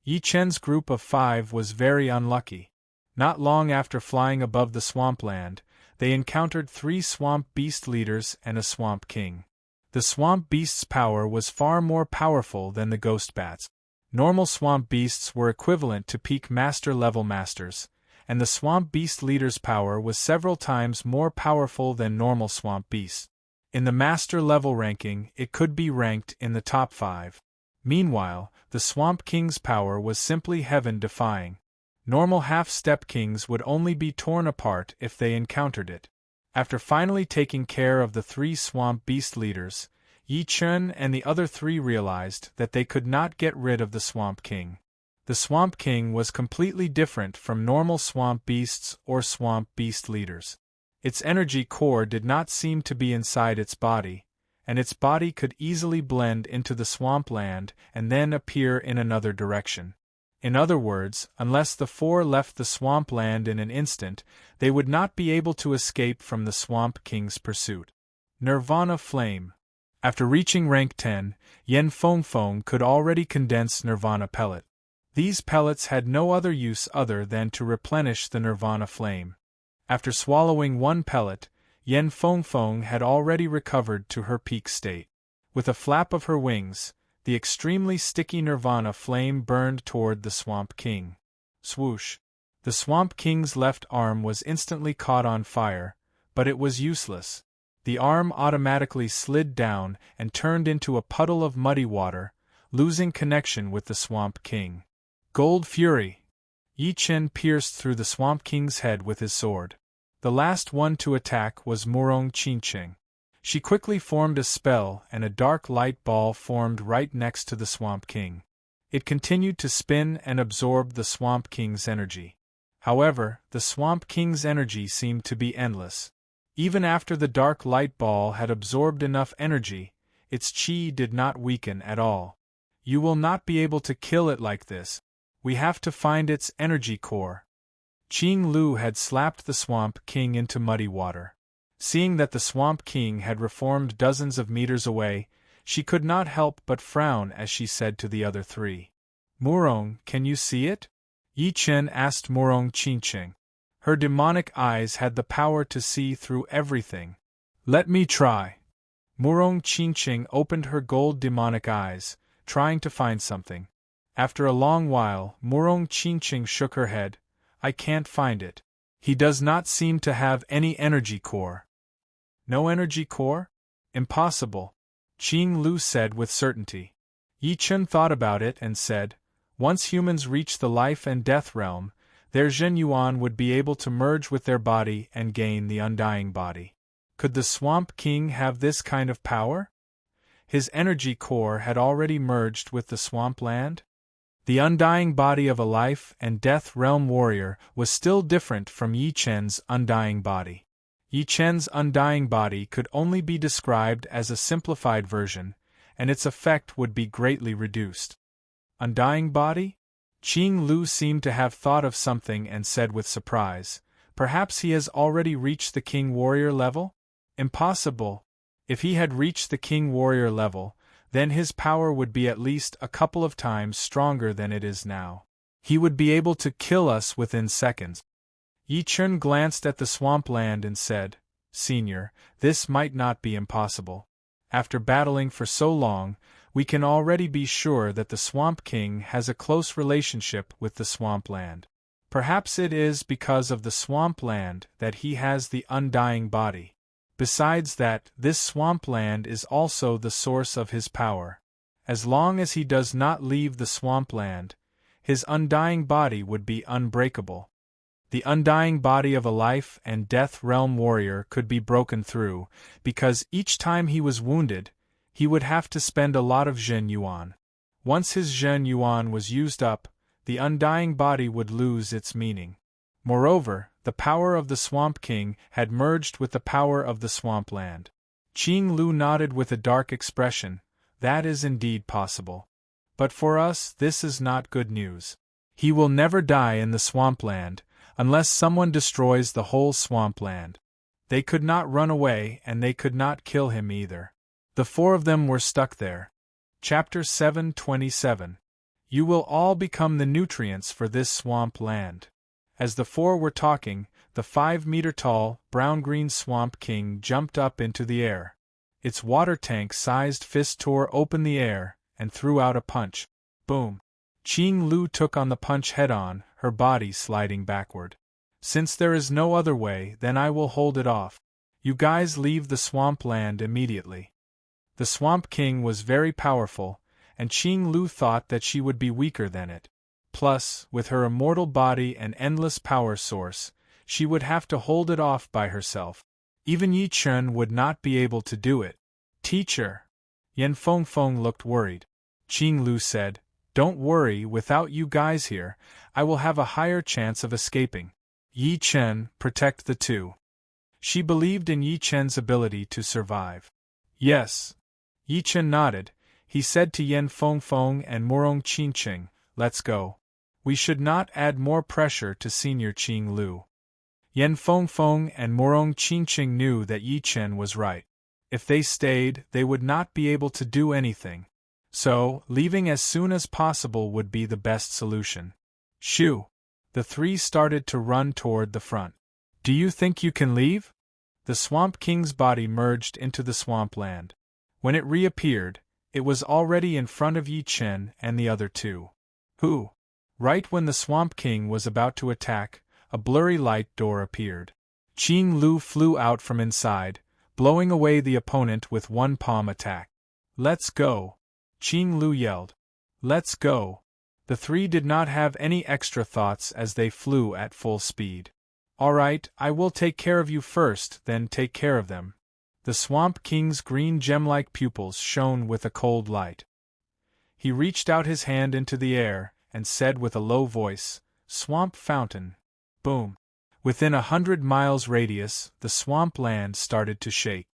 Yi Chen's group of 5 was very unlucky. Not long after flying above the swampland, they encountered 3 swamp beast leaders and a swamp king. The swamp beast's power was far more powerful than the ghost bats. Normal swamp beasts were equivalent to peak master-level masters, and the swamp beast leader's power was several times more powerful than normal swamp beasts. In the master-level ranking, it could be ranked in the top 5. Meanwhile, the swamp king's power was simply heaven-defying. Normal half-step kings would only be torn apart if they encountered it. After finally taking care of the 3 swamp beast leaders, Yi Chen and the other 3 realized that they could not get rid of the Swamp King. The Swamp King was completely different from normal swamp beasts or swamp beast leaders. Its energy core did not seem to be inside its body, and its body could easily blend into the swampland and then appear in another direction. In other words, unless the 4 left the swampland in an instant, they would not be able to escape from the Swamp King's pursuit. Nirvana Flame. After reaching rank 10, Yen Feng could already condense Nirvana Pellet. These pellets had no other use other than to replenish the Nirvana Flame. After swallowing 1 pellet, Yen Feng had already recovered to her peak state. With a flap of her wings, The extremely sticky nirvana flame burned toward the Swamp King. Swoosh! The Swamp King's left arm was instantly caught on fire, but it was useless. The arm automatically slid down and turned into a puddle of muddy water, losing connection with the Swamp King. Gold Fury! Yi Chen pierced through the Swamp King's head with his sword. The last one to attack was Murong Qingqing. She quickly formed a spell and a dark light ball formed right next to the Swamp King. It continued to spin and absorb the Swamp King's energy. However, the Swamp King's energy seemed to be endless. Even after the dark light ball had absorbed enough energy, its chi did not weaken at all. You will not be able to kill it like this. We have to find its energy core. Qing Lu had slapped the Swamp King into muddy water. Seeing that the Swamp King had reformed dozens of meters away, she could not help but frown as she said to the other three. Murong, can you see it? Yi Chen asked Murong Qingqing. Her demonic eyes had the power to see through everything. Let me try. Murong Qingqing opened her gold demonic eyes, trying to find something. After a long while, Murong Qingqing shook her head. I can't find it. He does not seem to have any energy core. No energy core? Impossible, Qing Lu said with certainty. Yi Chen thought about it and said, once humans reach the life and death realm, their Zhen Yuan would be able to merge with their body and gain the undying body. Could the Swamp King have this kind of power? His energy core had already merged with the swamp land? The undying body of a life and death realm warrior was still different from Yi Chen's undying body. Yi Chen's undying body could only be described as a simplified version, and its effect would be greatly reduced. Undying body? Qing Lu seemed to have thought of something and said with surprise, perhaps he has already reached the King Warrior level? Impossible. If he had reached the King Warrior level, then his power would be at least a couple of times stronger than it is now. He would be able to kill us within seconds. Yi Chen glanced at the swampland and said, Senior, this might not be impossible. After battling for so long, we can already be sure that the Swamp King has a close relationship with the swampland. Perhaps it is because of the swampland that he has the undying body. Besides that, this swampland is also the source of his power. As long as he does not leave the swampland, his undying body would be unbreakable. The undying body of a life and death realm warrior could be broken through, because each time he was wounded, he would have to spend a lot of Zhen Yuan. Once his Zhen Yuan was used up, the undying body would lose its meaning. Moreover, the power of the Swamp King had merged with the power of the swampland. Qing Lu nodded with a dark expression. That is indeed possible. But for us, this is not good news. He will never die in the swampland, unless someone destroys the whole swampland. They could not run away and they could not kill him either. The four of them were stuck there. Chapter 727. You will all become the nutrients for this swamp land. As the four were talking, the 5-meter-tall, brown-green Swamp King jumped up into the air. Its water tank-sized fist tore open the air and threw out a punch. Boom! Qing Lu took on the punch head-on, her body sliding backward. Since there is no other way, then I will hold it off. You guys leave the swamp land immediately. The Swamp King was very powerful, and Qing Lu thought that she would be weaker than it. Plus, with her immortal body and endless power source, she would have to hold it off by herself. Even Yi Chen would not be able to do it. Teacher! Yan Fengfeng looked worried. Qing Lu said, Don't worry, without you guys here, I will have a higher chance of escaping. Yi Chen, protect the two. She believed in Yi Chen's ability to survive. Yes. Yi Chen nodded. He said to Yan Fengfeng and Murong Qingqing, Let's go. We should not add more pressure to Senior Qing Lu. Yan Fengfeng and Murong Qingqing knew that Yi Chen was right. If they stayed, they would not be able to do anything. So, leaving as soon as possible would be the best solution. Shoo! The three started to run toward the front. Do you think you can leave? The Swamp King's body merged into the swampland. When it reappeared, It was already in front of Yi Chen and the other two. Who? Right when the Swamp King was about to attack, a blurry light door appeared. Qing Lu flew out from inside, blowing away the opponent with one palm attack. Let's go! Qing Lu yelled. Let's go! The three did not have any extra thoughts as they flew at full speed. All right, I will take care of you first, then take care of them. The Swamp King's green gem-like pupils shone with a cold light. He reached out his hand into the air and said with a low voice, "Swamp Fountain." Boom! Within 100 miles radius, the swamp land started to shake.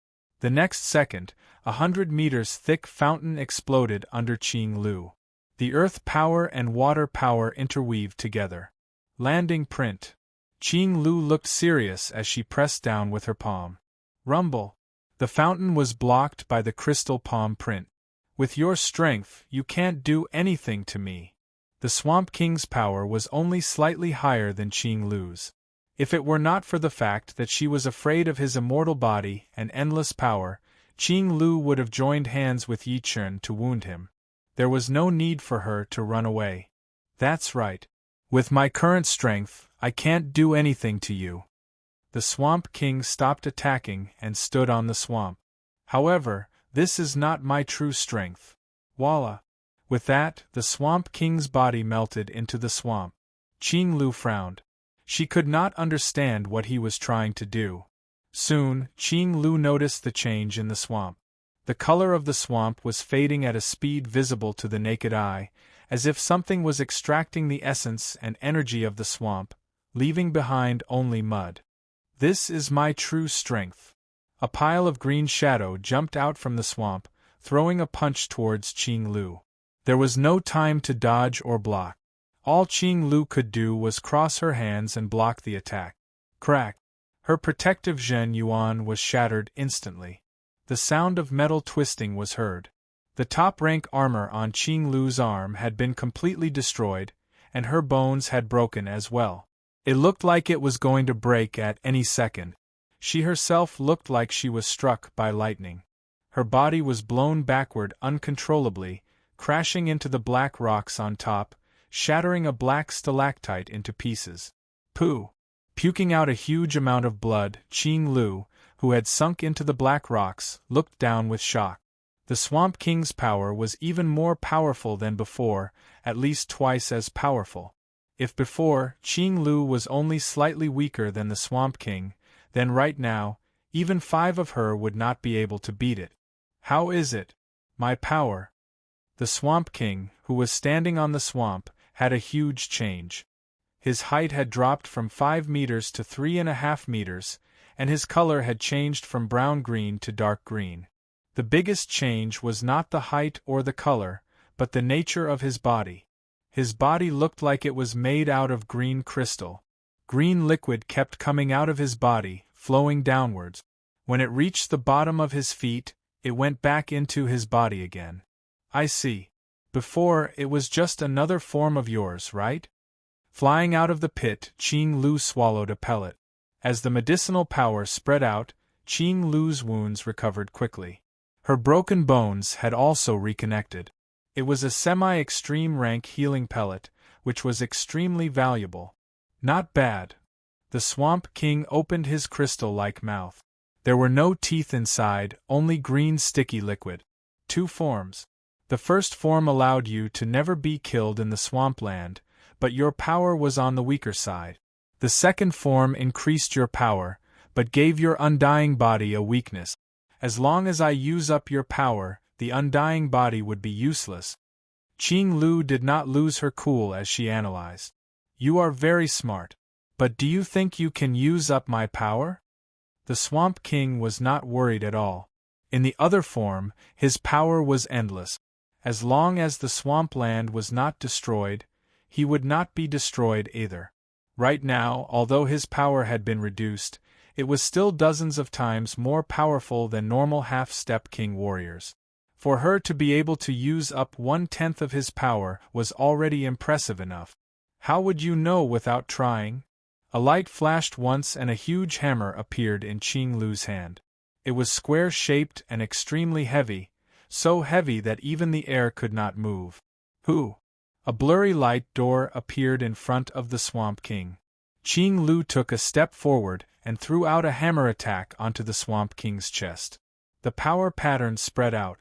The next second, 100 meters thick fountain exploded under Qing Lu. The earth power and water power interweaved together. Landing print. Qing Lu looked serious as she pressed down with her palm. Rumble. The fountain was blocked by the crystal palm print. With your strength, you can't do anything to me. The Swamp King's power was only slightly higher than Qing Lu's. If it were not for the fact that she was afraid of his immortal body and endless power, Qing Lu would have joined hands with Yi Chen to wound him. There was no need for her to run away. That's right. With my current strength, I can't do anything to you. The Swamp King stopped attacking and stood on the swamp. However, this is not my true strength. Voila! With that, the Swamp King's body melted into the swamp. Qing Lu frowned. She could not understand what he was trying to do. Soon, Qing Lu noticed the change in the swamp. The color of the swamp was fading at a speed visible to the naked eye, as if something was extracting the essence and energy of the swamp, leaving behind only mud. This is my true strength. A pile of green shadow jumped out from the swamp, throwing a punch towards Qing Lu. There was no time to dodge or block. All Qing Lu could do was cross her hands and block the attack. Crack! Her protective Zhen Yuan was shattered instantly. The sound of metal twisting was heard. The top-rank armor on Qing Lu's arm had been completely destroyed, and her bones had broken as well. It looked like it was going to break at any second. She herself looked like she was struck by lightning. Her body was blown backward uncontrollably, crashing into the black rocks on top, shattering a black stalactite into pieces. Pooh! Puking out a huge amount of blood, Qing Lu, who had sunk into the black rocks, looked down with shock. The Swamp King's power was even more powerful than before, at least twice as powerful. If before, Qing Lu was only slightly weaker than the Swamp King, then right now, even 5 of her would not be able to beat it. How is it? My power. The Swamp King, who was standing on the swamp, had a huge change. His height had dropped from 5 meters to 3.5 meters, and his color had changed from brown-green to dark green. The biggest change was not the height or the color, but the nature of his body. His body looked like it was made out of green crystal. Green liquid kept coming out of his body, flowing downwards. When it reached the bottom of his feet, it went back into his body again. I see. Before, it was just another form of yours, right? Flying out of the pit, Qing Lu swallowed a pellet. As the medicinal power spread out, Qing Lu's wounds recovered quickly. Her broken bones had also reconnected. It was a semi-extreme rank healing pellet, which was extremely valuable. Not bad. The Swamp King opened his crystal-like mouth. There were no teeth inside, only green sticky liquid. 2 forms. The first form allowed you to never be killed in the swampland, but your power was on the weaker side. The second form increased your power, but gave your undying body a weakness. As long as I use up your power, the undying body would be useless. Qing Lu did not lose her cool as she analyzed. You are very smart. But do you think you can use up my power? The Swamp King was not worried at all. In the other form, his power was endless. As long as the swampland was not destroyed, he would not be destroyed either. Right now, although his power had been reduced, it was still dozens of times more powerful than normal half-step king warriors. For her to be able to use up 1/10 of his power was already impressive enough. How would you know without trying? A light flashed once and a huge hammer appeared in Qing Lu's hand. It was square-shaped and extremely heavy, so heavy that even the air could not move. Who? A blurry light door appeared in front of the Swamp King. Qing Lu took a step forward and threw out a hammer attack onto the Swamp King's chest. The power pattern spread out.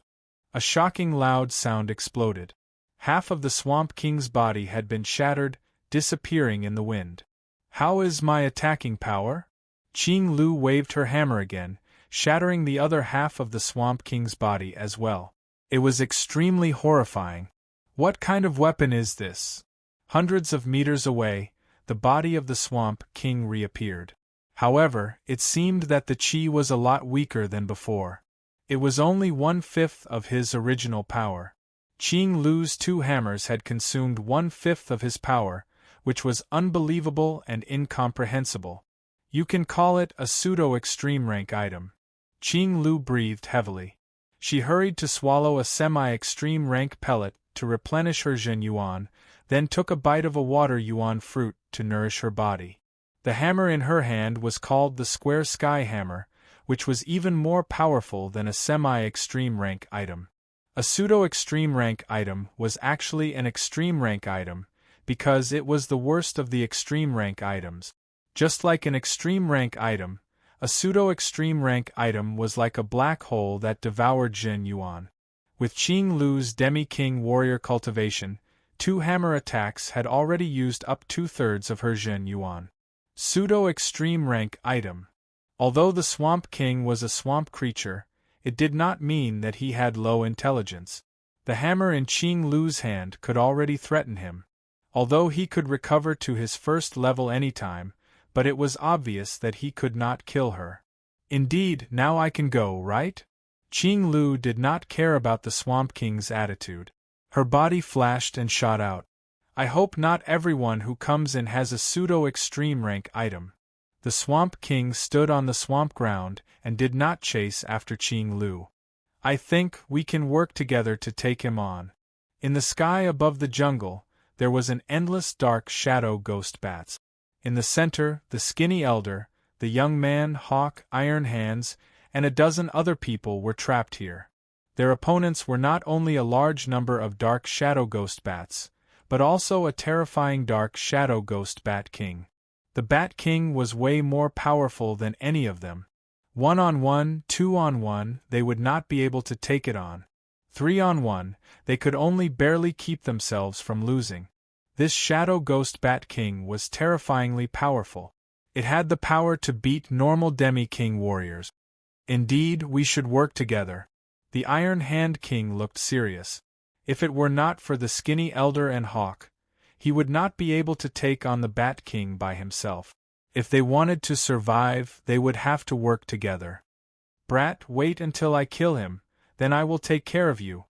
A shocking loud sound exploded. Half of the Swamp King's body had been shattered, disappearing in the wind. How is my attacking power? Qing Lu waved her hammer again, shattering the other half of the Swamp King's body as well. It was extremely horrifying. What kind of weapon is this? Hundreds of meters away, the body of the Swamp King reappeared. However, it seemed that the chi was a lot weaker than before. It was only 1/5 of his original power. Qing Lu's 2 hammers had consumed 1/5 of his power, which was unbelievable and incomprehensible. You can call it a pseudo-extreme rank item. Qing Lu breathed heavily. She hurried to swallow a semi-extreme rank pellet to replenish her Zhen Yuan, then took a bite of a water yuan fruit to nourish her body. The hammer in her hand was called the Square Sky Hammer, which was even more powerful than a semi-extreme rank item. A pseudo-extreme rank item was actually an extreme rank item, because it was the worst of the extreme rank items. Just like an extreme rank item, a pseudo-extreme rank item was like a black hole that devoured Zhen Yuan. With Qing Lu's Demi-King warrior cultivation, 2 hammer attacks had already used up 2/3 of her Zhen Yuan. Pseudo-extreme rank item. Although the Swamp King was a swamp creature, it did not mean that he had low intelligence. The hammer in Qing Lu's hand could already threaten him. Although he could recover to his first level anytime, but it was obvious that he could not kill her. Indeed, now I can go, right? Qing Lu did not care about the Swamp King's attitude. Her body flashed and shot out. I hope not everyone who comes in has a pseudo-extreme rank item. The Swamp King stood on the swamp ground and did not chase after Qing Lu. I think we can work together to take him on. In the sky above the jungle, there was an endless dark shadow ghost bats. In the center, the skinny elder, the young man, Hawk, Iron Hands, and a dozen other people were trapped here. Their opponents were not only a large number of dark shadow ghost bats, but also a terrifying dark shadow ghost bat king. The Bat King was way more powerful than any of them. 1-on-1, 2-on-1, they would not be able to take it on. 3-on-1, they could only barely keep themselves from losing. This Shadow Ghost Bat King was terrifyingly powerful. It had the power to beat normal Demi-King warriors. Indeed, we should work together. The Iron Hand King looked serious. If it were not for the skinny Elder and Hawk, he would not be able to take on the Bat King by himself. If they wanted to survive, they would have to work together. Brat, wait until I kill him, then I will take care of you.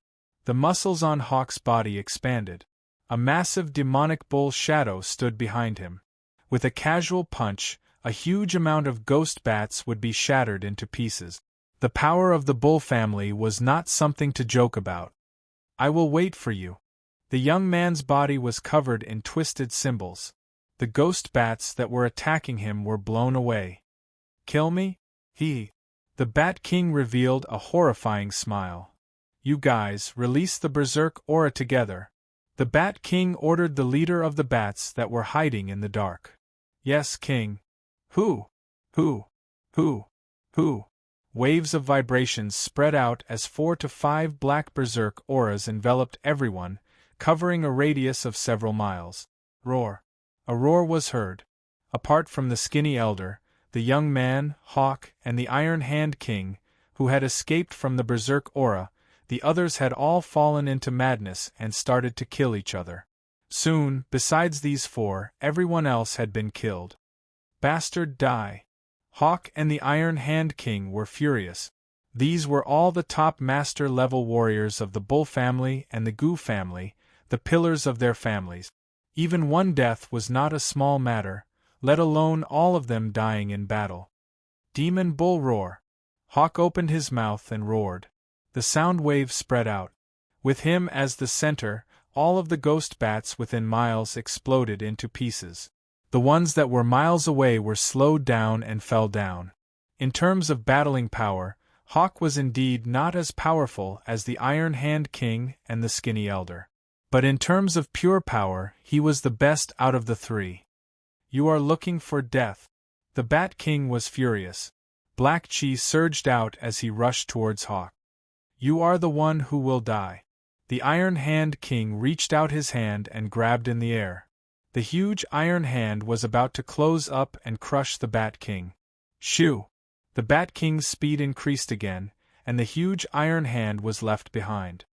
The muscles on Hawk's body expanded. A massive demonic bull shadow stood behind him. With a casual punch, a huge amount of ghost bats would be shattered into pieces. The power of the bull family was not something to joke about. I will wait for you. The young man's body was covered in twisted symbols. The ghost bats that were attacking him were blown away. Kill me? The Bat King revealed a horrifying smile. You guys, release the Berserk aura together. The Bat King ordered the leader of the bats that were hiding in the dark. Yes, King. Who? Waves of vibrations spread out as 4 to 5 black Berserk auras enveloped everyone, covering a radius of several miles. Roar. A roar was heard. Apart from the skinny elder, the young man, Hawk, and the Iron Hand King, who had escaped from the Berserk aura, the others had all fallen into madness and started to kill each other. Soon, besides these 4, everyone else had been killed. Bastard, die! Hawk and the Iron Hand King were furious. These were all the top master-level warriors of the Bull family and the Gu family, the pillars of their families. Even one death was not a small matter, let alone all of them dying in battle. Demon Bull roar! Hawk opened his mouth and roared. The sound wave spread out. With him as the center, all of the ghost bats within miles exploded into pieces. The ones that were miles away were slowed down and fell down. In terms of battling power, Hawk was indeed not as powerful as the Iron Hand King and the Skinny Elder. But in terms of pure power, he was the best out of the three. You are looking for death. The Bat King was furious. Black Chi surged out as he rushed towards Hawk. You are the one who will die. The Iron Hand King reached out his hand and grabbed in the air. The huge iron hand was about to close up and crush the Bat King. Shoo! The Bat King's speed increased again, and the huge iron hand was left behind.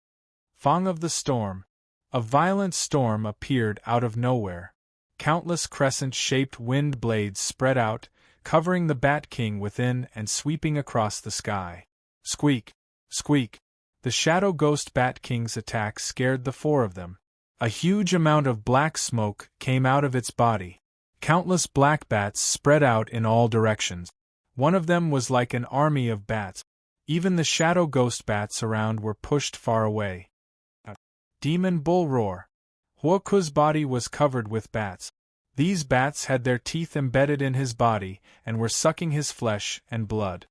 Fong of the storm. A violent storm appeared out of nowhere. Countless crescent-shaped wind blades spread out, covering the Bat King within and sweeping across the sky. Squeak! Squeak! The Shadow Ghost Bat King's attack scared the four of them. A huge amount of black smoke came out of its body. Countless black bats spread out in all directions. One of them was like an army of bats. Even the Shadow Ghost bats around were pushed far away. Demon Bull Roar. Huoku's body was covered with bats. These bats had their teeth embedded in his body and were sucking his flesh and blood.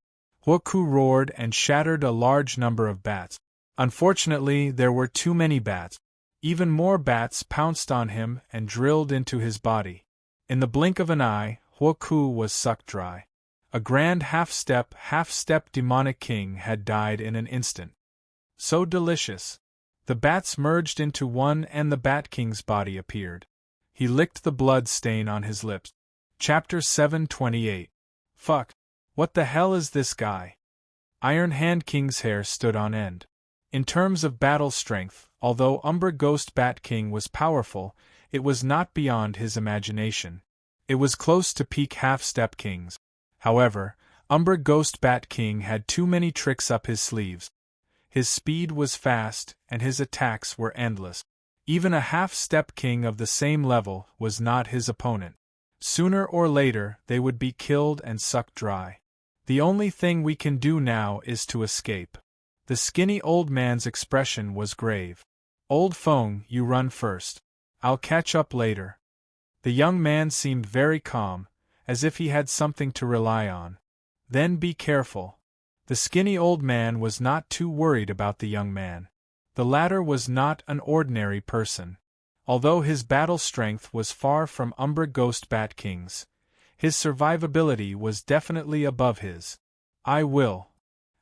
Huoku roared and shattered a large number of bats. Unfortunately, there were too many bats. Even more bats pounced on him and drilled into his body. In the blink of an eye, Huoku was sucked dry. A grand half-step demonic king had died in an instant. So delicious. The bats merged into one and the Bat King's body appeared. He licked the blood stain on his lips. Chapter 728. Fuck. What the hell is this guy? Iron Hand King's hair stood on end. In terms of battle strength, although Umbra Ghost Bat King was powerful, it was not beyond his imagination. It was close to peak half-step kings. However, Umbra Ghost Bat King had too many tricks up his sleeves. His speed was fast, and his attacks were endless. Even a half-step king of the same level was not his opponent. Sooner or later, they would be killed and sucked dry. The only thing we can do now is to escape. The skinny old man's expression was grave. Old Feng, you run first. I'll catch up later. The young man seemed very calm, as if he had something to rely on. Then be careful. The skinny old man was not too worried about the young man. The latter was not an ordinary person. Although his battle strength was far from Umbra Ghost Bat King's, his survivability was definitely above his. I will.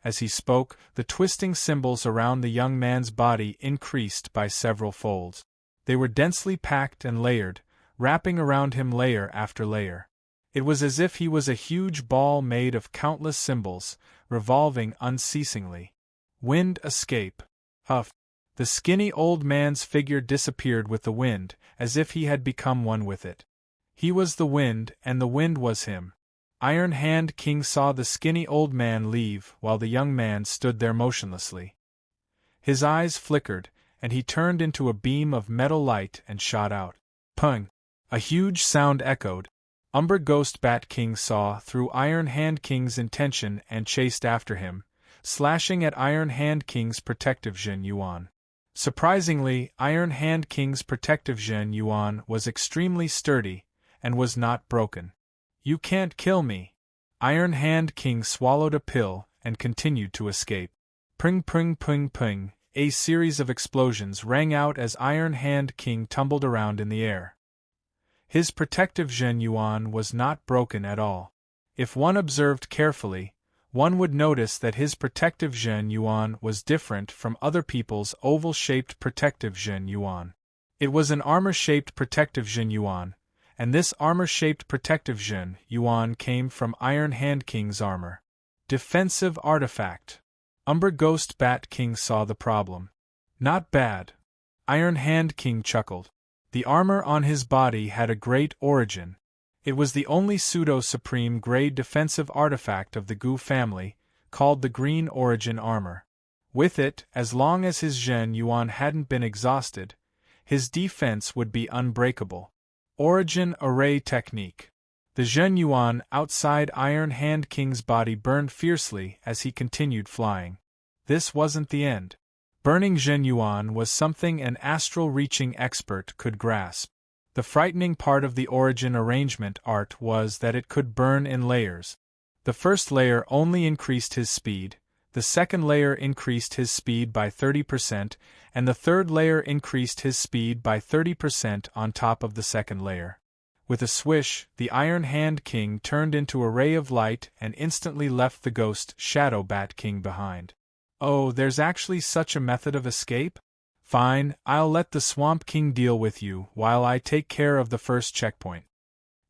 As he spoke, the twisting symbols around the young man's body increased by several folds. They were densely packed and layered, wrapping around him layer after layer. It was as if he was a huge ball made of countless symbols, revolving unceasingly. Wind escape. Huff. The skinny old man's figure disappeared with the wind, as if he had become one with it. He was the wind, and the wind was him. Iron Hand King saw the skinny old man leave while the young man stood there motionlessly. His eyes flickered, and he turned into a beam of metal light and shot out. Pung! A huge sound echoed. Umbra Ghost Bat King saw through Iron Hand King's intention and chased after him, slashing at Iron Hand King's protective Zhen Yuan. Surprisingly, Iron Hand King's protective Zhen Yuan was extremely sturdy, and was not broken. You can't kill me. Iron Hand King swallowed a pill and continued to escape. Pring pring ping ping, a series of explosions rang out as Iron Hand King tumbled around in the air. His protective Zhen Yuan was not broken at all. If one observed carefully, one would notice that his protective Zhen Yuan was different from other people's oval-shaped protective Zhen Yuan. It was an armor-shaped protective Zhen Yuan, and this armor-shaped protective Zhen Yuan came from Iron Hand King's armor. Defensive artifact. Umbra Ghost Bat King saw the problem. Not bad. Iron Hand King chuckled. The armor on his body had a great origin. It was the only pseudo-supreme grade defensive artifact of the Gu family, called the Green Origin Armor. With it, as long as his Zhen Yuan hadn't been exhausted, his defense would be unbreakable. Origin Array Technique. The Zhen Yuan outside Iron Hand King's body burned fiercely as he continued flying. This wasn't the end. Burning Zhen Yuan was something an astral-reaching expert could grasp. The frightening part of the origin arrangement art was that it could burn in layers. The first layer only increased his speed, The second layer increased his speed by 30%, and the third layer increased his speed by 30% on top of the second layer. With a swish, the Iron Hand King turned into a ray of light and instantly left the ghost Shadow Bat King behind. Oh, there's actually such a method of escape? Fine, I'll let the Swamp King deal with you while I take care of the first checkpoint.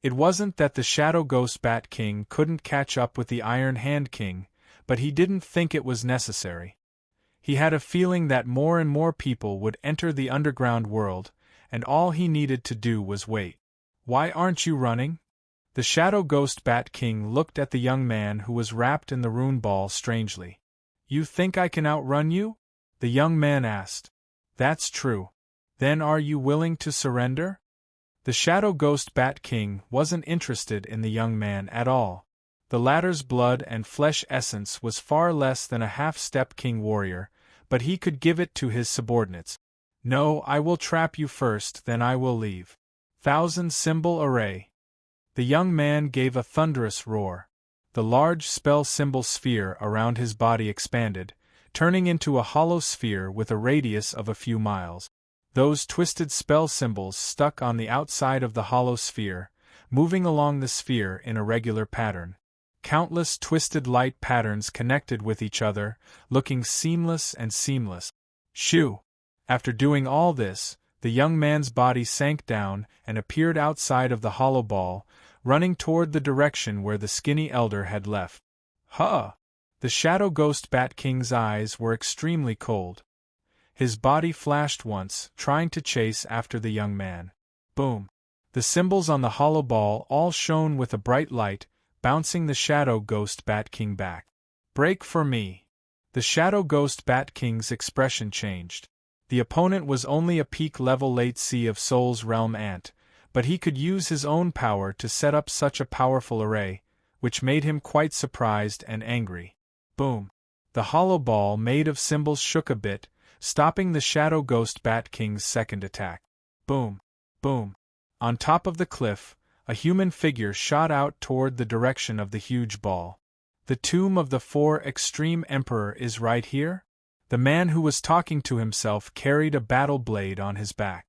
It wasn't that the Shadow Ghost Bat King couldn't catch up with the Iron Hand King, but he didn't think it was necessary. He had a feeling that more and more people would enter the underground world, and all he needed to do was wait. Why aren't you running? The Shadow Ghost Bat King looked at the young man who was wrapped in the rune ball strangely. You think I can outrun you? The young man asked. That's true. Then are you willing to surrender? The Shadow Ghost Bat King wasn't interested in the young man at all. The latter's blood and flesh essence was far less than a half-step king warrior, but he could give it to his subordinates. No, I will trap you first, then I will leave. Thousand Symbol Array. The young man gave a thunderous roar. The large spell symbol sphere around his body expanded, turning into a hollow sphere with a radius of a few miles. Those twisted spell symbols stuck on the outside of the hollow sphere, moving along the sphere in a regular pattern. Countless twisted light patterns connected with each other, looking seamless and seamless. Shoo! After doing all this, the young man's body sank down and appeared outside of the hollow ball, running toward the direction where the skinny elder had left. Huh! The Shadow Ghost Bat King's eyes were extremely cold. His body flashed once, trying to chase after the young man. Boom! The symbols on the hollow ball all shone with a bright light, bouncing the Shadow Ghost Bat King back. Break for me! The Shadow Ghost Bat King's expression changed. The opponent was only a peak-level late Sea of Souls realm ant, but he could use his own power to set up such a powerful array, which made him quite surprised and angry. Boom! The hollow ball made of symbols shook a bit, stopping the Shadow Ghost Bat King's second attack. Boom! Boom! On top of the cliff, a human figure shot out toward the direction of the huge ball. The tomb of the 4 Extreme Emperor is right here? The man who was talking to himself carried a battle blade on his back.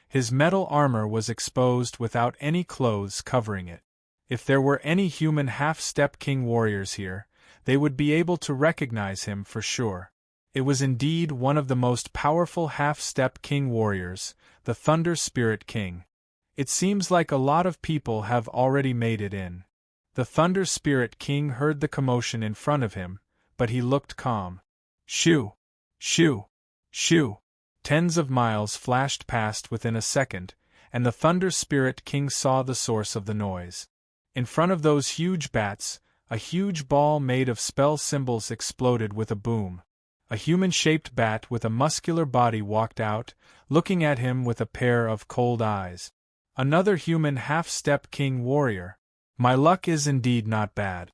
His metal armor was exposed without any clothes covering it. If there were any human half-step king warriors here, they would be able to recognize him for sure. It was indeed one of the most powerful half-step king warriors, the Thunder Spirit King. It seems like a lot of people have already made it in. The Thunder Spirit King heard the commotion in front of him, but he looked calm. Shoo! Shoo! Shoo! Tens of miles flashed past within a second, and the Thunder Spirit King saw the source of the noise. In front of those huge bats, a huge ball made of spell symbols exploded with a boom. A human-shaped bat with a muscular body walked out, looking at him with a pair of cold eyes. Another human half-step king warrior. My luck is indeed not bad.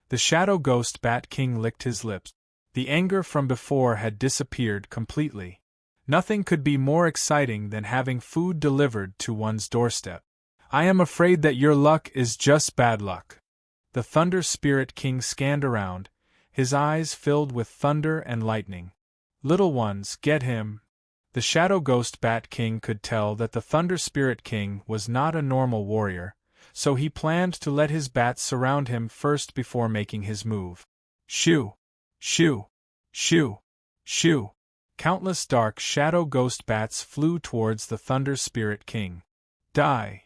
The Shadow Ghost Bat King licked his lips. The anger from before had disappeared completely. Nothing could be more exciting than having food delivered to one's doorstep. I am afraid that your luck is just bad luck. The Thunder Spirit King scanned around, his eyes filled with thunder and lightning. Little ones, get him. The Shadow Ghost Bat King could tell that the Thunder Spirit King was not a normal warrior, so he planned to let his bats surround him first before making his move. Shoo! Shoo! Shoo! Shoo! Countless dark shadow ghost bats flew towards the Thunder Spirit King. Die!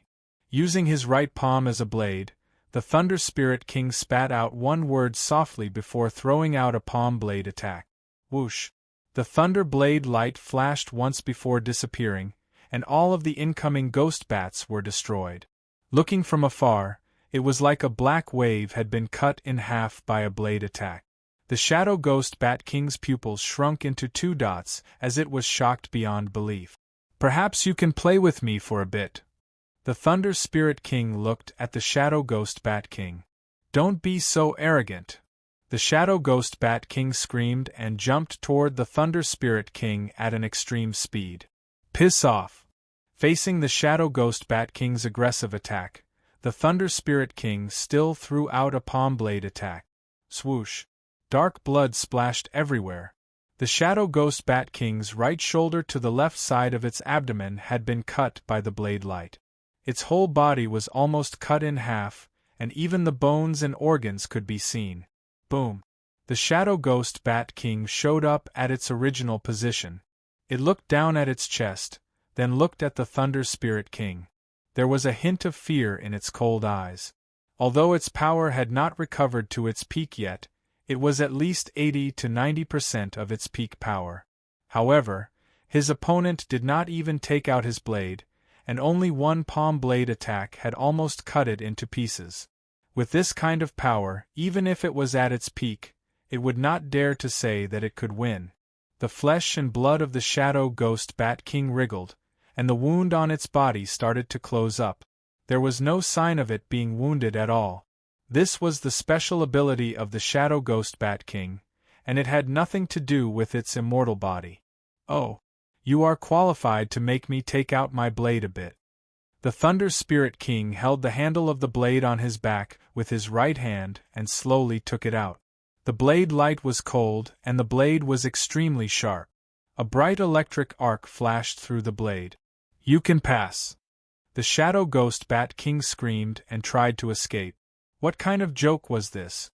Using his right palm as a blade, the Thunder Spirit King spat out one word softly before throwing out a palm blade attack. Whoosh! The thunder blade light flashed once before disappearing, and all of the incoming ghost bats were destroyed. Looking from afar, it was like a black wave had been cut in half by a blade attack. The Shadow Ghost Bat King's pupils shrunk into 2 dots as it was shocked beyond belief. Perhaps you can play with me for a bit. The Thunder Spirit King looked at the Shadow Ghost Bat King. Don't be so arrogant. The Shadow Ghost Bat King screamed and jumped toward the Thunder Spirit King at an extreme speed. Piss off! Facing the Shadow Ghost Bat King's aggressive attack, the Thunder Spirit King still threw out a palm blade attack. Swoosh! Dark blood splashed everywhere. The Shadow Ghost Bat King's right shoulder to the left side of its abdomen had been cut by the blade light. Its whole body was almost cut in half, and even the bones and organs could be seen. Boom! The Shadow Ghost Bat King showed up at its original position. It looked down at its chest, then looked at the Thunder Spirit King. There was a hint of fear in its cold eyes. Although its power had not recovered to its peak yet, it was at least 80 to 90% of its peak power. However, his opponent did not even take out his blade, and only one palm blade attack had almost cut it into pieces. With this kind of power, even if it was at its peak, it would not dare to say that it could win. The flesh and blood of the Shadow Ghost Bat King wriggled, and the wound on its body started to close up. There was no sign of it being wounded at all. This was the special ability of the Shadow Ghost Bat King, and it had nothing to do with its immortal body. Oh, you are qualified to make me take out my blade a bit. The Thunder Spirit King held the handle of the blade on his back with his right hand and slowly took it out. The blade light was cold and the blade was extremely sharp. A bright electric arc flashed through the blade. You can pass. The Shadow Ghost Bat King screamed and tried to escape. What kind of joke was this?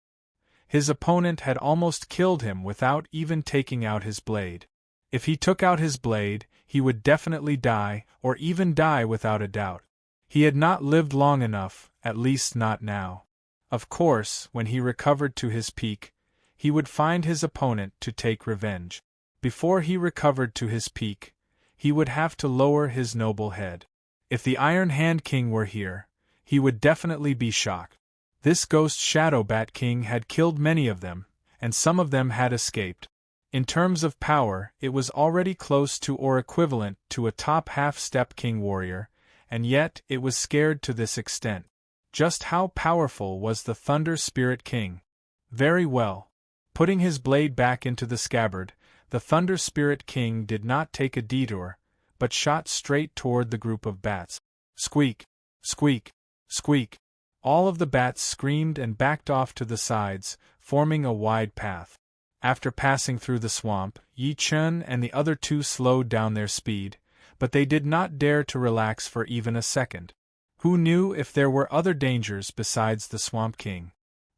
His opponent had almost killed him without even taking out his blade. If he took out his blade, he would definitely die, or even die without a doubt. He had not lived long enough, at least not now. Of course, when he recovered to his peak, he would find his opponent to take revenge. Before he recovered to his peak, he would have to lower his noble head. If the Iron Hand King were here, he would definitely be shocked. This Ghost Shadow Bat King had killed many of them, and some of them had escaped. In terms of power, it was already close to or equivalent to a top half-step king warrior, and yet it was scared to this extent. Just how powerful was the Thunder Spirit King? Very well. Putting his blade back into the scabbard, the Thunder Spirit King did not take a detour, but shot straight toward the group of bats. Squeak! Squeak! Squeak! All of the bats screamed and backed off to the sides, forming a wide path. After passing through the swamp, Yi Chun and the other two slowed down their speed, but they did not dare to relax for even a second. Who knew if there were other dangers besides the Swamp King?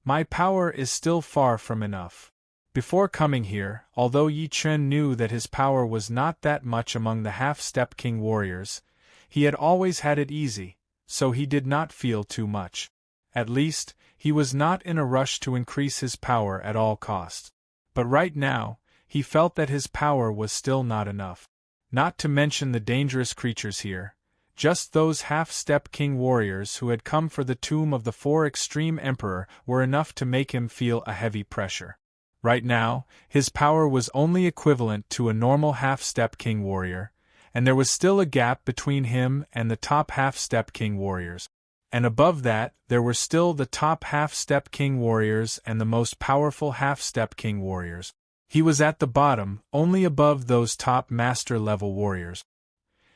My power is still far from enough. Before coming here, although Yi Chun knew that his power was not that much among the half-step king warriors, he had always had it easy, so he did not feel too much. At least, he was not in a rush to increase his power at all costs. But right now, he felt that his power was still not enough. Not to mention the dangerous creatures here, just those half-step king warriors who had come for the tomb of the 4 Extreme Emperor were enough to make him feel a heavy pressure. Right now, his power was only equivalent to a normal half-step king warrior, and there was still a gap between him and the top half-step king warriors. And above that, there were still the top half-step king warriors and the most powerful half-step king warriors. He was at the bottom, only above those top master-level warriors.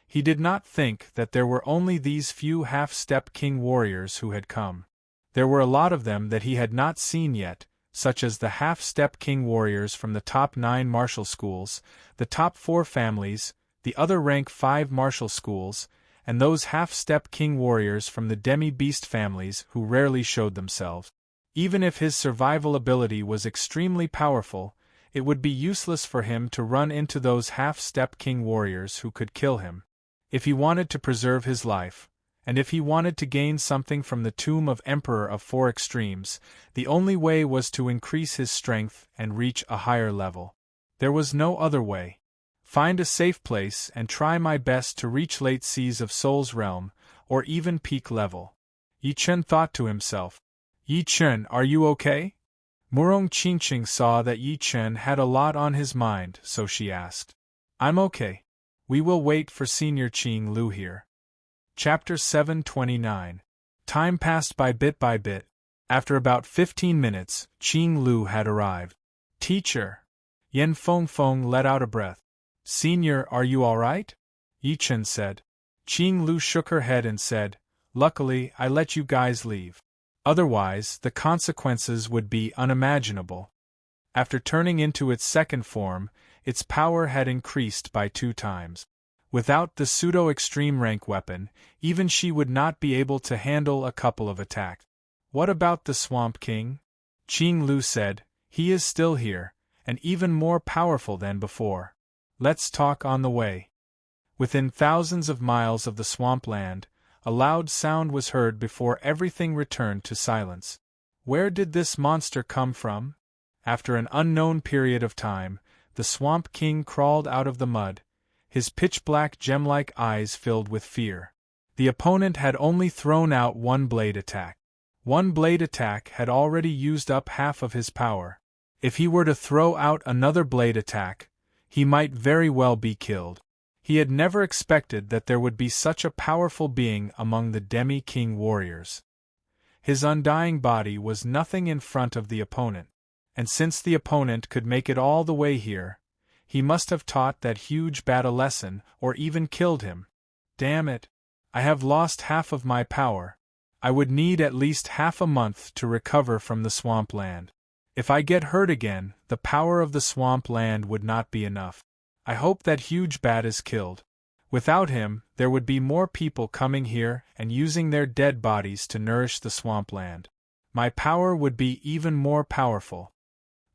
He did not think that there were only these few half-step king warriors who had come. There were a lot of them that he had not seen yet, such as the half-step king warriors from the top 9 martial schools, the top 4 families, the other rank 5 martial schools, and those half-step king warriors from the demi-beast families who rarely showed themselves. Even if his survival ability was extremely powerful, it would be useless for him to run into those half-step king warriors who could kill him. If he wanted to preserve his life, and if he wanted to gain something from the tomb of Emperor of 4 Extremes, the only way was to increase his strength and reach a higher level. There was no other way. Find a safe place and try my best to reach late seas of Soul's realm, or even peak level. Yi Chun thought to himself. Yi Chun, are you okay? Murong Qingqing saw that Yi Chun had a lot on his mind, so she asked. I'm okay. We will wait for Senior Qing Lu here. Chapter 729. Time passed by bit. After about 15 minutes, Qing Lu had arrived. Teacher. Yen Feng let out a breath. Senior, are you all right? Yi Chun said. Qing Lu shook her head and said, Luckily, I let you guys leave. Otherwise, the consequences would be unimaginable. After turning into its second form, its power had increased by 2 times. Without the pseudo-extreme rank weapon, even she would not be able to handle a couple of attacks. What about the Swamp King? Qing Lu said, he is still here, and even more powerful than before. Let's talk on the way. Within thousands of miles of the swampland, a loud sound was heard before everything returned to silence. Where did this monster come from? After an unknown period of time, the Swamp King crawled out of the mud, his pitch-black gem-like eyes filled with fear. The opponent had only thrown out 1 blade attack. 1 blade attack had already used up half of his power. If he were to throw out another blade attack, he might very well be killed. He had never expected that there would be such a powerful being among the Demi-King warriors. His undying body was nothing in front of the opponent, and since the opponent could make it all the way here, he must have taught that huge bat a lesson or even killed him. Damn it! I have lost half of my power. I would need at least half a month to recover from the swampland. If I get hurt again, the power of the swampland would not be enough. I hope that huge bat is killed. Without him, there would be more people coming here and using their dead bodies to nourish the swampland. My power would be even more powerful.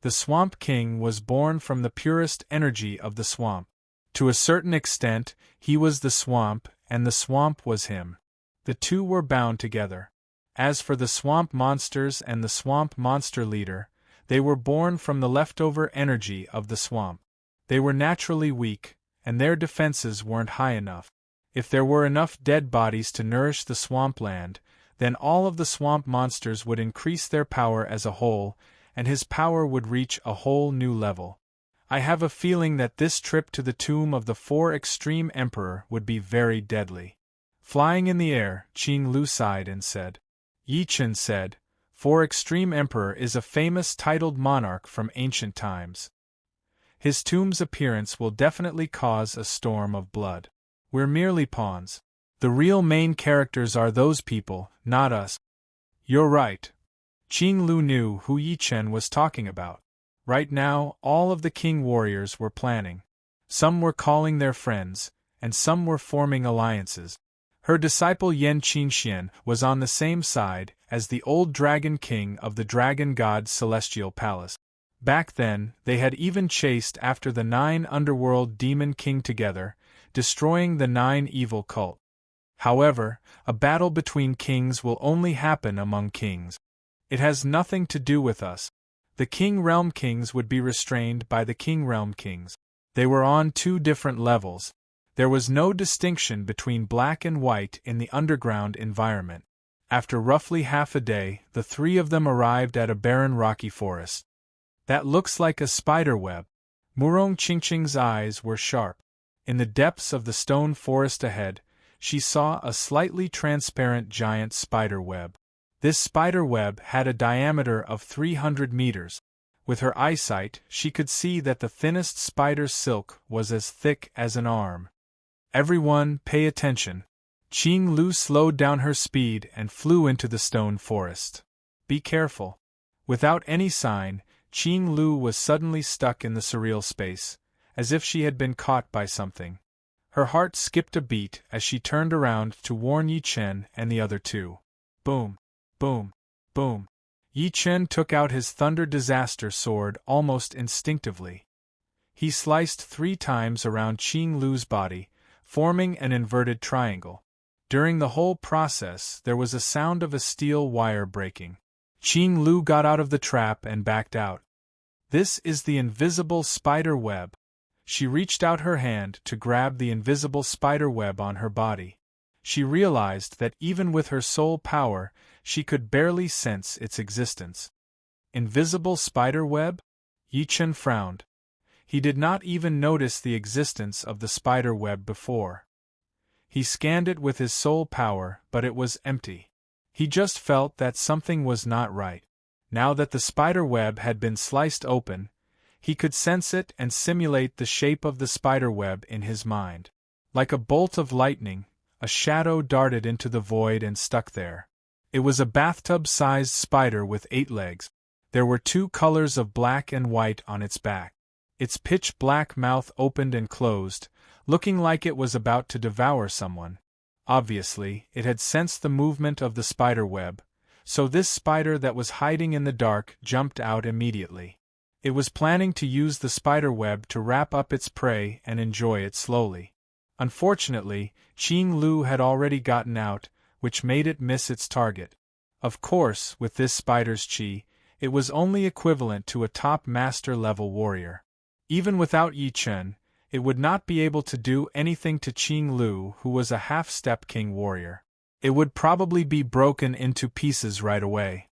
The Swamp King was born from the purest energy of the swamp. To a certain extent, he was the swamp, and the swamp was him. The two were bound together. As for the swamp monsters and the swamp monster leader, they were born from the leftover energy of the swamp. They were naturally weak, and their defenses weren't high enough. If there were enough dead bodies to nourish the swampland, then all of the swamp monsters would increase their power as a whole, and his power would reach a whole new level. I have a feeling that this trip to the tomb of the 4 Extreme Emperor would be very deadly. Flying in the air, Qing Lu sighed and said. Yi Chen said, 4 Extreme Emperor is a famous titled monarch from ancient times. His tomb's appearance will definitely cause a storm of blood. We're merely pawns. The real main characters are those people, not us. You're right. Qing Lu knew who Yi Chen was talking about. Right now, all of the king warriors were planning. Some were calling their friends, and some were forming alliances. Her disciple Yan Qingxian was on the same side as the old dragon king of the dragon god's celestial palace. Back then, they had even chased after the 9 underworld demon king together, destroying the 9 evil cult. However, a battle between kings will only happen among kings. It has nothing to do with us. The King Realm Kings would be restrained by the King Realm Kings. They were on 2 different levels. There was no distinction between black and white in the underground environment. After roughly half a day, the 3 of them arrived at a barren rocky forest. That looks like a spider web. Murong Qingqing's eyes were sharp. In the depths of the stone forest ahead, she saw a slightly transparent giant spider web. This spider web had a diameter of 300 meters. With her eyesight, she could see that the thinnest spider's silk was as thick as an arm. Everyone, pay attention. Qing Lu slowed down her speed and flew into the stone forest. Be careful. Without any sign, Qing Lu was suddenly stuck in the surreal space, as if she had been caught by something. Her heart skipped a beat as she turned around to warn Yi Chen and the other 2. Boom. Boom. Boom. Yi Chen took out his Thunder Disaster sword almost instinctively. He sliced 3 times around Qing Lu's body, forming an inverted triangle. During the whole process, there was a sound of a steel wire breaking. Qing Lu got out of the trap and backed out. This is the invisible spider web. She reached out her hand to grab the invisible spider web on her body. She realized that even with her soul power, she could barely sense its existence. Invisible spider web? Yi Chen frowned. He did not even notice the existence of the spider web before. He scanned it with his soul power, but it was empty. He just felt that something was not right. Now that the spider web had been sliced open, he could sense it and simulate the shape of the spider web in his mind. Like a bolt of lightning, a shadow darted into the void and stuck there. It was a bathtub-sized spider with 8 legs. There were two colors of black and white on its back. Its pitch-black mouth opened and closed, looking like it was about to devour someone. Obviously, it had sensed the movement of the spider web, so this spider that was hiding in the dark jumped out immediately. It was planning to use the spider web to wrap up its prey and enjoy it slowly. Unfortunately, Qing Lu had already gotten out, which made it miss its target. Of course, with this spider's qi, it was only equivalent to a top master level warrior. Even without Yi Chen, it would not be able to do anything to Qing Lu, who was a half-step king warrior. It would probably be broken into pieces right away.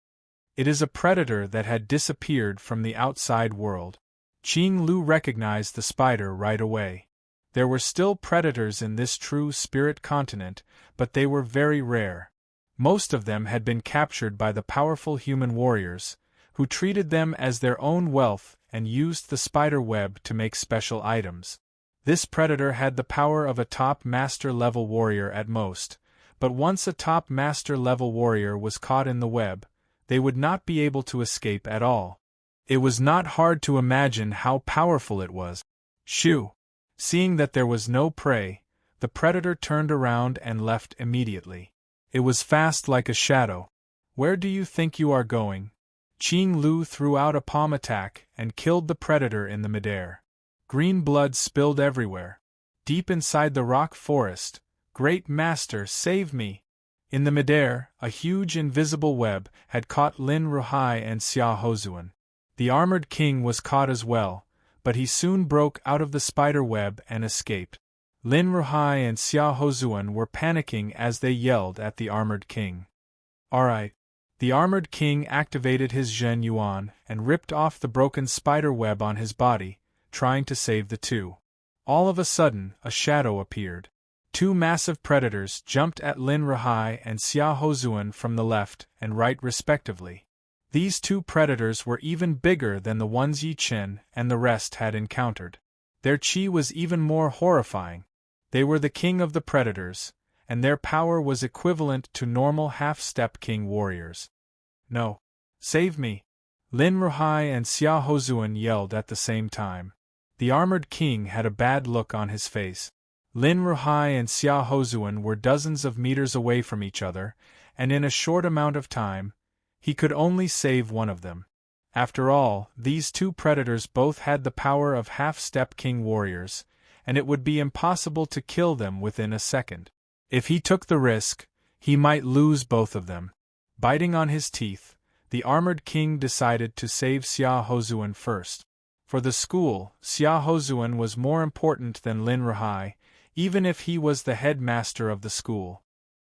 It is a predator that had disappeared from the outside world. Qing Lu recognized the spider right away. There were still predators in this true spirit continent, but they were very rare. Most of them had been captured by the powerful human warriors, who treated them as their own wealth and used the spider web to make special items. This predator had the power of a top master level warrior at most, but once a top master level warrior was caught in the web, they would not be able to escape at all. It was not hard to imagine how powerful it was. Shoo! Seeing that there was no prey, the predator turned around and left immediately. It was fast like a shadow. Where do you think you are going? Qing Lu threw out a palm attack and killed the predator in the midair. Green blood spilled everywhere. Deep inside the rock forest, Great Master, save me! In the midair, a huge invisible web had caught Lin Ruhai and Xia Hozuan. The armored king was caught as well, but he soon broke out of the spider web and escaped. Lin Ruhai and Xia Hozuan were panicking as they yelled at the armored king. Alright. The armored king activated his Zhen Yuan and ripped off the broken spider web on his body, trying to save the two. All of a sudden, a shadow appeared. Two massive predators jumped at Lin Ruhai and Xia Hozuan from the left and right respectively. These two predators were even bigger than the ones Yi Chen and the rest had encountered. Their qi was even more horrifying. They were the king of the predators, and their power was equivalent to normal half-step king warriors. No. Save me! Lin Ruhai and Xia Hozuan yelled at the same time. The armored king had a bad look on his face. Lin Ruhai and Xia Hozuan were dozens of meters away from each other, and in a short amount of time, he could only save one of them. After all, these two predators both had the power of half-step king warriors, and it would be impossible to kill them within a second. If he took the risk, he might lose both of them. Biting on his teeth, the armored king decided to save Xia Hozuan first. For the school, Xia Hozuan was more important than Lin Ruhai, even if he was the headmaster of the school.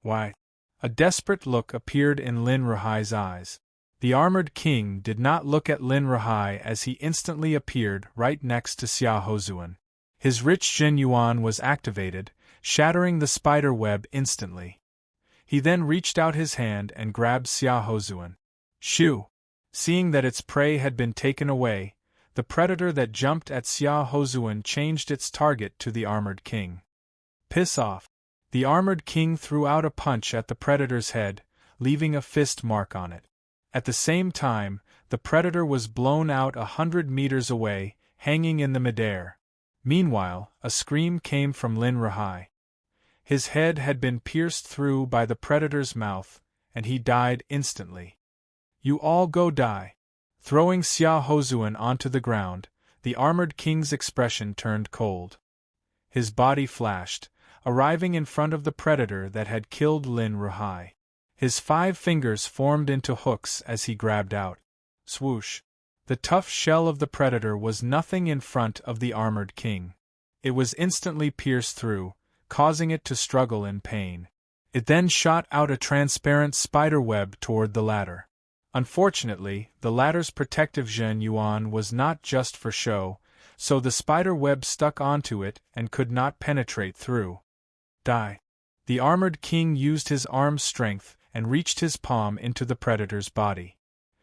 Why? A desperate look appeared in Lin Ruhai's eyes. The armored king did not look at Lin Ruhai as he instantly appeared right next to Xia Hozuan. His rich Zhen Yuan was activated, shattering the spider web instantly. He then reached out his hand and grabbed Xia Hozuan. Shoo! Seeing that its prey had been taken away, the predator that jumped at Xia Hozuan changed its target to the armored king. Piss off! The armored king threw out a punch at the predator's head, leaving a fist mark on it. At the same time, the predator was blown out 100 meters away, hanging in the midair. Meanwhile, a scream came from Lin Ruhai. His head had been pierced through by the predator's mouth, and he died instantly. You all go die. Throwing Xia Hozuan onto the ground, the armored king's expression turned cold. His body flashed, arriving in front of the predator that had killed Lin Ruhai. His 5 fingers formed into hooks as he grabbed out. Swoosh! The tough shell of the predator was nothing in front of the armored king. It was instantly pierced through, causing it to struggle in pain. It then shot out a transparent spider web toward the latter. Unfortunately, the latter's protective Zhen Yuan was not just for show, so the spider web stuck onto it and could not penetrate through. Die! The armored king used his arm's strength and reached his palm into the predator's body.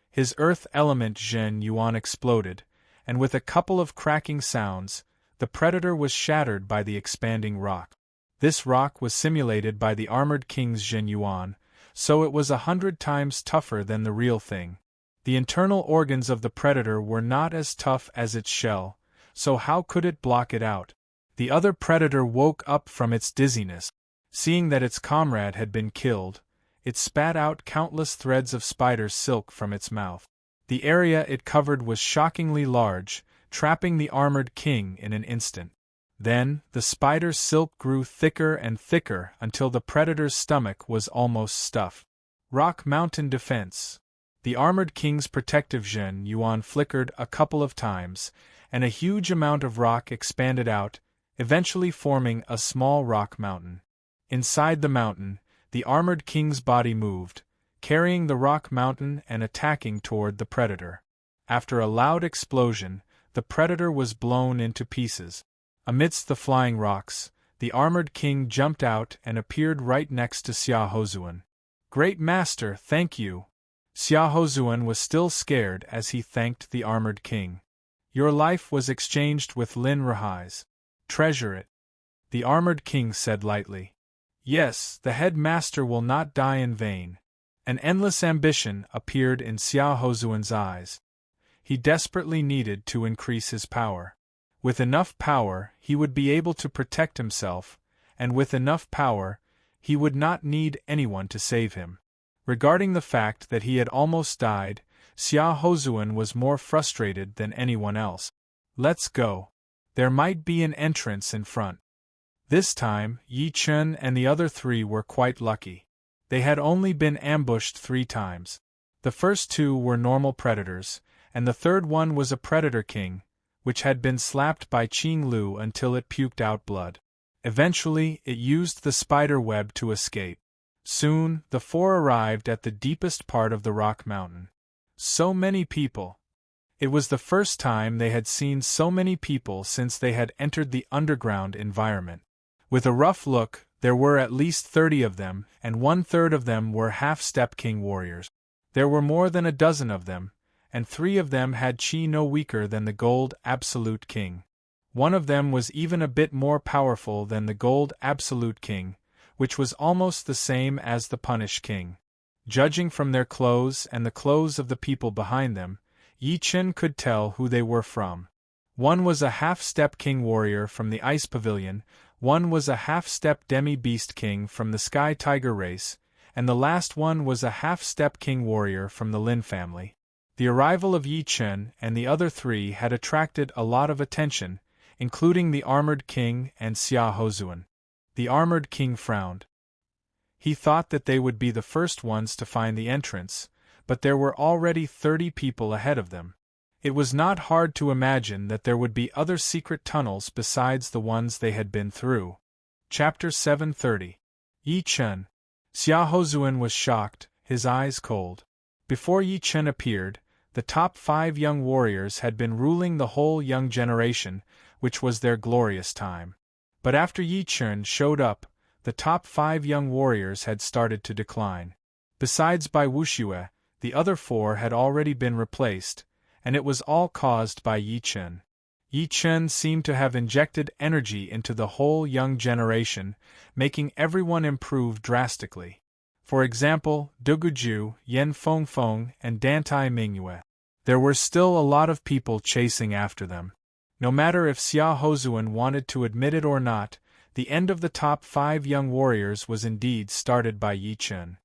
His earth element Zhen Yuan exploded, and with a couple of cracking sounds, the predator was shattered by the expanding rock. This rock was simulated by the armored king's Zhen Yuan, so it was 100 times tougher than the real thing. The internal organs of the predator were not as tough as its shell, so how could it block it out? The other predator woke up from its dizziness. Seeing that its comrade had been killed, it spat out countless threads of spider silk from its mouth. The area it covered was shockingly large, trapping the armored king in an instant. Then, the spider silk grew thicker and thicker until the predator's stomach was almost stuffed. Rock Mountain Defense. The armored king's protective Zhen Yuan flickered a couple of times, and a huge amount of rock expanded out, eventually forming a small rock mountain. Inside the mountain, the armored king's body moved, carrying the rock mountain and attacking toward the predator. After a loud explosion, the predator was blown into pieces. Amidst the flying rocks, the armored king jumped out and appeared right next to Xia Hozuan. "Great master, thank you." Xia Hozuan was still scared as he thanked the armored king. "Your life was exchanged with Lin Rahai's. Treasure it," the armored king said lightly. "Yes, the headmaster will not die in vain." An endless ambition appeared in Xia Hozuan's eyes. He desperately needed to increase his power. With enough power, he would be able to protect himself, and with enough power, he would not need anyone to save him. Regarding the fact that he had almost died, Xia Hozuan was more frustrated than anyone else. "Let's go. There might be an entrance in front." This time, Yi Chen and the other three were quite lucky. They had only been ambushed 3 times. The first 2 were normal predators, and the third one was a predator king, which had been slapped by Qing Lu until it puked out blood. Eventually, it used the spider web to escape. Soon, the 4 arrived at the deepest part of the rock mountain. So many people! It was the first time they had seen so many people since they had entered the underground environment. With a rough look, there were at least 30 of them, and 1/3 of them were half-step king warriors. There were more than a dozen of them, and 3 of them had chi no weaker than the gold absolute king. One of them was even a bit more powerful than the gold absolute king, which was almost the same as the punish king. Judging from their clothes and the clothes of the people behind them, Yi Chen could tell who they were from. One was a half-step king warrior from the Ice Pavilion, one was a half-step demi-beast king from the Sky Tiger race, and the last one was a half-step king warrior from the Lin family. The arrival of Yi Chen and the other 3 had attracted a lot of attention, including the armored king and Xia Hozuan. The armored king frowned. He thought that they would be the first ones to find the entrance, but there were already 30 people ahead of them. It was not hard to imagine that there would be other secret tunnels besides the ones they had been through. Chapter 730. Yi Chen. Xia Hozuan was shocked, his eyes cold. Before Yi Chen appeared, the top 5 young warriors had been ruling the whole young generation, which was their glorious time. But after Yi Chen showed up, the top 5 young warriors had started to decline. Besides Bai Wuxue, the other 4 had already been replaced, and it was all caused by Yi Chen. Yi Chen seemed to have injected energy into the whole young generation, making everyone improve drastically. For example, Duguju, Yan Fengfeng, and Dantai Mingyue. There were still a lot of people chasing after them. No matter if Xia Hozuan wanted to admit it or not, the end of the top 5 young warriors was indeed started by Yi Chen.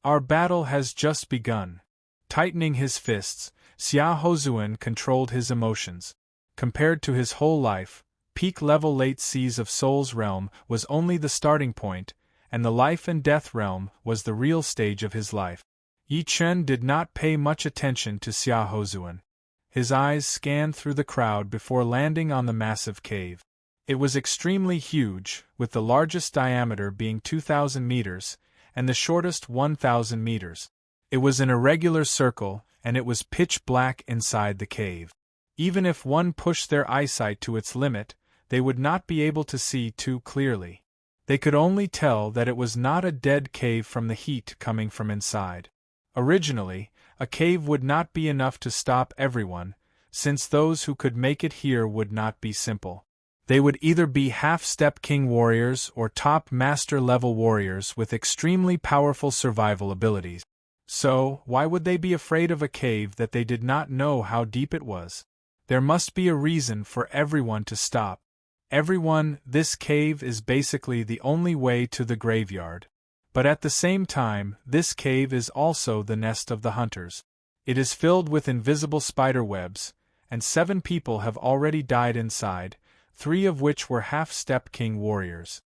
"Our battle has just begun." Tightening his fists, Xia Hozuan controlled his emotions. Compared to his whole life, peak-level late seas of Soul's realm was only the starting point, and the life and death realm was the real stage of his life. Yi Chen did not pay much attention to Xia Hozuan. His eyes scanned through the crowd before landing on the massive cave. It was extremely huge, with the largest diameter being 2,000 meters, and the shortest 1,000 meters. It was an irregular circle, and it was pitch black inside the cave. Even if one pushed their eyesight to its limit, they would not be able to see too clearly. They could only tell that it was not a dead cave from the heat coming from inside. Originally, a cave would not be enough to stop everyone, since those who could make it here would not be simple. They would either be half-step king warriors or top master-level warriors with extremely powerful survival abilities. So, why would they be afraid of a cave that they did not know how deep it was? There must be a reason for everyone to stop. Everyone, this cave is basically the only way to the graveyard. But at the same time, this cave is also the nest of the hunters. It is filled with invisible spider webs, and 7 people have already died inside, 3 of which were half-step king warriors.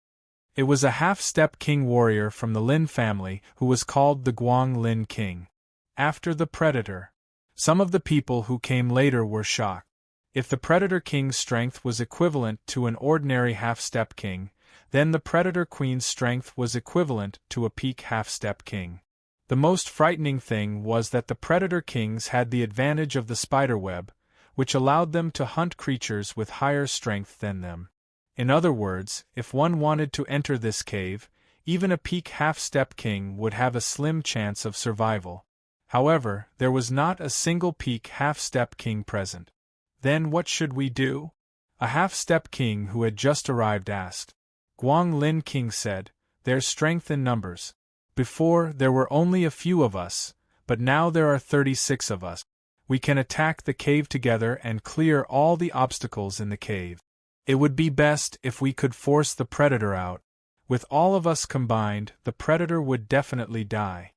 It was a half-step king warrior from the Lin family who was called the Guang Lin King. After the predator. Some of the people who came later were shocked. If the predator king's strength was equivalent to an ordinary half-step king, then the predator queen's strength was equivalent to a peak half-step king. The most frightening thing was that the predator kings had the advantage of the spiderweb, which allowed them to hunt creatures with higher strength than them. In other words, if one wanted to enter this cave, even a peak half-step king would have a slim chance of survival. However, there was not a single peak half-step king present. Then what should we do? A half-step king who had just arrived asked. Guang Lin King said, "There's strength in numbers. Before, there were only a few of us, but now there are 36 of us. We can attack the cave together and clear all the obstacles in the cave. It would be best if we could force the predator out. With all of us combined, the predator would definitely die.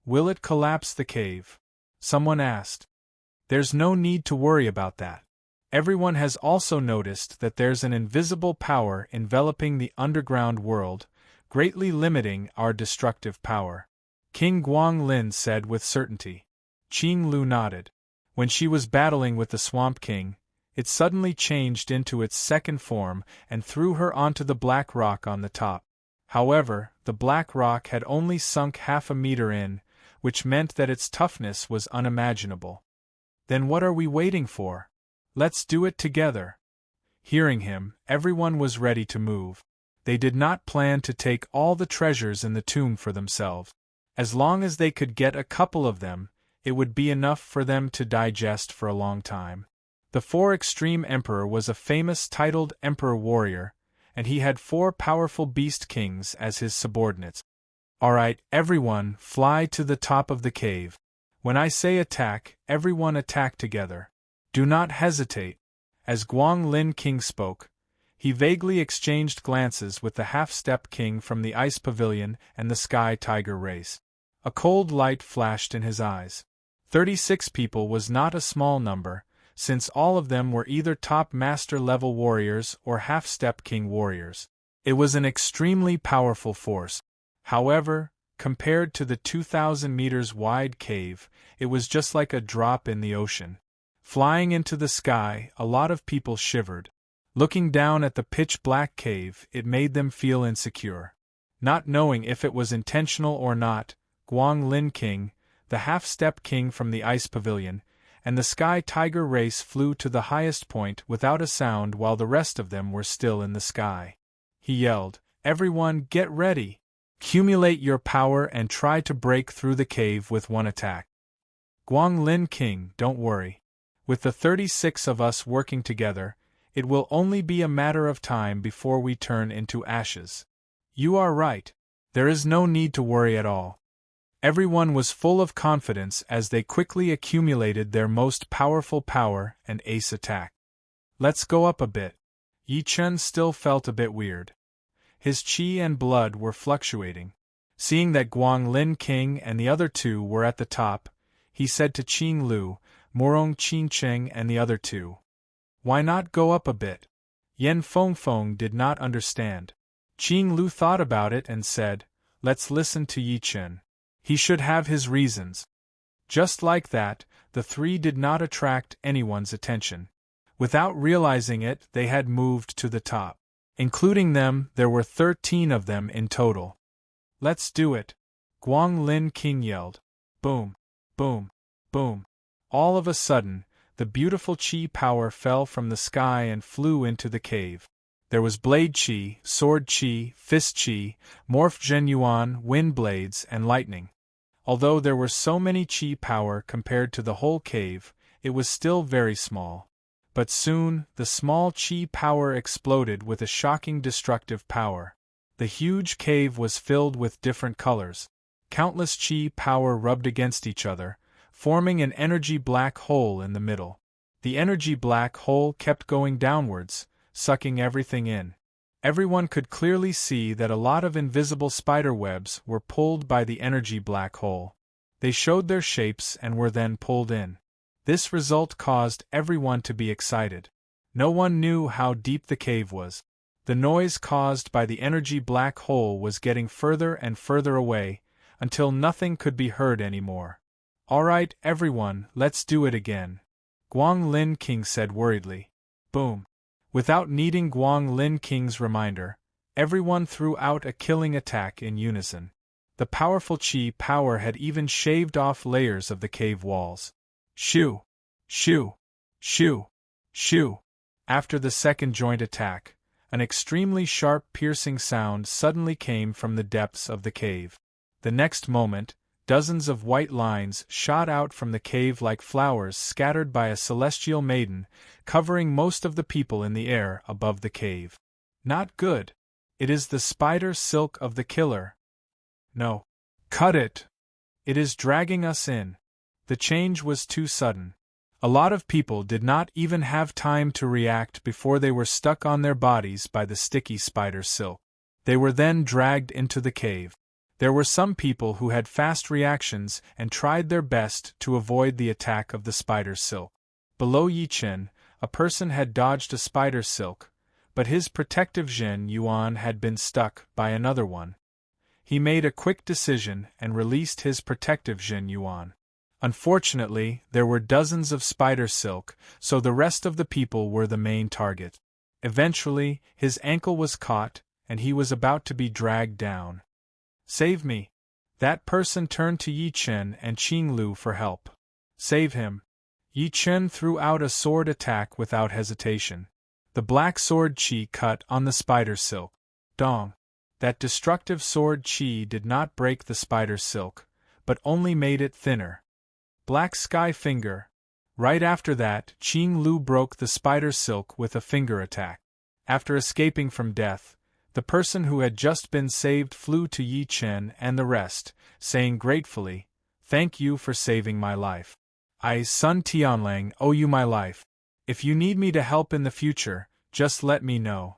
Will it collapse the cave?" Someone asked. There's no need to worry about that. Everyone has also noticed that there's an invisible power enveloping the underground world, greatly limiting our destructive power. King Guang Lin said with certainty. Qing Lu nodded. When she was battling with the Swamp King, it suddenly changed into its second form and threw her onto the black rock on the top. However, the black rock had only sunk half a meter in, which meant that its toughness was unimaginable. Then what are we waiting for? Let's do it together. Hearing him, everyone was ready to move. They did not plan to take all the treasures in the tomb for themselves. As long as they could get a couple of them, it would be enough for them to digest for a long time. The 4 Extreme Emperor was a famous titled Emperor Warrior, and he had 4 powerful Beast Kings as his subordinates. Alright, everyone, fly to the top of the cave. When I say attack, everyone attack together. Do not hesitate. As Guang Lin King spoke, he vaguely exchanged glances with the half-step king from the ice pavilion and the sky tiger race. A cold light flashed in his eyes. 36 people was not a small number, since all of them were either top master-level warriors or half-step king warriors. It was an extremely powerful force. However, compared to the 2,000 meters wide cave, it was just like a drop in the ocean. Flying into the sky, a lot of people shivered. Looking down at the pitch-black cave, it made them feel insecure. Not knowing if it was intentional or not, Guang Lin King, the half-step king from the ice pavilion, and the sky tiger race flew to the highest point without a sound while the rest of them were still in the sky. He yelled, "Everyone, get ready! Accumulate your power and try to break through the cave with one attack." Guang Lin King, don't worry. With the 36 of us working together, it will only be a matter of time before we turn into ashes. You are right. There is no need to worry at all. Everyone was full of confidence as they quickly accumulated their most powerful power and ace attack. Let's go up a bit. Yi Chen still felt a bit weird. His qi and blood were fluctuating. Seeing that Guang Lin King and the other 2 were at the top, he said to Qing Lu, Morong Qin Cheng and the other 2. Why not go up a bit? Yen Fengfeng did not understand. Qing Lu thought about it and said, let's listen to Yi Chen. He should have his reasons. Just like that, the 3 did not attract anyone's attention. Without realizing it, they had moved to the top. Including them, there were 13 of them in total. Let's do it. Guang Lin King yelled. Boom, boom, boom. All of a sudden, the beautiful qi power fell from the sky and flew into the cave. There was blade qi, sword qi, fist qi, morph genuine, wind blades, and lightning. Although there were so many qi power compared to the whole cave, it was still very small. But soon, the small qi power exploded with a shocking destructive power. The huge cave was filled with different colors. Countless chi power rubbed against each other, forming an energy black hole in the middle. The energy black hole kept going downwards, sucking everything in. Everyone could clearly see that a lot of invisible spider webs were pulled by the energy black hole. They showed their shapes and were then pulled in. This result caused everyone to be excited. No one knew how deep the cave was. The noise caused by the energy black hole was getting further and further away, until nothing could be heard anymore. "Alright, everyone, let's do it again," Guang Lin King said worriedly. Boom. Without needing Guang Lin King's reminder, everyone threw out a killing attack in unison. The powerful chi power had even shaved off layers of the cave walls. Shoo! Shoo! Shoo! Shoo! After the second joint attack, an extremely sharp piercing sound suddenly came from the depths of the cave. The next moment, dozens of white lines shot out from the cave like flowers scattered by a celestial maiden, covering most of the people in the air above the cave. Not good. It is the spider silk of the killer. No. Cut it! It is dragging us in. The change was too sudden. A lot of people did not even have time to react before they were stuck on their bodies by the sticky spider silk. They were then dragged into the cave. There were some people who had fast reactions and tried their best to avoid the attack of the spider silk. Below Yi Chen, a person had dodged a spider silk, but his protective Zhen Yuan had been stuck by another one. He made a quick decision and released his protective Zhen Yuan. Unfortunately, there were dozens of spider silk, so the rest of the people were the main target. Eventually, his ankle was caught, and he was about to be dragged down. "Save me!" That person turned to Yi Chen and Qing Lu for help. "Save him!" Yi Chen threw out a sword attack without hesitation. The black sword chi cut on the spider silk. Dong! That destructive sword chi did not break the spider silk, but only made it thinner. Black sky finger. Right after that, Qing Lu broke the spider silk with a finger attack. After escaping from death, the person who had just been saved flew to Yi Chen and the rest, saying gratefully, "Thank you for saving my life. I, Sun Tianlang, owe you my life. If you need me to help in the future, just let me know.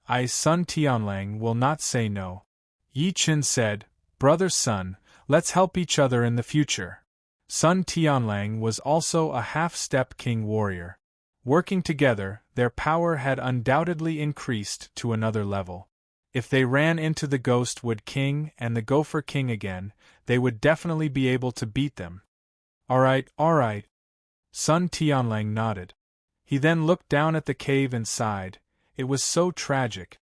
I, Sun Tianlang, will not say no." Yi Chen said, "Brother Sun, let's help each other in the future." Sun Tianlang was also a half-step king warrior. Working together, their power had undoubtedly increased to another level. If they ran into the Ghost Wood King and the Gopher King again, they would definitely be able to beat them. Alright. Sun Tianlang nodded. He then looked down at the cave and sighed. It was so tragic.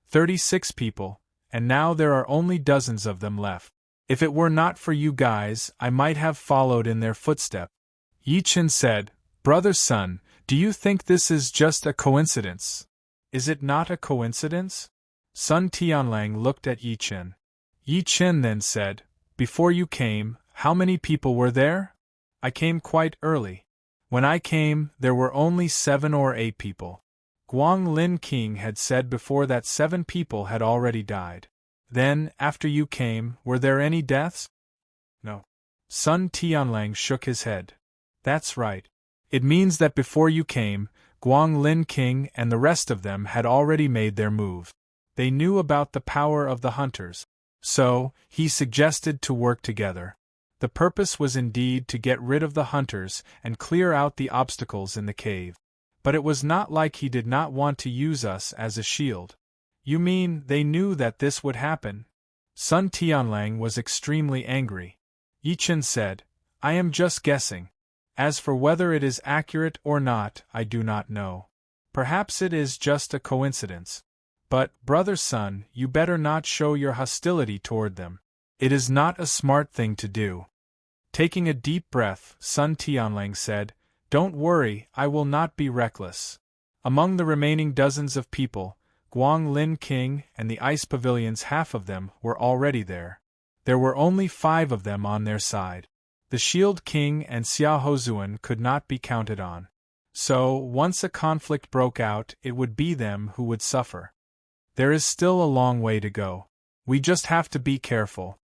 36 people, and now there are only dozens of them left. If it were not for you guys, I might have followed in their footsteps. Yi Chen said, "Brother Sun, do you think this is just a coincidence?" "Is it not a coincidence?" Sun Tianlang looked at Yi Chen. Yi Chen then said, "Before you came, how many people were there?" "I came quite early. When I came, there were only 7 or 8 people. Guang Lin King had said before that 7 people had already died. Then, after you came, were there any deaths?" "No." Sun Tianlang shook his head. "That's right. It means that before you came, Guang Lin King and the rest of them had already made their move. They knew about the power of the hunters. So, he suggested to work together. The purpose was indeed to get rid of the hunters and clear out the obstacles in the cave. But it was not like he did not want to use us as a shield." "You mean they knew that this would happen?" Sun Tianlang was extremely angry. Yi Chen said, "I am just guessing. As for whether it is accurate or not, I do not know. Perhaps it is just a coincidence. But, Brother Sun, you better not show your hostility toward them. It is not a smart thing to do." Taking a deep breath, Sun Tianlang said, "Don't worry, I will not be reckless." Among the remaining dozens of people, Guang Lin King and the Ice Pavilion's half of them were already there. There were only 5 of them on their side. The Shield King and Xia Hozuan could not be counted on. So, once a conflict broke out, it would be them who would suffer. There is still a long way to go. We just have to be careful.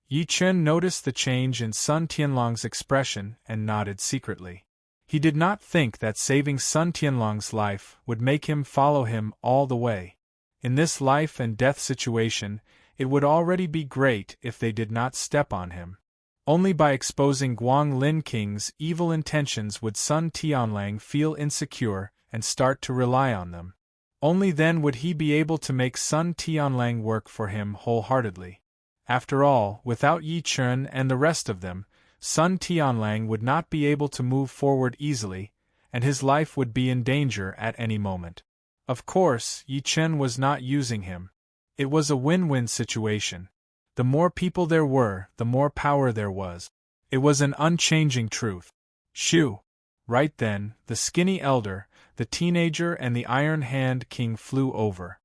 Yi Chen noticed the change in Sun Tianlong's expression and nodded secretly. He did not think that saving Sun Tianlong's life would make him follow him all the way. In this life and death situation, it would already be great if they did not step on him. Only by exposing Guang Lin King's evil intentions would Sun Tianlang feel insecure and start to rely on them. Only then would he be able to make Sun Tianlang work for him wholeheartedly. After all, without Yi Chen and the rest of them, Sun Tianlang would not be able to move forward easily, and his life would be in danger at any moment. Of course, Yi Chen was not using him. It was a win-win situation. The more people there were, the more power there was. It was an unchanging truth. Shoo! Right then, the skinny elder, the teenager and the Iron Hand King flew over.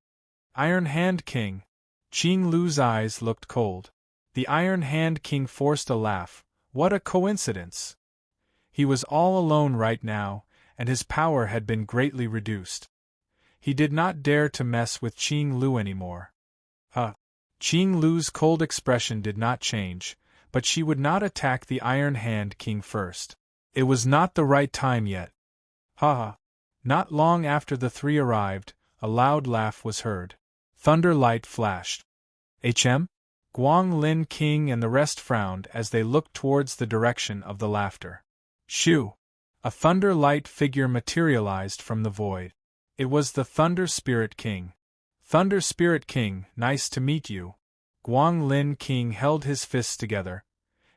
Iron Hand King! Qing Lu's eyes looked cold. The Iron Hand King forced a laugh. What a coincidence! He was all alone right now, and his power had been greatly reduced. He did not dare to mess with Qing Lu anymore. Qing Lu's cold expression did not change, but she would not attack the Iron Hand King first. It was not the right time yet. Not long after the three arrived, a loud laugh was heard. Thunder light flashed. Guang Lin King and the rest frowned as they looked towards the direction of the laughter. Shoo! A thunder light figure materialized from the void. It was the Thunder Spirit King. Thunder Spirit King, nice to meet you. Guang Lin King held his fists together.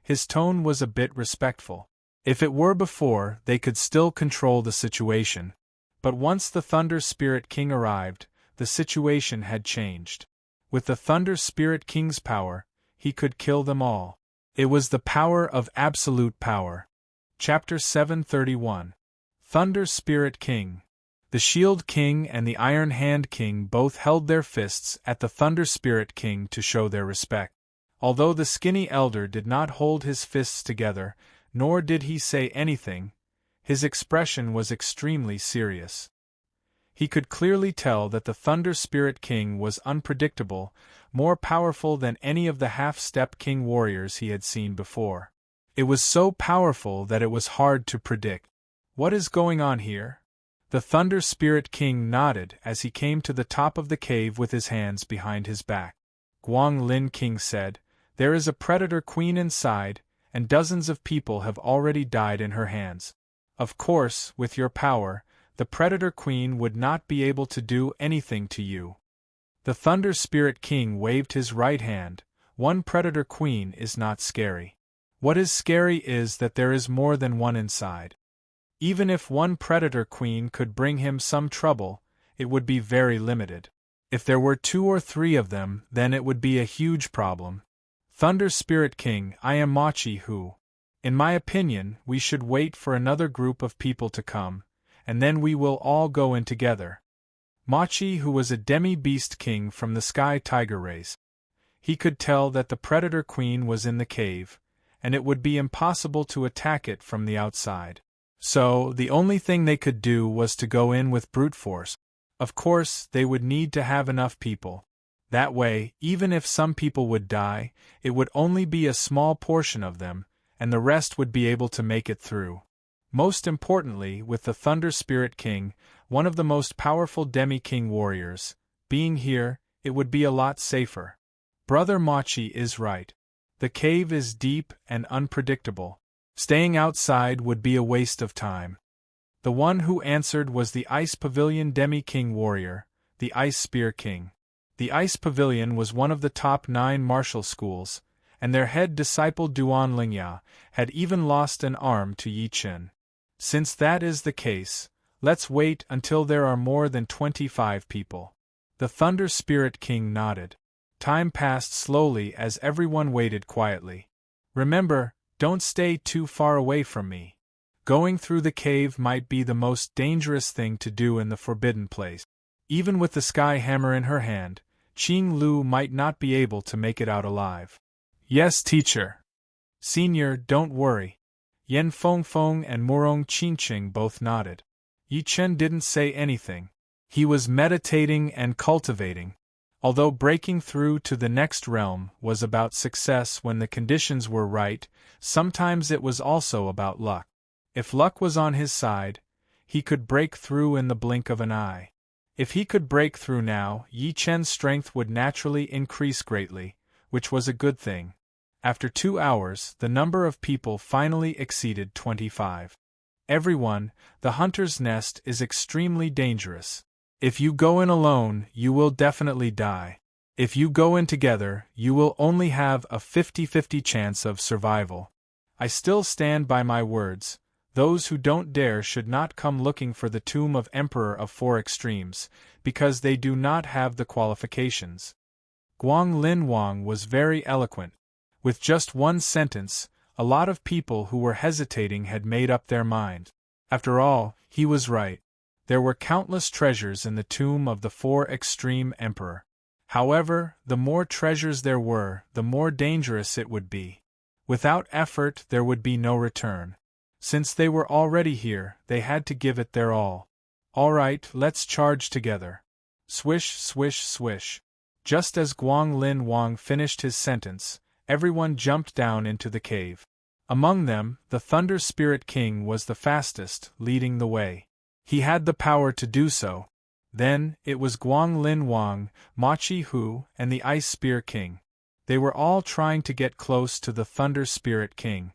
His tone was a bit respectful. If it were before, they could still control the situation. But once the Thunder Spirit King arrived, the situation had changed. With the Thunder Spirit King's power, he could kill them all. It was the power of absolute power. Chapter 731. Thunder Spirit King. The Shield King and the Iron Hand King both held their fists at the Thunder Spirit King to show their respect. Although the skinny elder did not hold his fists together, nor did he say anything, his expression was extremely serious. He could clearly tell that the Thunder Spirit King was unpredictable, more powerful than any of the half-step king warriors he had seen before. It was so powerful that it was hard to predict. What is going on here? The Thunder Spirit King nodded as he came to the top of the cave with his hands behind his back. Guang Lin King said, "There is a predator queen inside, and dozens of people have already died in her hands. Of course, with your power, the Predator Queen would not be able to do anything to you." The Thunder Spirit King waved his right hand. One Predator Queen is not scary. What is scary is that there is more than one inside. Even if one Predator Queen could bring him some trouble, it would be very limited. If there were 2 or 3 of them, then it would be a huge problem. Thunder Spirit King, I am Machi Hu. In my opinion, we should wait for another group of people to come, and then we will all go in together. Machi, who was a demi-beast king from the Sky Tiger race. He could tell that the Predator Queen was in the cave, and it would be impossible to attack it from the outside. So, the only thing they could do was to go in with brute force. Of course, they would need to have enough people. That way, even if some people would die, it would only be a small portion of them, and the rest would be able to make it through. Most importantly, with the Thunder Spirit King, one of the most powerful demi-king warriors, being here, it would be a lot safer. Brother Machi is right. The cave is deep and unpredictable. Staying outside would be a waste of time. The one who answered was the Ice Pavilion demi-king warrior, the Ice Spear King. The Ice Pavilion was one of the top 9 martial schools, and their head disciple Duan Lingya had even lost an arm to Yi Chen. Since that is the case, let's wait until there are more than 25 people. The Thunder Spirit King nodded. Time passed slowly as everyone waited quietly. Remember, don't stay too far away from me. Going through the cave might be the most dangerous thing to do in the forbidden place. Even with the sky hammer in her hand, Qing Lu might not be able to make it out alive. Yes, teacher. Senior, don't worry. Yen Fengfeng and Murong Qingqing both nodded. Yi Chen didn't say anything. He was meditating and cultivating. Although breaking through to the next realm was about success when the conditions were right, sometimes it was also about luck. If luck was on his side, he could break through in the blink of an eye. If he could break through now, Yi Chen's strength would naturally increase greatly, which was a good thing. After 2 hours, the number of people finally exceeded 25. Everyone, the hunter's nest is extremely dangerous. If you go in alone, you will definitely die. If you go in together, you will only have a 50-50 chance of survival. I still stand by my words. Those who don't dare should not come looking for the tomb of Emperor of Four Extremes, because they do not have the qualifications. Guang Lin Wang was very eloquent. With just one sentence, a lot of people who were hesitating had made up their mind. After all, he was right. There were countless treasures in the tomb of the Four Extreme Emperor. However, the more treasures there were, the more dangerous it would be. Without effort, there would be no return. Since they were already here, they had to give it their all. All right, let's charge together. Swish, swish, swish. Just as Guang Lin Wang finished his sentence, everyone jumped down into the cave. Among them, the Thunder Spirit King was the fastest, leading the way. He had the power to do so. Then, it was Guang Lin Wang, Ma Chi Hu, and the Ice Spear King. They were all trying to get close to the Thunder Spirit King.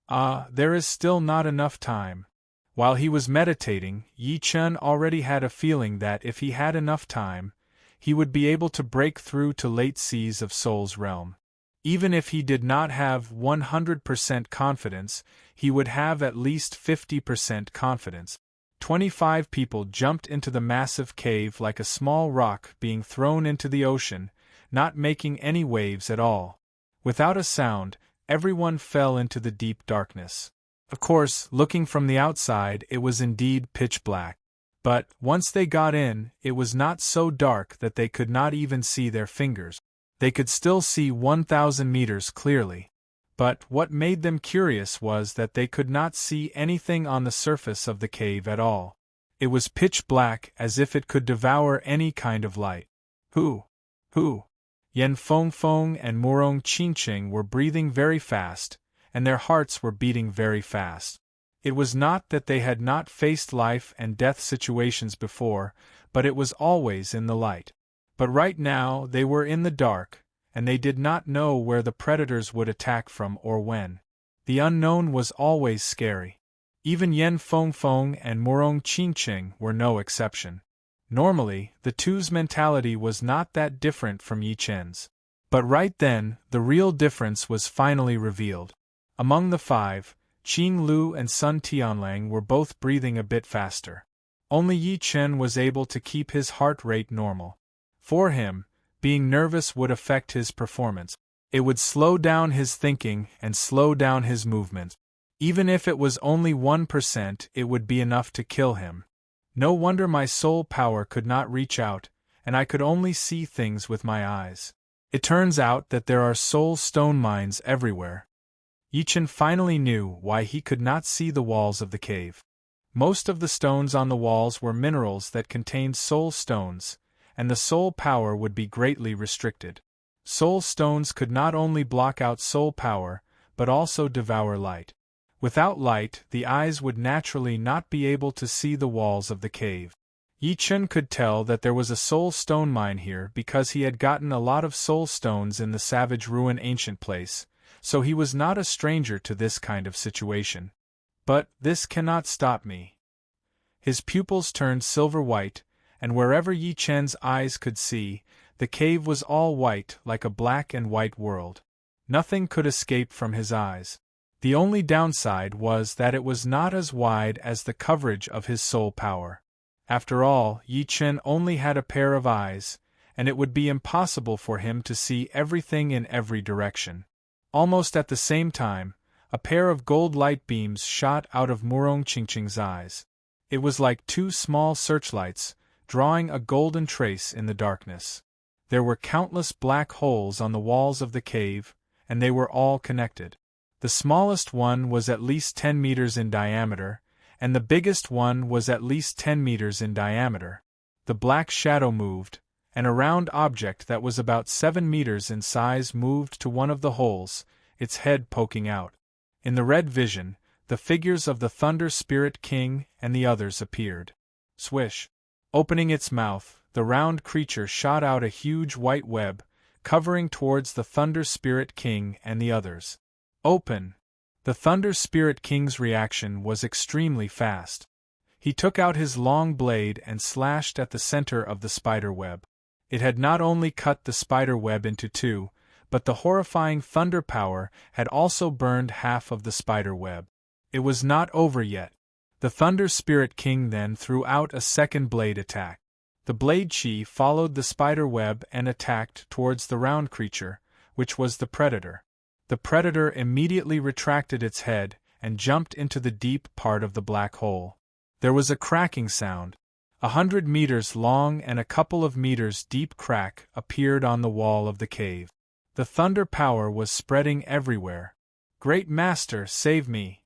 There is still not enough time. While he was meditating, Yi Chen already had a feeling that if he had enough time, he would be able to break through to late seas of Soul's realm. Even if he did not have 100% confidence, he would have at least 50% confidence. 25 people jumped into the massive cave like a small rock being thrown into the ocean, not making any waves at all. Without a sound, everyone fell into the deep darkness. Of course, looking from the outside, it was indeed pitch black. But, once they got in, it was not so dark that they could not even see their fingers. They could still see 1,000 meters clearly. But what made them curious was that they could not see anything on the surface of the cave at all. It was pitch black, as if it could devour any kind of light. Who? Yan Feng and Murong Qingqing were breathing very fast, and their hearts were beating very fast. It was not that they had not faced life and death situations before, but it was always in the light. But right now they were in the dark, and they did not know where the predators would attack from or when. The unknown was always scary. Even Yan Feng and Murong Qingqing were no exception. Normally, the two's mentality was not that different from Yi Chen's. But right then, the real difference was finally revealed. Among the 5, Qing Lu and Sun Tianlang were both breathing a bit faster. Only Yi Chen was able to keep his heart rate normal. For him, being nervous would affect his performance. It would slow down his thinking and slow down his movement. Even if it was only 1%, it would be enough to kill him. No wonder my soul power could not reach out, and I could only see things with my eyes. It turns out that there are soul stone mines everywhere. Yi Chen finally knew why he could not see the walls of the cave. Most of the stones on the walls were minerals that contained soul stones, and the soul power would be greatly restricted. Soul stones could not only block out soul power, but also devour light. Without light, the eyes would naturally not be able to see the walls of the cave. Yi Chen could tell that there was a soul stone mine here because he had gotten a lot of soul stones in the Savage Ruin ancient place, so he was not a stranger to this kind of situation. But this cannot stop me. His pupils turned silver white, and wherever Yi Chen's eyes could see, the cave was all white like a black and white world. Nothing could escape from his eyes. The only downside was that it was not as wide as the coverage of his soul power. After all, Yi Chen only had a pair of eyes, and it would be impossible for him to see everything in every direction. Almost at the same time, a pair of gold light beams shot out of Murong Qingqing's eyes. It was like 2 small searchlights, drawing a golden trace in the darkness. There were countless black holes on the walls of the cave, and they were all connected. The smallest one was at least 10 meters in diameter, and the biggest one was at least 10 meters in diameter. The black shadow moved, and a round object that was about 7 meters in size moved to one of the holes, its head poking out. In the red vision, the figures of the Thunder Spirit King and the others appeared. Swish! Opening its mouth, the round creature shot out a huge white web, covering towards the Thunder Spirit King and the others. Open! The Thunder Spirit King's reaction was extremely fast. He took out his long blade and slashed at the center of the spider web. It had not only cut the spider web into two, but the horrifying thunder power had also burned half of the spider web. It was not over yet. The Thunder Spirit King then threw out a second blade attack. The blade chi followed the spider web and attacked towards the round creature, which was the predator. The predator immediately retracted its head and jumped into the deep part of the black hole. There was a cracking sound. 100 meters long and a couple of meters deep crack appeared on the wall of the cave. The thunder power was spreading everywhere. Great Master, save me!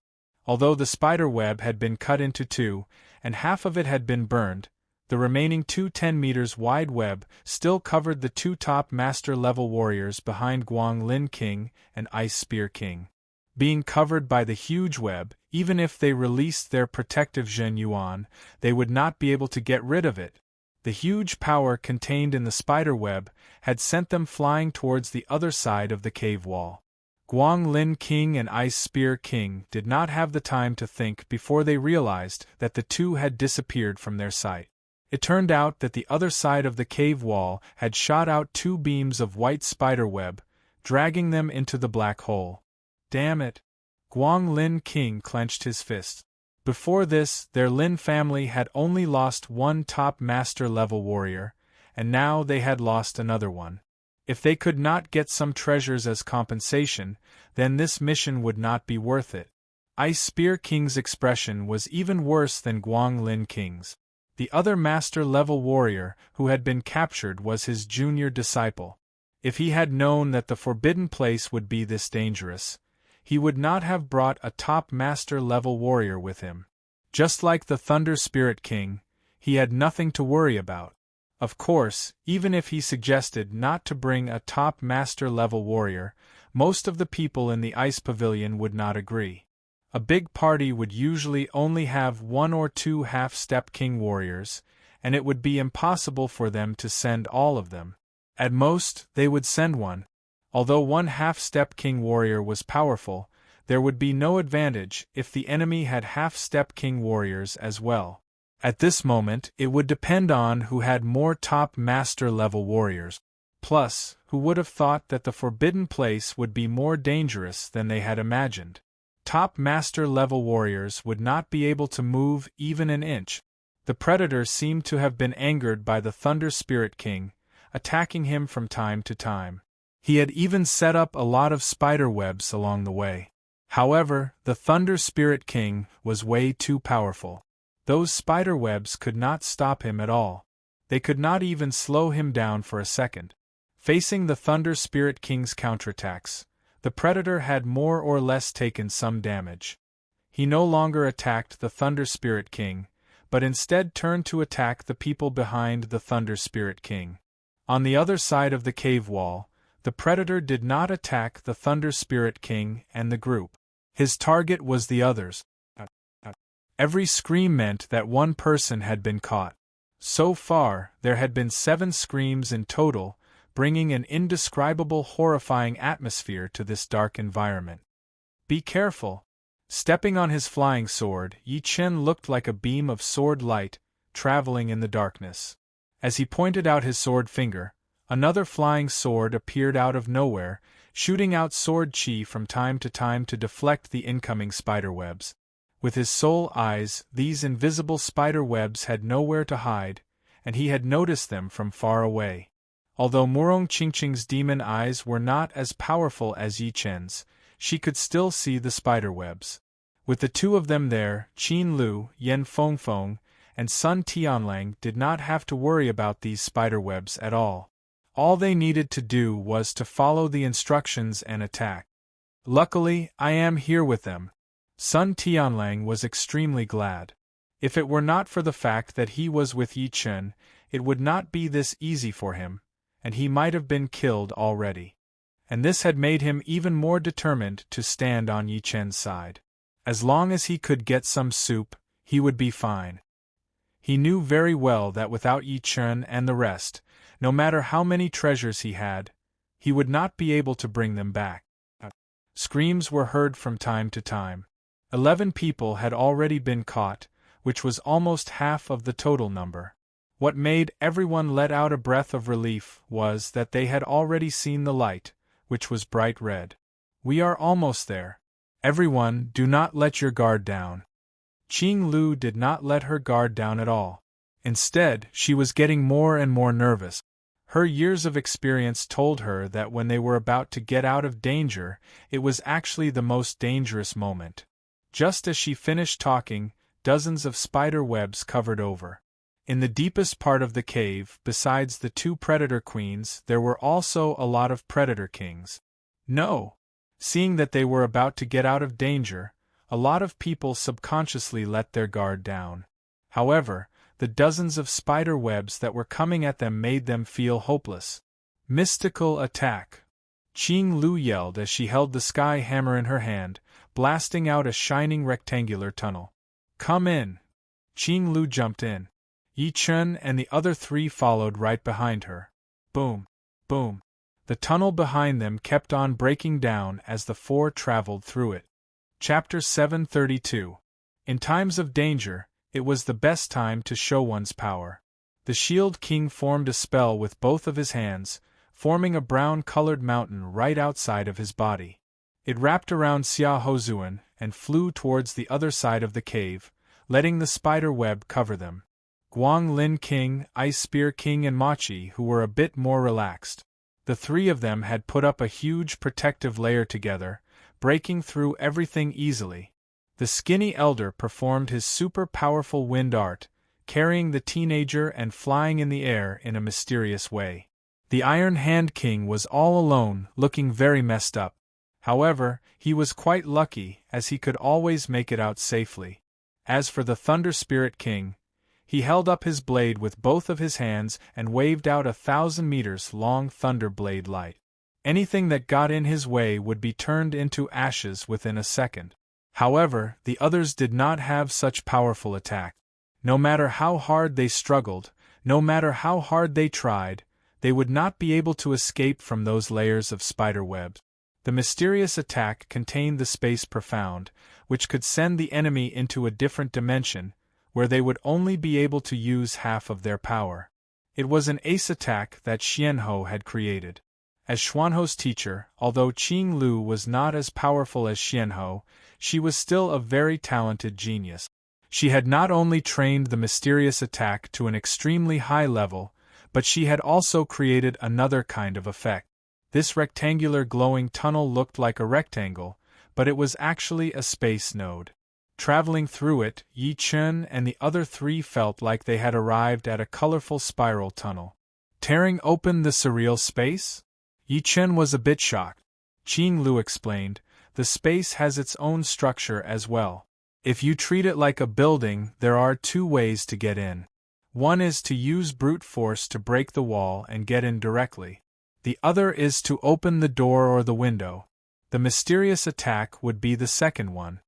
Although the spider web had been cut into two, and half of it had been burned, the remaining 10 meters wide web still covered the two top master-level warriors behind Guang Lin King and Ice Spear King. Being covered by the huge web, even if they released their protective Zhen Yuan, they would not be able to get rid of it. The huge power contained in the spider web had sent them flying towards the other side of the cave wall. Guang Lin King and Ice Spear King did not have the time to think before they realized that the two had disappeared from their sight. It turned out that the other side of the cave wall had shot out two beams of white spider web, dragging them into the black hole. Damn it! Guang Lin King clenched his fist. Before this, their Lin family had only lost one top master-level warrior, and now they had lost another one. If they could not get some treasures as compensation, then this mission would not be worth it. Ice Spear King's expression was even worse than Guang Lin King's. The other master-level warrior who had been captured was his junior disciple. If he had known that the forbidden place would be this dangerous, he would not have brought a top master-level warrior with him. Just like the Thunder Spirit King, he had nothing to worry about. Of course, even if he suggested not to bring a top master-level warrior, most of the people in the ice pavilion would not agree. A big party would usually only have 1 or 2 half-step king warriors, and it would be impossible for them to send all of them. At most, they would send one. Although one half-step king warrior was powerful, there would be no advantage if the enemy had half-step king warriors as well. At this moment, it would depend on who had more top master-level warriors. Plus, who would have thought that the forbidden place would be more dangerous than they had imagined. Top master-level warriors would not be able to move even an inch. The predator seemed to have been angered by the Thunder Spirit King, attacking him from time to time. He had even set up a lot of spider webs along the way. However, the Thunder Spirit King was way too powerful. Those spider webs could not stop him at all. They could not even slow him down for a second. Facing the Thunder Spirit King's counterattacks, the predator had more or less taken some damage. He no longer attacked the Thunder Spirit King, but instead turned to attack the people behind the Thunder Spirit King. On the other side of the cave wall, the predator did not attack the Thunder Spirit King and the group. His target was the others. Every scream meant that one person had been caught. So far, there had been 7 screams in total, bringing an indescribable horrifying atmosphere to this dark environment. Be careful! Stepping on his flying sword, Yi Chen looked like a beam of sword light, traveling in the darkness. As he pointed out his sword finger, another flying sword appeared out of nowhere, shooting out sword chi from time to deflect the incoming spider webs. With his soul eyes, these invisible spider webs had nowhere to hide, and he had noticed them from far away. Although Murong Qingqing's demon eyes were not as powerful as Yi Chen's, she could still see the spider webs. With the two of them there, Qin Lu, Yen Fengfeng, and Sun Tianlang did not have to worry about these spider webs at all. All they needed to do was to follow the instructions and attack. Luckily, I am here with them. Sun Tianlang was extremely glad. If it were not for the fact that he was with Yi Chen, it would not be this easy for him, and he might have been killed already. And this had made him even more determined to stand on Yi Chen's side. As long as he could get some soup, he would be fine. He knew very well that without Yi Chen and the rest, no matter how many treasures he had, he would not be able to bring them back. Screams were heard from time to time. 11 people had already been caught, which was almost half of the total number. What made everyone let out a breath of relief was that they had already seen the light, which was bright red. "We are almost there. Everyone, do not let your guard down." Qing Lu did not let her guard down at all. Instead, she was getting more and more nervous. Her years of experience told her that when they were about to get out of danger, it was actually the most dangerous moment. Just as she finished talking, dozens of spider webs covered over. In the deepest part of the cave, besides the 2 predator queens, there were also a lot of predator kings. No! Seeing that they were about to get out of danger, a lot of people subconsciously let their guard down. However, the dozens of spider webs that were coming at them made them feel hopeless. Mystical attack! Qing Lu yelled as she held the sky hammer in her hand, blasting out a shining rectangular tunnel. "Come in!" Qing Lu jumped in. Yi Chen and the other 3 followed right behind her. Boom! Boom! The tunnel behind them kept on breaking down as the 4 traveled through it. Chapter 732. In times of danger, it was the best time to show one's power. The Shield King formed a spell with both of his hands, forming a brown-colored mountain right outside of his body. It wrapped around Xia Hozuan and flew towards the other side of the cave, letting the spider web cover them. Guang Lin King, Ice Spear King and Machi, who were a bit more relaxed. The 3 of them had put up a huge protective layer together, breaking through everything easily. The skinny elder performed his super-powerful wind art, carrying the teenager and flying in the air in a mysterious way. The Iron Hand King was all alone, looking very messed up. However, he was quite lucky, as he could always make it out safely. As for the Thunder Spirit King, he held up his blade with both of his hands and waved out 1,000 meters long thunder blade light. Anything that got in his way would be turned into ashes within a second. However, the others did not have such powerful attack. No matter how hard they struggled, no matter how hard they tried, they would not be able to escape from those layers of spider webs. The mysterious attack contained the space profound, which could send the enemy into a different dimension, where they would only be able to use half of their power. It was an ace attack that Xianhou had created. As Xuanhou's teacher, although Qing Lu was not as powerful as Xianhou, she was still a very talented genius. She had not only trained the mysterious attack to an extremely high level, but she had also created another kind of effect. This rectangular glowing tunnel looked like a rectangle, but it was actually a space node. Traveling through it, Yi Chen and the other 3 felt like they had arrived at a colorful spiral tunnel. Tearing open the surreal space? Yi Chen was a bit shocked. Qing Lu explained, the space has its own structure as well. If you treat it like a building, there are 2 ways to get in. One is to use brute force to break the wall and get in directly. The other is to open the door or the window. The mysterious attack would be the second one.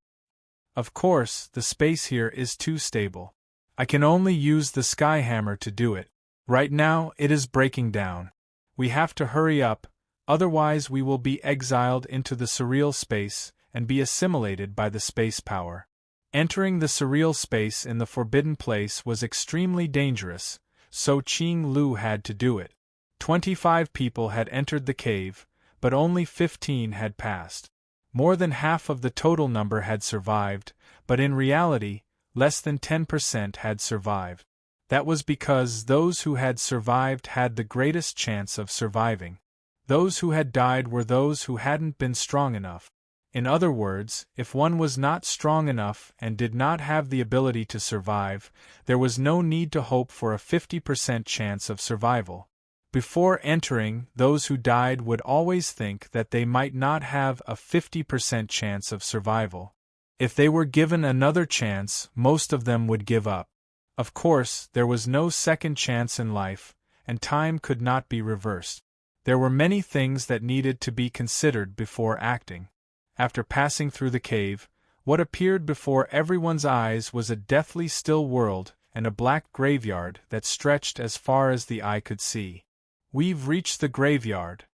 Of course, the space here is too stable. I can only use the sky hammer to do it. Right now, it is breaking down. We have to hurry up, otherwise we will be exiled into the surreal space and be assimilated by the space power. Entering the surreal space in the forbidden place was extremely dangerous, so Qing Lu had to do it. 25 people had entered the cave, but only 15 had passed. More than half of the total number had survived, but in reality, less than 10% had survived. That was because those who had survived had the greatest chance of surviving. Those who had died were those who hadn't been strong enough. In other words, if one was not strong enough and did not have the ability to survive, there was no need to hope for a 50% chance of survival. Before entering, those who died would always think that they might not have a 50% chance of survival. If they were given another chance, most of them would give up. Of course, there was no second chance in life, and time could not be reversed. There were many things that needed to be considered before acting. After passing through the cave, what appeared before everyone's eyes was a deathly still world and a black graveyard that stretched as far as the eye could see. "We've reached the graveyard."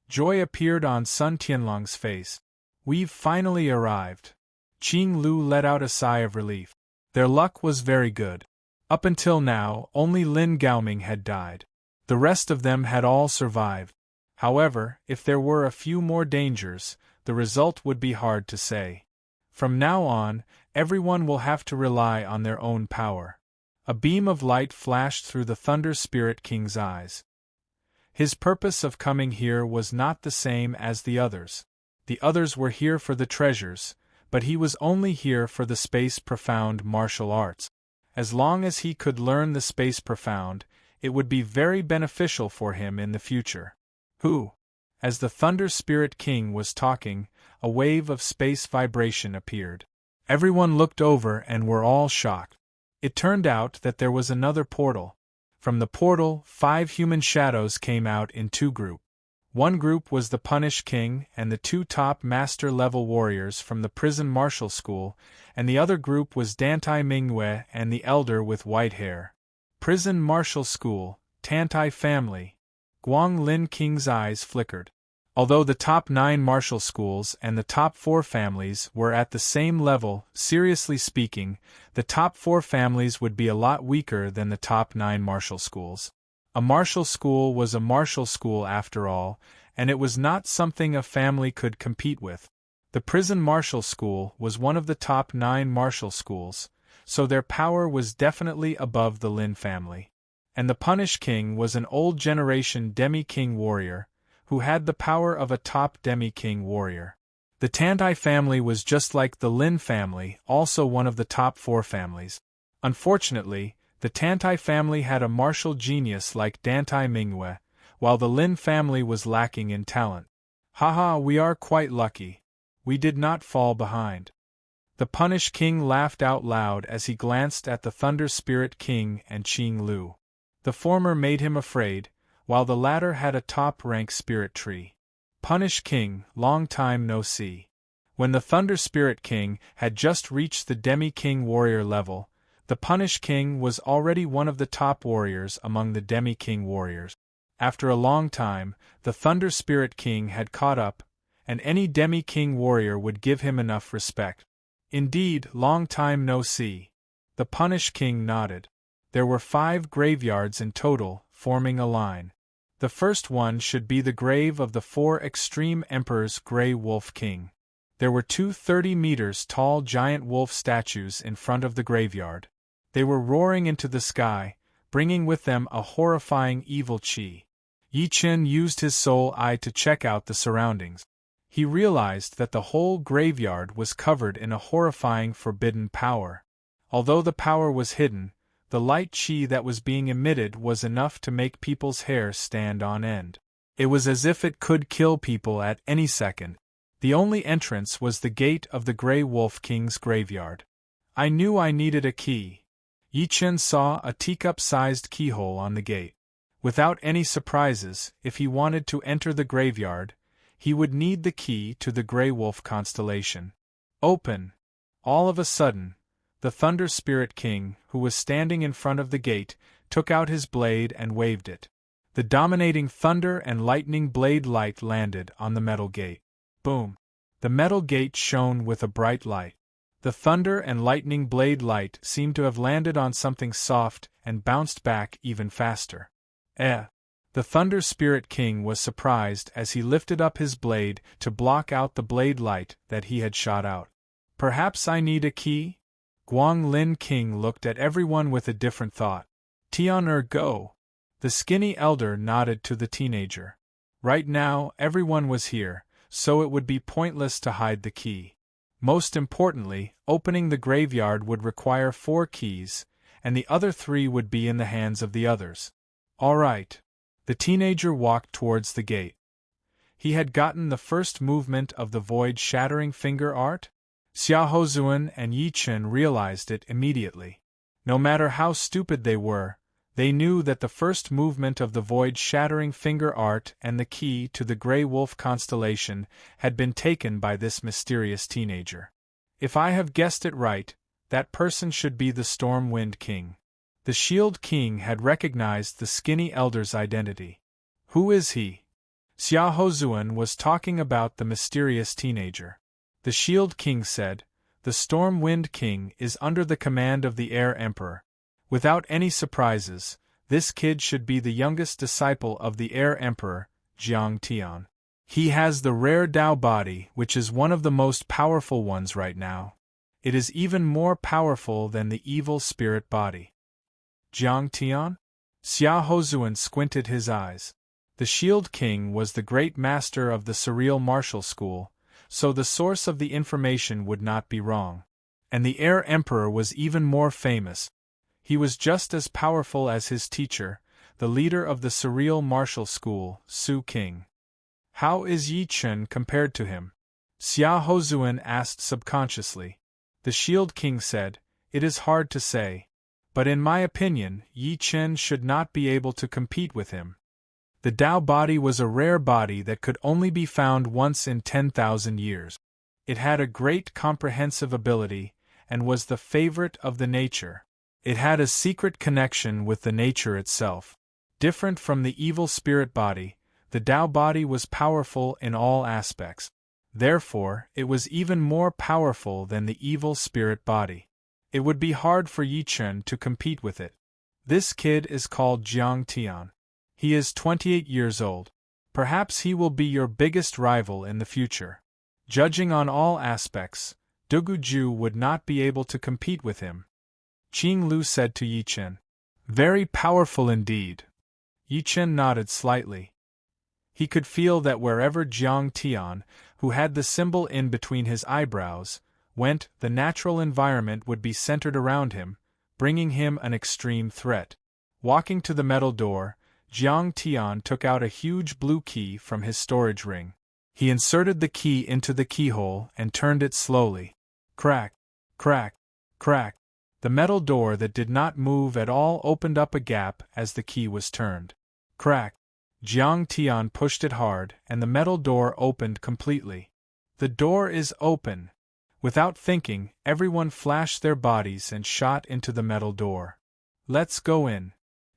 Joy appeared on Sun Tianlong's face. "We've finally arrived." Qing Lu let out a sigh of relief. Their luck was very good. Up until now, only Lin Gaoming had died. The rest of them had all survived. However, if there were a few more dangers, the result would be hard to say. From now on, everyone will have to rely on their own power. A beam of light flashed through the Thunder Spirit King's eyes. His purpose of coming here was not the same as the others. The others were here for the treasures, but he was only here for the Space Profound martial arts. As long as he could learn the Space Profound, it would be very beneficial for him in the future. Who? As the Thunder Spirit King was talking, a wave of space vibration appeared. Everyone looked over and were all shocked. It turned out that there was another portal. From the portal, 5 human shadows came out in 2 groups. One group was the Punish King and the 2 top master-level warriors from the prison martial school, and the other group was Dantai Mingwei and the elder with white hair. Prison martial school, Tantai family. Guang Lin King's eyes flickered. Although the top 9 martial schools and the top 4 families were at the same level, seriously speaking, the top 4 families would be a lot weaker than the top 9 martial schools. A martial school was a martial school after all, and it was not something a family could compete with. The prison martial school was one of the top 9 martial schools, so their power was definitely above the Lin family. And the Punish King was an old generation demi-king warrior, who had the power of a top demi-king warrior. The Tantai family was just like the Lin family, also one of the top 4 families. Unfortunately, the Tantai family had a martial genius like Dantai Mingwei, while the Lin family was lacking in talent. Haha, we are quite lucky. We did not fall behind. The Punish King laughed out loud as he glanced at the Thunder Spirit King and Qing Lu. The former made him afraid, while the latter had a top-rank spirit tree. Punish King, long time no see. When the Thunder Spirit King had just reached the demi-king warrior level, the Punish King was already one of the top warriors among the demi-king warriors. After a long time, the Thunder Spirit King had caught up, and any demi-king warrior would give him enough respect. Indeed, long time no see. The Punish King nodded. There were 5 graveyards in total, forming a line. The first one should be the grave of the 4 extreme emperors Grey Wolf King. There were 2 30 meters tall giant wolf statues in front of the graveyard. They were roaring into the sky, bringing with them a horrifying evil qi. Yi Chen used his soul eye to check out the surroundings. He realized that the whole graveyard was covered in a horrifying forbidden power. Although the power was hidden, the light qi that was being emitted was enough to make people's hair stand on end. It was as if it could kill people at any second. The only entrance was the gate of the Grey Wolf King's graveyard. I knew I needed a key. Yi Chen saw a teacup-sized keyhole on the gate. Without any surprises, if he wanted to enter the graveyard, he would need the key to the Grey Wolf constellation. Open! All of a sudden, the Thunder Spirit King, who was standing in front of the gate, took out his blade and waved it. The dominating thunder and lightning blade light landed on the metal gate. Boom! The metal gate shone with a bright light. The thunder and lightning blade light seemed to have landed on something soft and bounced back even faster. The Thunder Spirit King was surprised as he lifted up his blade to block out the blade light that he had shot out. Perhaps I need a key? Guang Lin King looked at everyone with a different thought. Tian go. The skinny elder nodded to the teenager. Right now, everyone was here, so it would be pointless to hide the key. Most importantly, opening the graveyard would require 4 keys, and the other 3 would be in the hands of the others. All right. The teenager walked towards the gate. He had gotten the first movement of the void-shattering finger art? Xiaohozuan and Yi Chen realized it immediately. No matter how stupid they were, they knew that the first movement of the void-shattering finger art and the key to the Grey Wolf constellation had been taken by this mysterious teenager. If I have guessed it right, that person should be the Stormwind King. The Shield King had recognized the skinny elder's identity. Who is he? Xia Hozuan was talking about the mysterious teenager. The Shield King said, "The Stormwind King is under the command of the Air Emperor. Without any surprises, this kid should be the youngest disciple of the Air Emperor, Jiang Tian. He has the rare Dao body, which is one of the most powerful ones right now. It is even more powerful than the evil spirit body." Jiang Tian? Xia Hozuan squinted his eyes. The Shield King was the great master of the Surreal Martial School, so the source of the information would not be wrong. And the Air Emperor was even more famous. He was just as powerful as his teacher, the leader of the Surreal Martial School, Su King. How is Yi Chen compared to him? Xia Hozuan asked subconsciously. The Shield King said, "It is hard to say. But in my opinion, Yi Chen should not be able to compete with him. The Dao body was a rare body that could only be found once in 10,000 years. It had a great comprehensive ability, and was the favorite of the nature. It had a secret connection with the nature itself. Different from the evil spirit body, the Dao body was powerful in all aspects. Therefore, it was even more powerful than the evil spirit body. It would be hard for Yi Chen to compete with it. This kid is called Jiang Tian. He is 28 years old. Perhaps he will be your biggest rival in the future. Judging on all aspects, Dugu Ju would not be able to compete with him." Qing Lu said to Yi Chen. "Very powerful indeed." Yi Chen nodded slightly. He could feel that wherever Jiang Tian, who had the symbol in between his eyebrows, went, the natural environment would be centered around him, bringing him an extreme threat. Walking to the metal door, Jiang Tian took out a huge blue key from his storage ring. He inserted the key into the keyhole and turned it slowly. Crack, crack, crack. The metal door that did not move at all opened up a gap as the key was turned. Crack. Jiang Tian pushed it hard, and the metal door opened completely. "The door is open." Without thinking, everyone flashed their bodies and shot into the metal door. "Let's go in."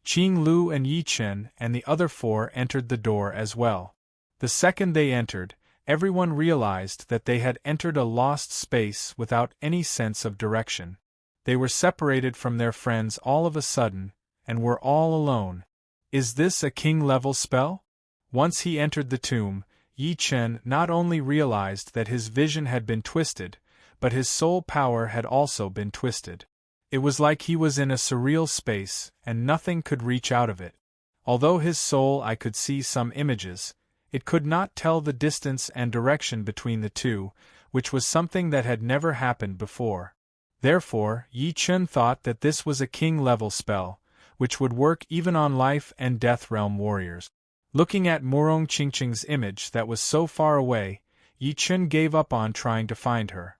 Qing Lu and Yi Chen and the other four entered the door as well. The second they entered, everyone realized that they had entered a lost space without any sense of direction. They were separated from their friends all of a sudden, and were all alone. Is this a king-level spell? Once he entered the tomb, Yi Chen not only realized that his vision had been twisted, but his soul power had also been twisted. It was like he was in a surreal space, and nothing could reach out of it. Although his soul eye could see some images, it could not tell the distance and direction between the two, which was something that had never happened before. Therefore, Yi Chen thought that this was a king-level spell, which would work even on life and death realm warriors. Looking at Murong Qingqing's image that was so far away, Yi Chen gave up on trying to find her.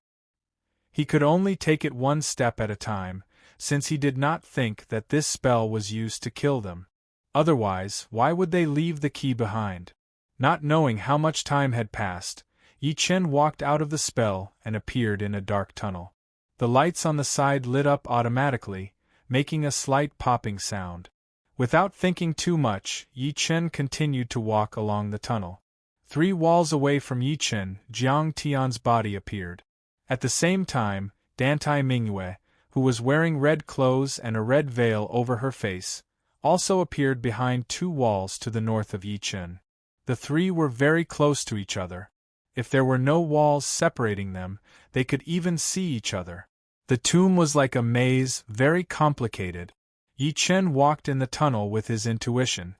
He could only take it one step at a time, since he did not think that this spell was used to kill them. Otherwise, why would they leave the key behind? Not knowing how much time had passed, Yi Chen walked out of the spell and appeared in a dark tunnel. The lights on the side lit up automatically, making a slight popping sound. Without thinking too much, Yi Chen continued to walk along the tunnel. 3 walls away from Yi Chen, Jiang Tian's body appeared. At the same time, Dantai Mingyue, who was wearing red clothes and a red veil over her face, also appeared behind 2 walls to the north of Yi Chen. The 3 were very close to each other. If there were no walls separating them, they could even see each other. The tomb was like a maze, very complicated. Yi Chen walked in the tunnel with his intuition.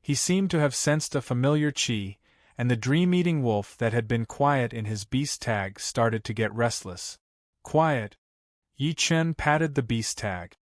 He seemed to have sensed a familiar qi, and the dream-eating wolf that had been quiet in his beast tag started to get restless. Quiet. Yi Chen patted the beast tag.